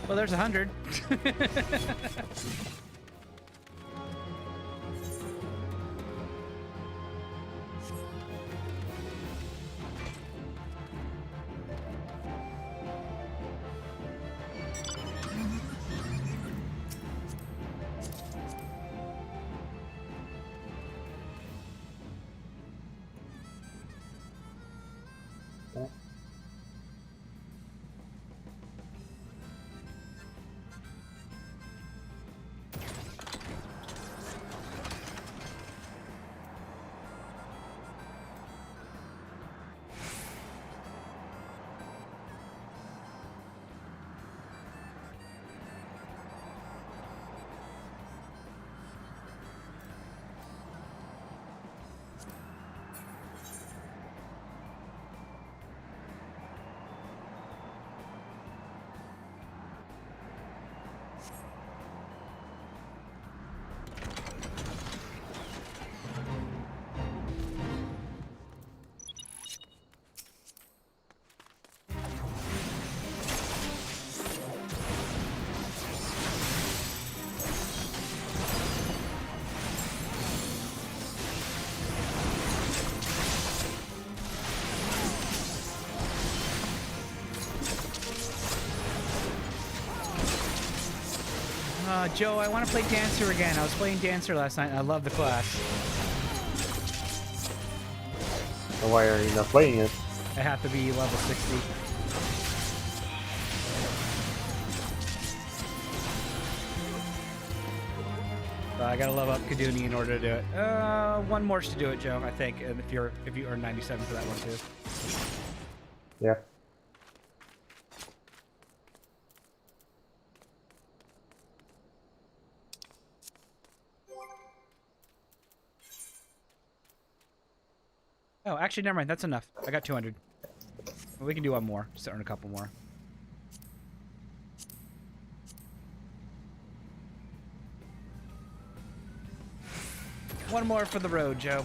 Well, there's 100. Joe, I want to play Dancer again. I was playing Dancer last night and I love the class. So why are you not playing it? I have to be level 60. I gotta level up Kaduni in order to do it. One more to do it, Joe, I think. And if you earn 97 for that one too. Yeah. Oh, actually, never mind. That's enough. I got 200. We can do one more. Just to earn a couple more. One more for the road, Joe.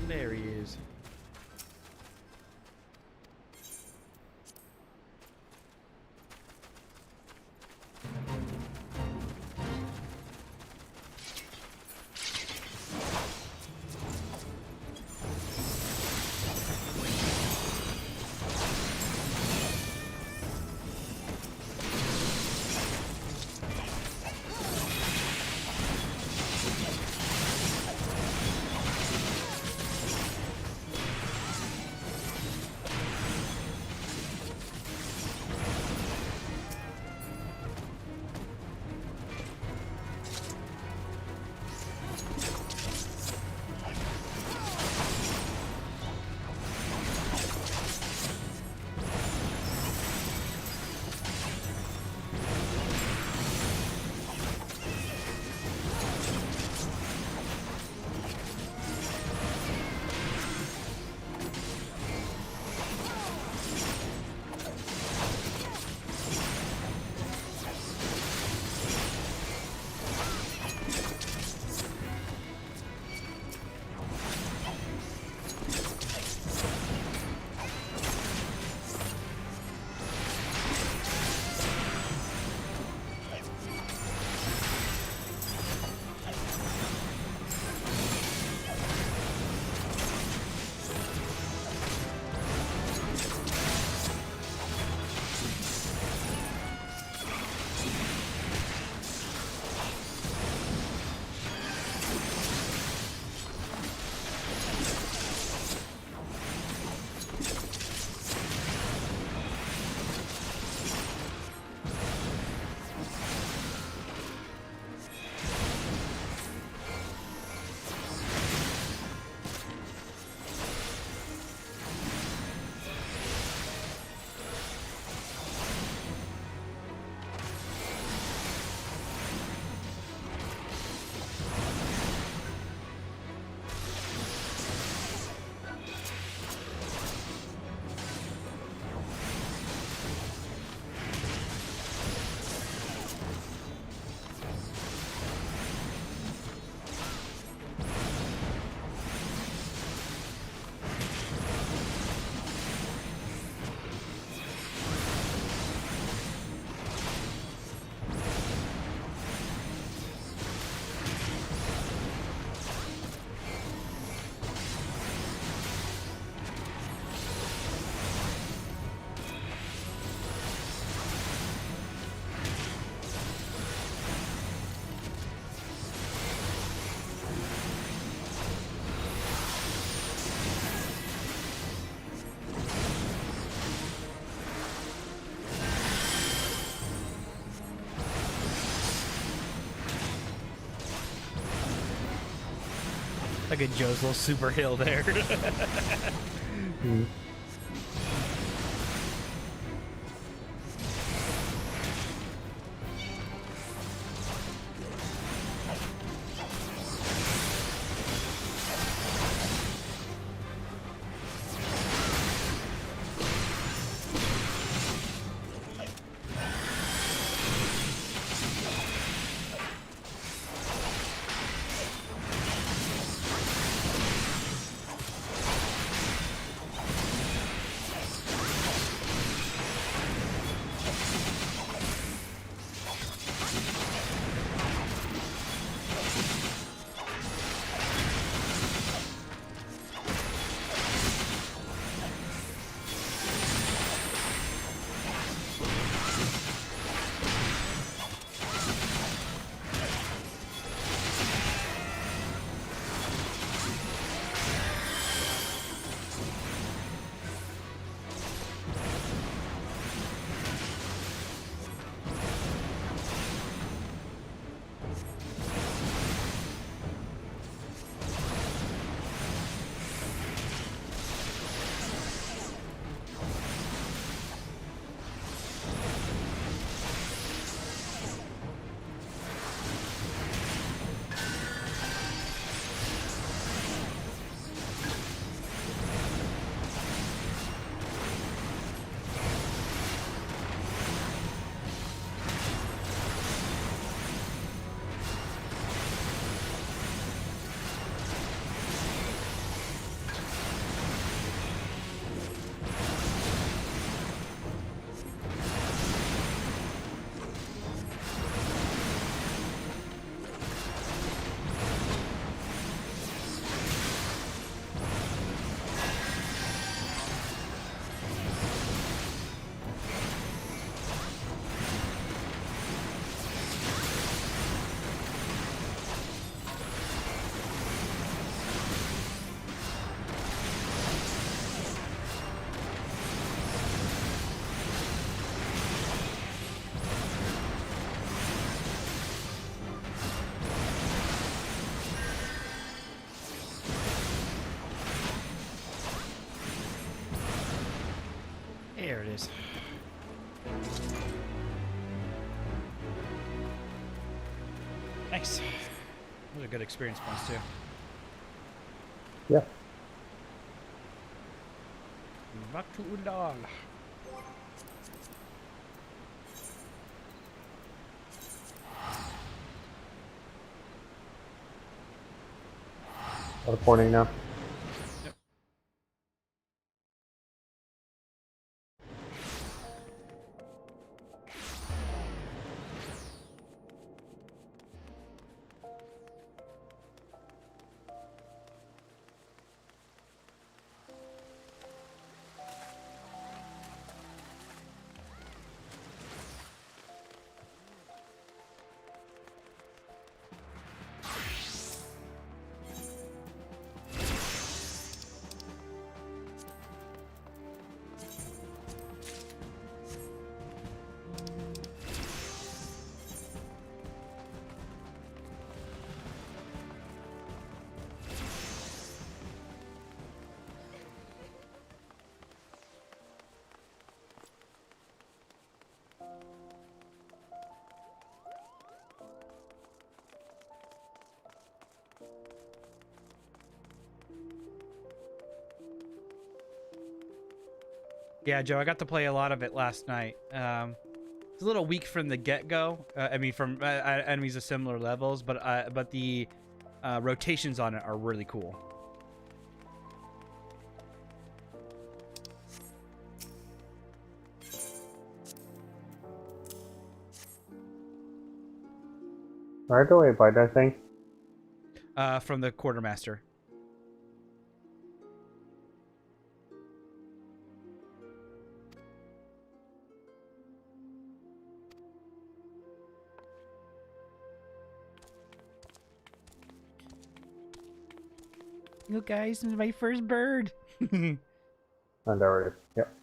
There he is. Look at Joe's little super hill there. There it is. Nice. Those are good experience points too. Yeah. Back to Undal. Teleporting now. Yep. Yeah, Joe, I got to play a lot of it last night. It's a little weak from the get-go. I mean, from enemies of similar levels, but the rotations on it are really cool. Where do I buy that thing? From the quartermaster. Look, guys, this is my first bird. And there it is. Yep.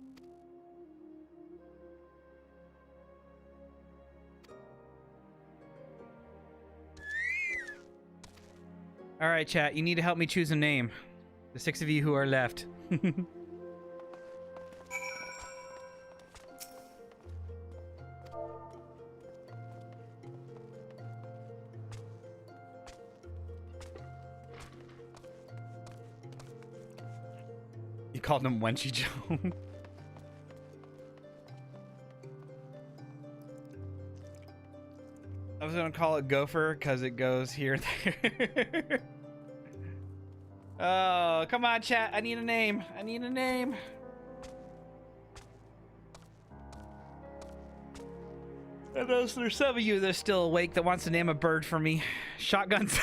All right, chat. You need to help me choose a name. The 6 of you who are left. You called him Wenchy Joe. I was gonna call it Gopher because it goes here and there. Oh, come on, chat. I need a name. I need a name. I know there's some of you that are still awake that wants to name a bird for me. Shotguns.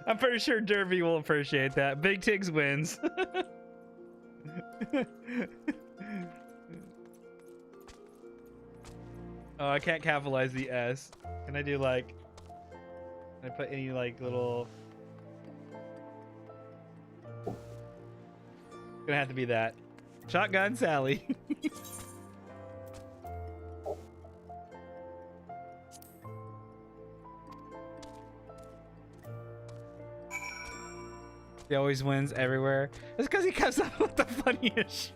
I'm pretty sure Derby will appreciate that. Big Tigs wins. Oh, I can't capitalize the S. Can I do like... Can I put any like little... Gonna have to be that. Shotgun Sally. He always wins everywhere. It's because he comes up with the funniest shit.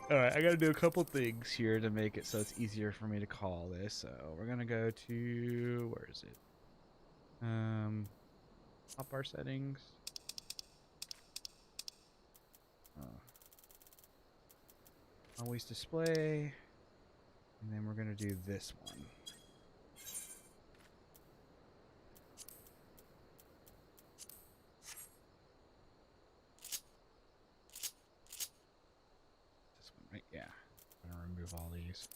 Alright, I gotta do a couple things here to make it so it's easier for me to call this. So we're gonna go to... Where is it? Hotbar settings. Always display. And then we're gonna do this one. This one, right? Yeah. I'm gonna remove all these.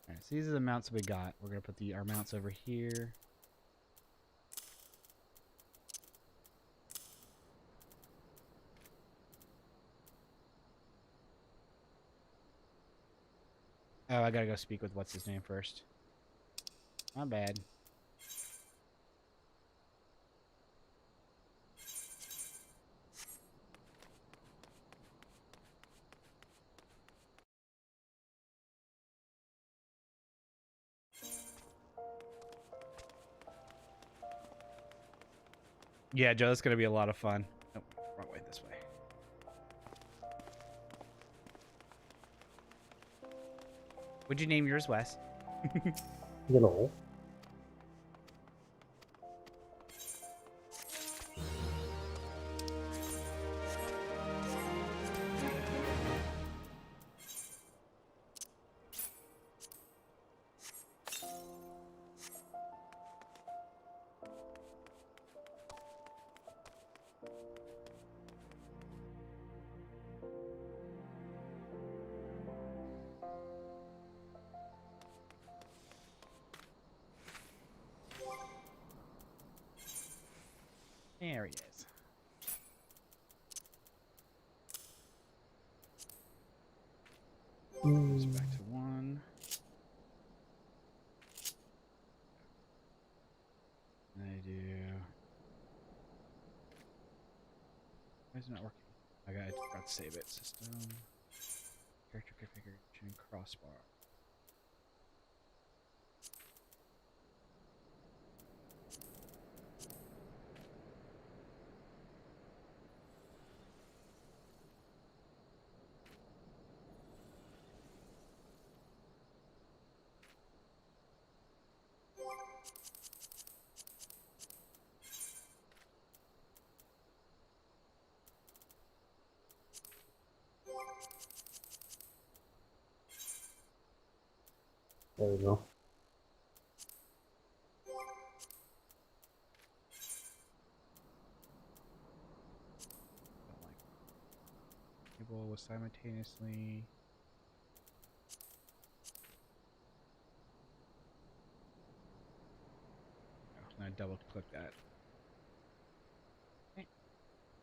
Alright, so these are the mounts we got. We're gonna put our mounts over here. Oh, I gotta go speak with what's his name first. My bad. Yeah, Joe, that's gonna be a lot of fun. Nope, wrong way, this way. Would you name yours Wes? You know. There he is. Goes back to 1. And I do... Why is it not working? I forgot to save it. System... Character configuration crossbar. There we go. Cable was simultaneously. Oh, and I double click that. Okay.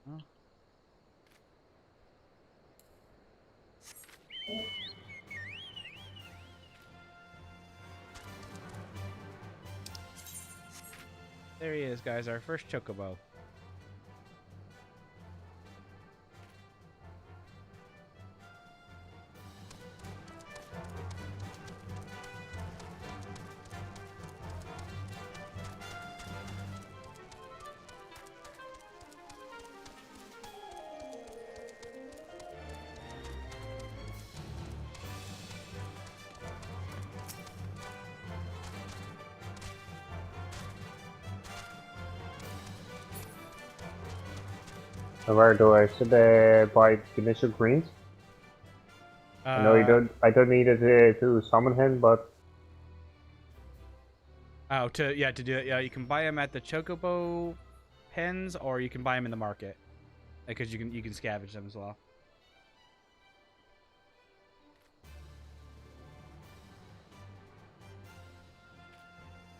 Oh. there he is, guys. Our first chocobo. Where do I should buy the initial greens? I know you don't. I don't need it to summon him, but Oh, to do it. Yeah, you can buy them at the chocobo pens, or you can buy them in the market, because you can scavenge them as well.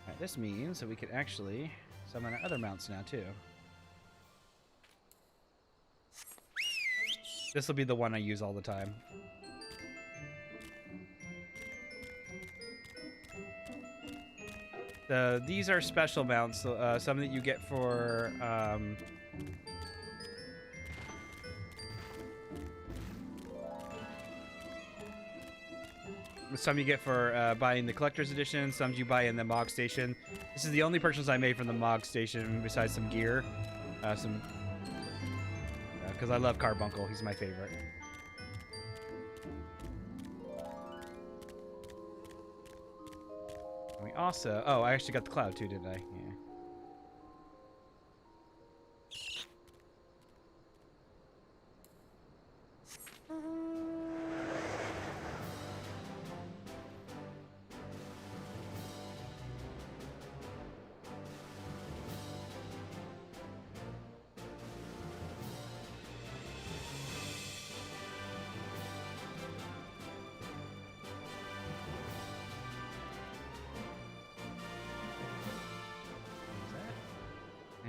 Alright, this means that we can actually summon our other mounts now too. This will be the one I use all the time. These are special mounts, some that you get for some you get for buying the collector's edition, some you buy in the MOG station. This is the only purchase I made from the MOG station besides some gear, because I love Carbuncle. He's my favorite. And we also... Oh, I actually got the cloud too, didn't I? Yeah.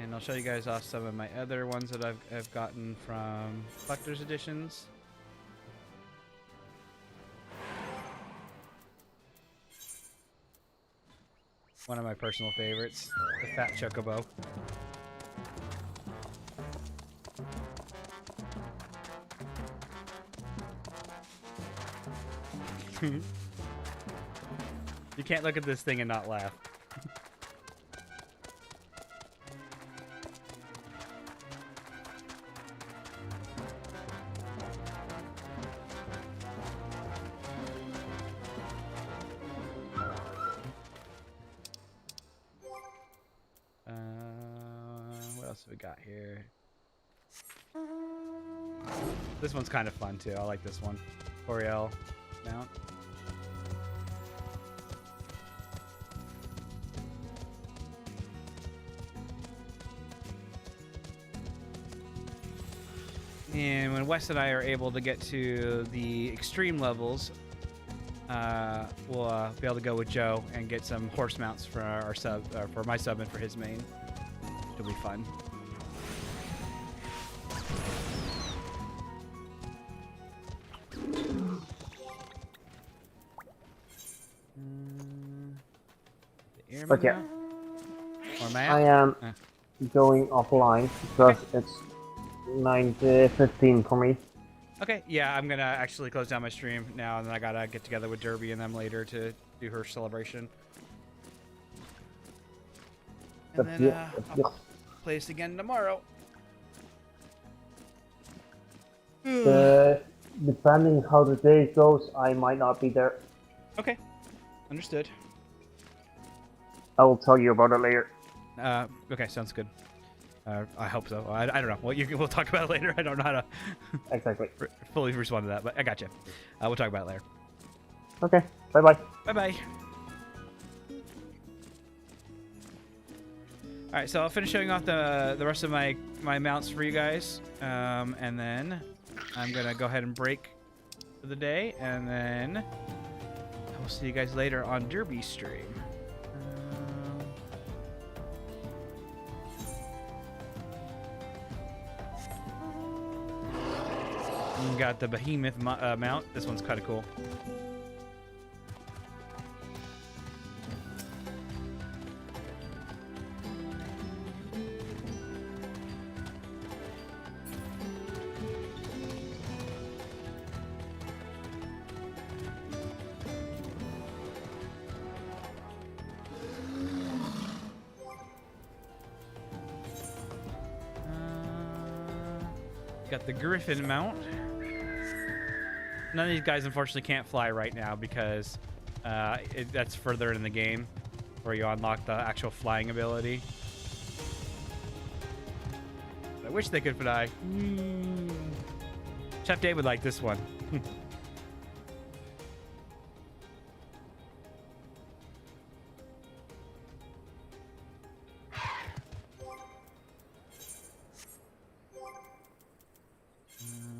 And I'll show you guys off some of my other ones that I've gotten from collector's editions. One of my personal favorites, the Fat Chocobo. You can't look at this thing and not laugh. What else have we got here? This one's kind of fun too. I like this one. Oriel mount. And when Wes and I are able to get to the extreme levels, we'll be able to go with Joe and get some horse mounts for our sub, for my sub and for his main. It'll be fun. But yeah, Or I am going offline because it's 9:15 for me. Okay, yeah, I'm gonna actually close down my stream now, and then I gotta get together with Derby and them later to do her celebration. And then I'll play this again tomorrow. Depending how the day goes, I might not be there. Okay, understood. I will tell you about it later. Okay, sounds good. I hope so. I don't know. Well, we'll talk about it later. I don't know how to exactly fully respond to that, but I got you. We'll talk about it later. Okay. Bye bye. Bye bye. All right, so I'll finish showing off the rest of my mounts for you guys, and then I'm gonna go ahead and break for the day, and then I will see you guys later on Derby's stream. We got the Behemoth mount. This one's kind of cool. Got the Griffin mount. None of these guys unfortunately can't fly right now because that's further in the game where you unlock the actual flying ability. I wish they could fly. Chef Dave would like this one.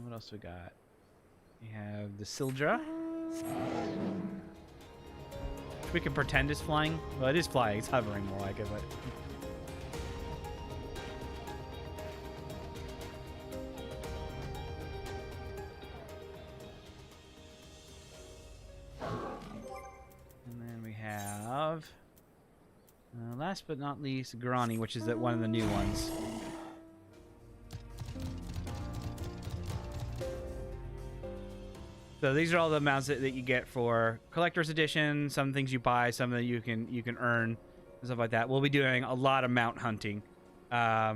What else we got? We have the Sildra. We can pretend it's flying. Well, it is flying. It's hovering more like it, but... And then we have... last but not least, Grani, which is one of the new ones. So these are all the mounts that you get for collector's edition. Some things you buy, some that you can earn, and stuff like that. We'll be doing a lot of mount hunting. Yeah,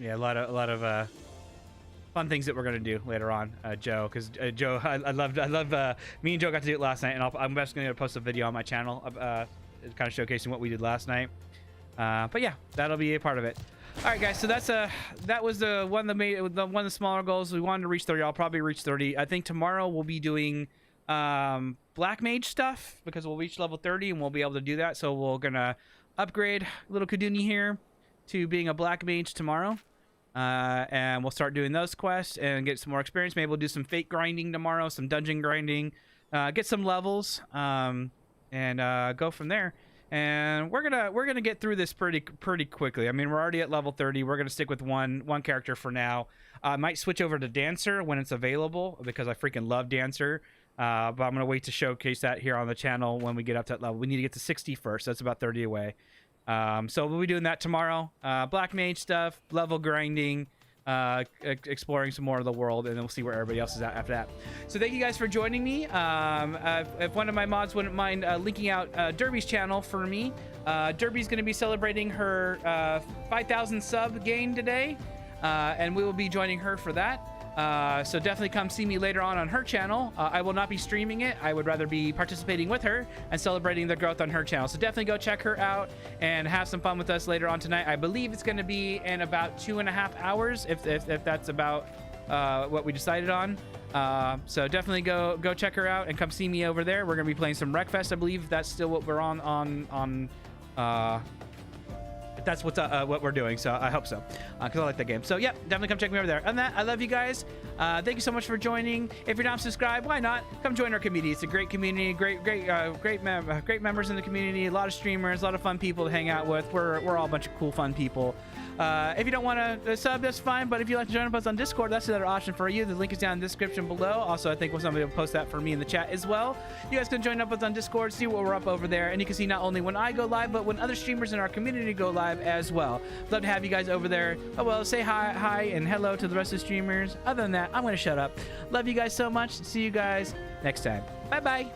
a lot of fun things that we're gonna do later on, Joe. Because Joe, I love. Me and Joe got to do it last night, and I'm just gonna post a video on my channel, kind of showcasing what we did last night. But yeah, that'll be a part of it. All right, guys. So that was the one of the smaller goals. We wanted to reach 30. I'll probably reach 30. I think tomorrow we'll be doing Black Mage stuff because we'll reach level 30 and we'll be able to do that. So we're gonna upgrade little Kaduni here to being a Black Mage tomorrow. And we'll start doing those quests and get some more experience. Maybe we'll do some fate grinding tomorrow, some dungeon grinding, get some levels, and go from there. And we're gonna get through this pretty quickly. I mean, we're already at level 30. We're gonna stick with one character for now. I might switch over to Dancer when it's available because I freaking love Dancer. But I'm gonna wait to showcase that here on the channel when we get up to that level. We need to get to 60 first. That's about 30 away. So we'll be doing that tomorrow. Black Mage stuff, level grinding, exploring some more of the world, and then we'll see where everybody else is at after that. So thank you guys for joining me. If one of my mods wouldn't mind linking out Derby's channel for me, Derby's going to be celebrating her 5,000 sub gain today, and we will be joining her for that. So definitely come see me later on her channel. I will not be streaming it. I would rather be participating with her and celebrating the growth on her channel. So definitely go check her out and have some fun with us later on tonight. I believe it's going to be in about 2.5 hours, if that's about what we decided on. So definitely go check her out and come see me over there. We're going to be playing some Wreckfest. I believe that's still what we're on that's what we're doing, so I hope so, because I like that game. So yeah, definitely come check me over there. On that, I love you guys. Thank you so much for joining. If you're not subscribed, why not come join our community? It's a great community, great members in the community, a lot of streamers, a lot of fun people to hang out with. We're all a bunch of cool, fun people. If you don't want to sub, that's fine, but if you'd like to join us on Discord, that's another option for you. The link is down in the description below. Also, I think somebody will post that for me in the chat as well. You guys can join up with us on Discord, see what we're up over there, and you can see not only when I go live, but when other streamers in our community go live as well. Love to have you guys over there. Oh well, say hi and hello to the rest of the streamers. Other than that, I'm going to shut up. Love you guys so much. See you guys next time. Bye-bye.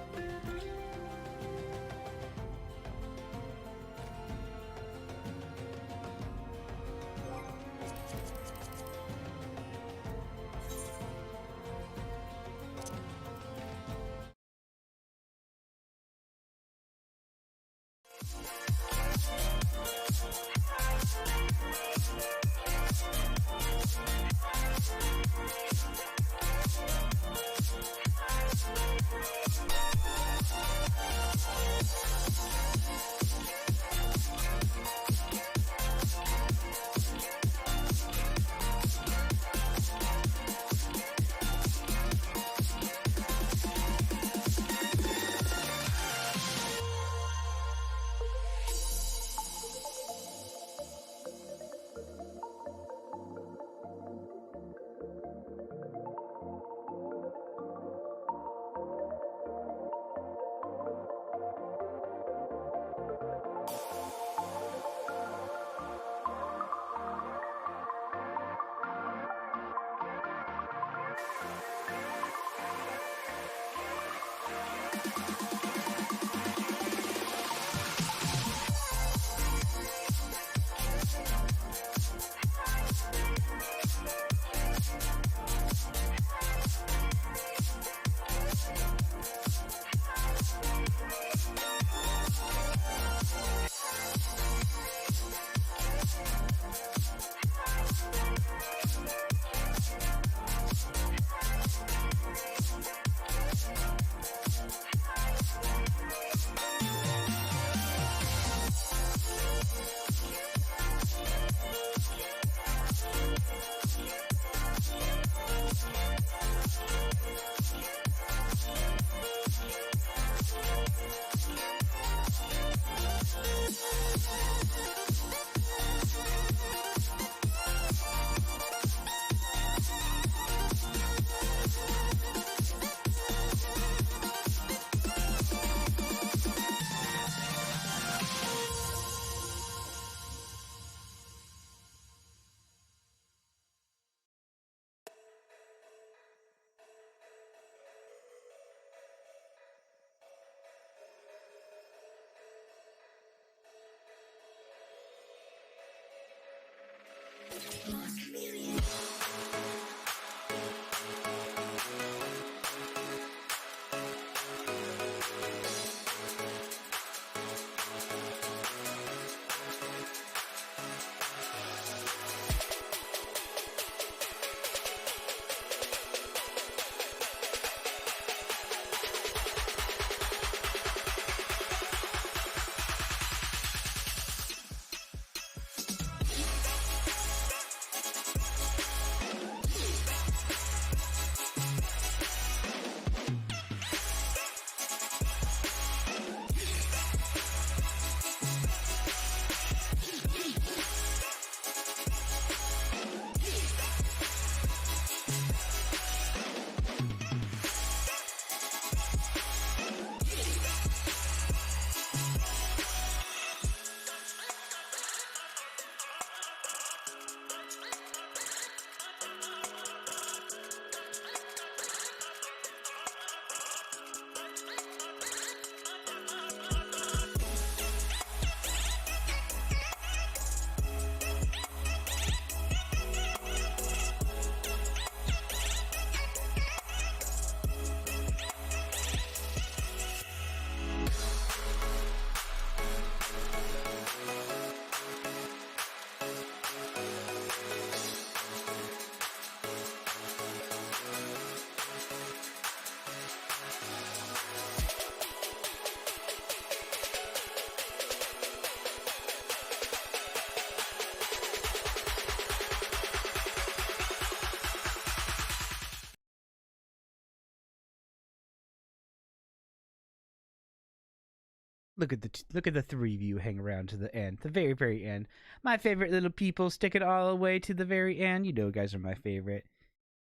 Look at the three of you hang around to the end, the very, very end. My favorite little people stick it all the way to the very end. You know, you guys are my favorite.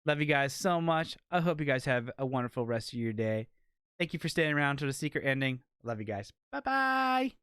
Love you guys so much. I hope you guys have a wonderful rest of your day. Thank you for staying around to the secret ending. Love you guys. Bye-bye.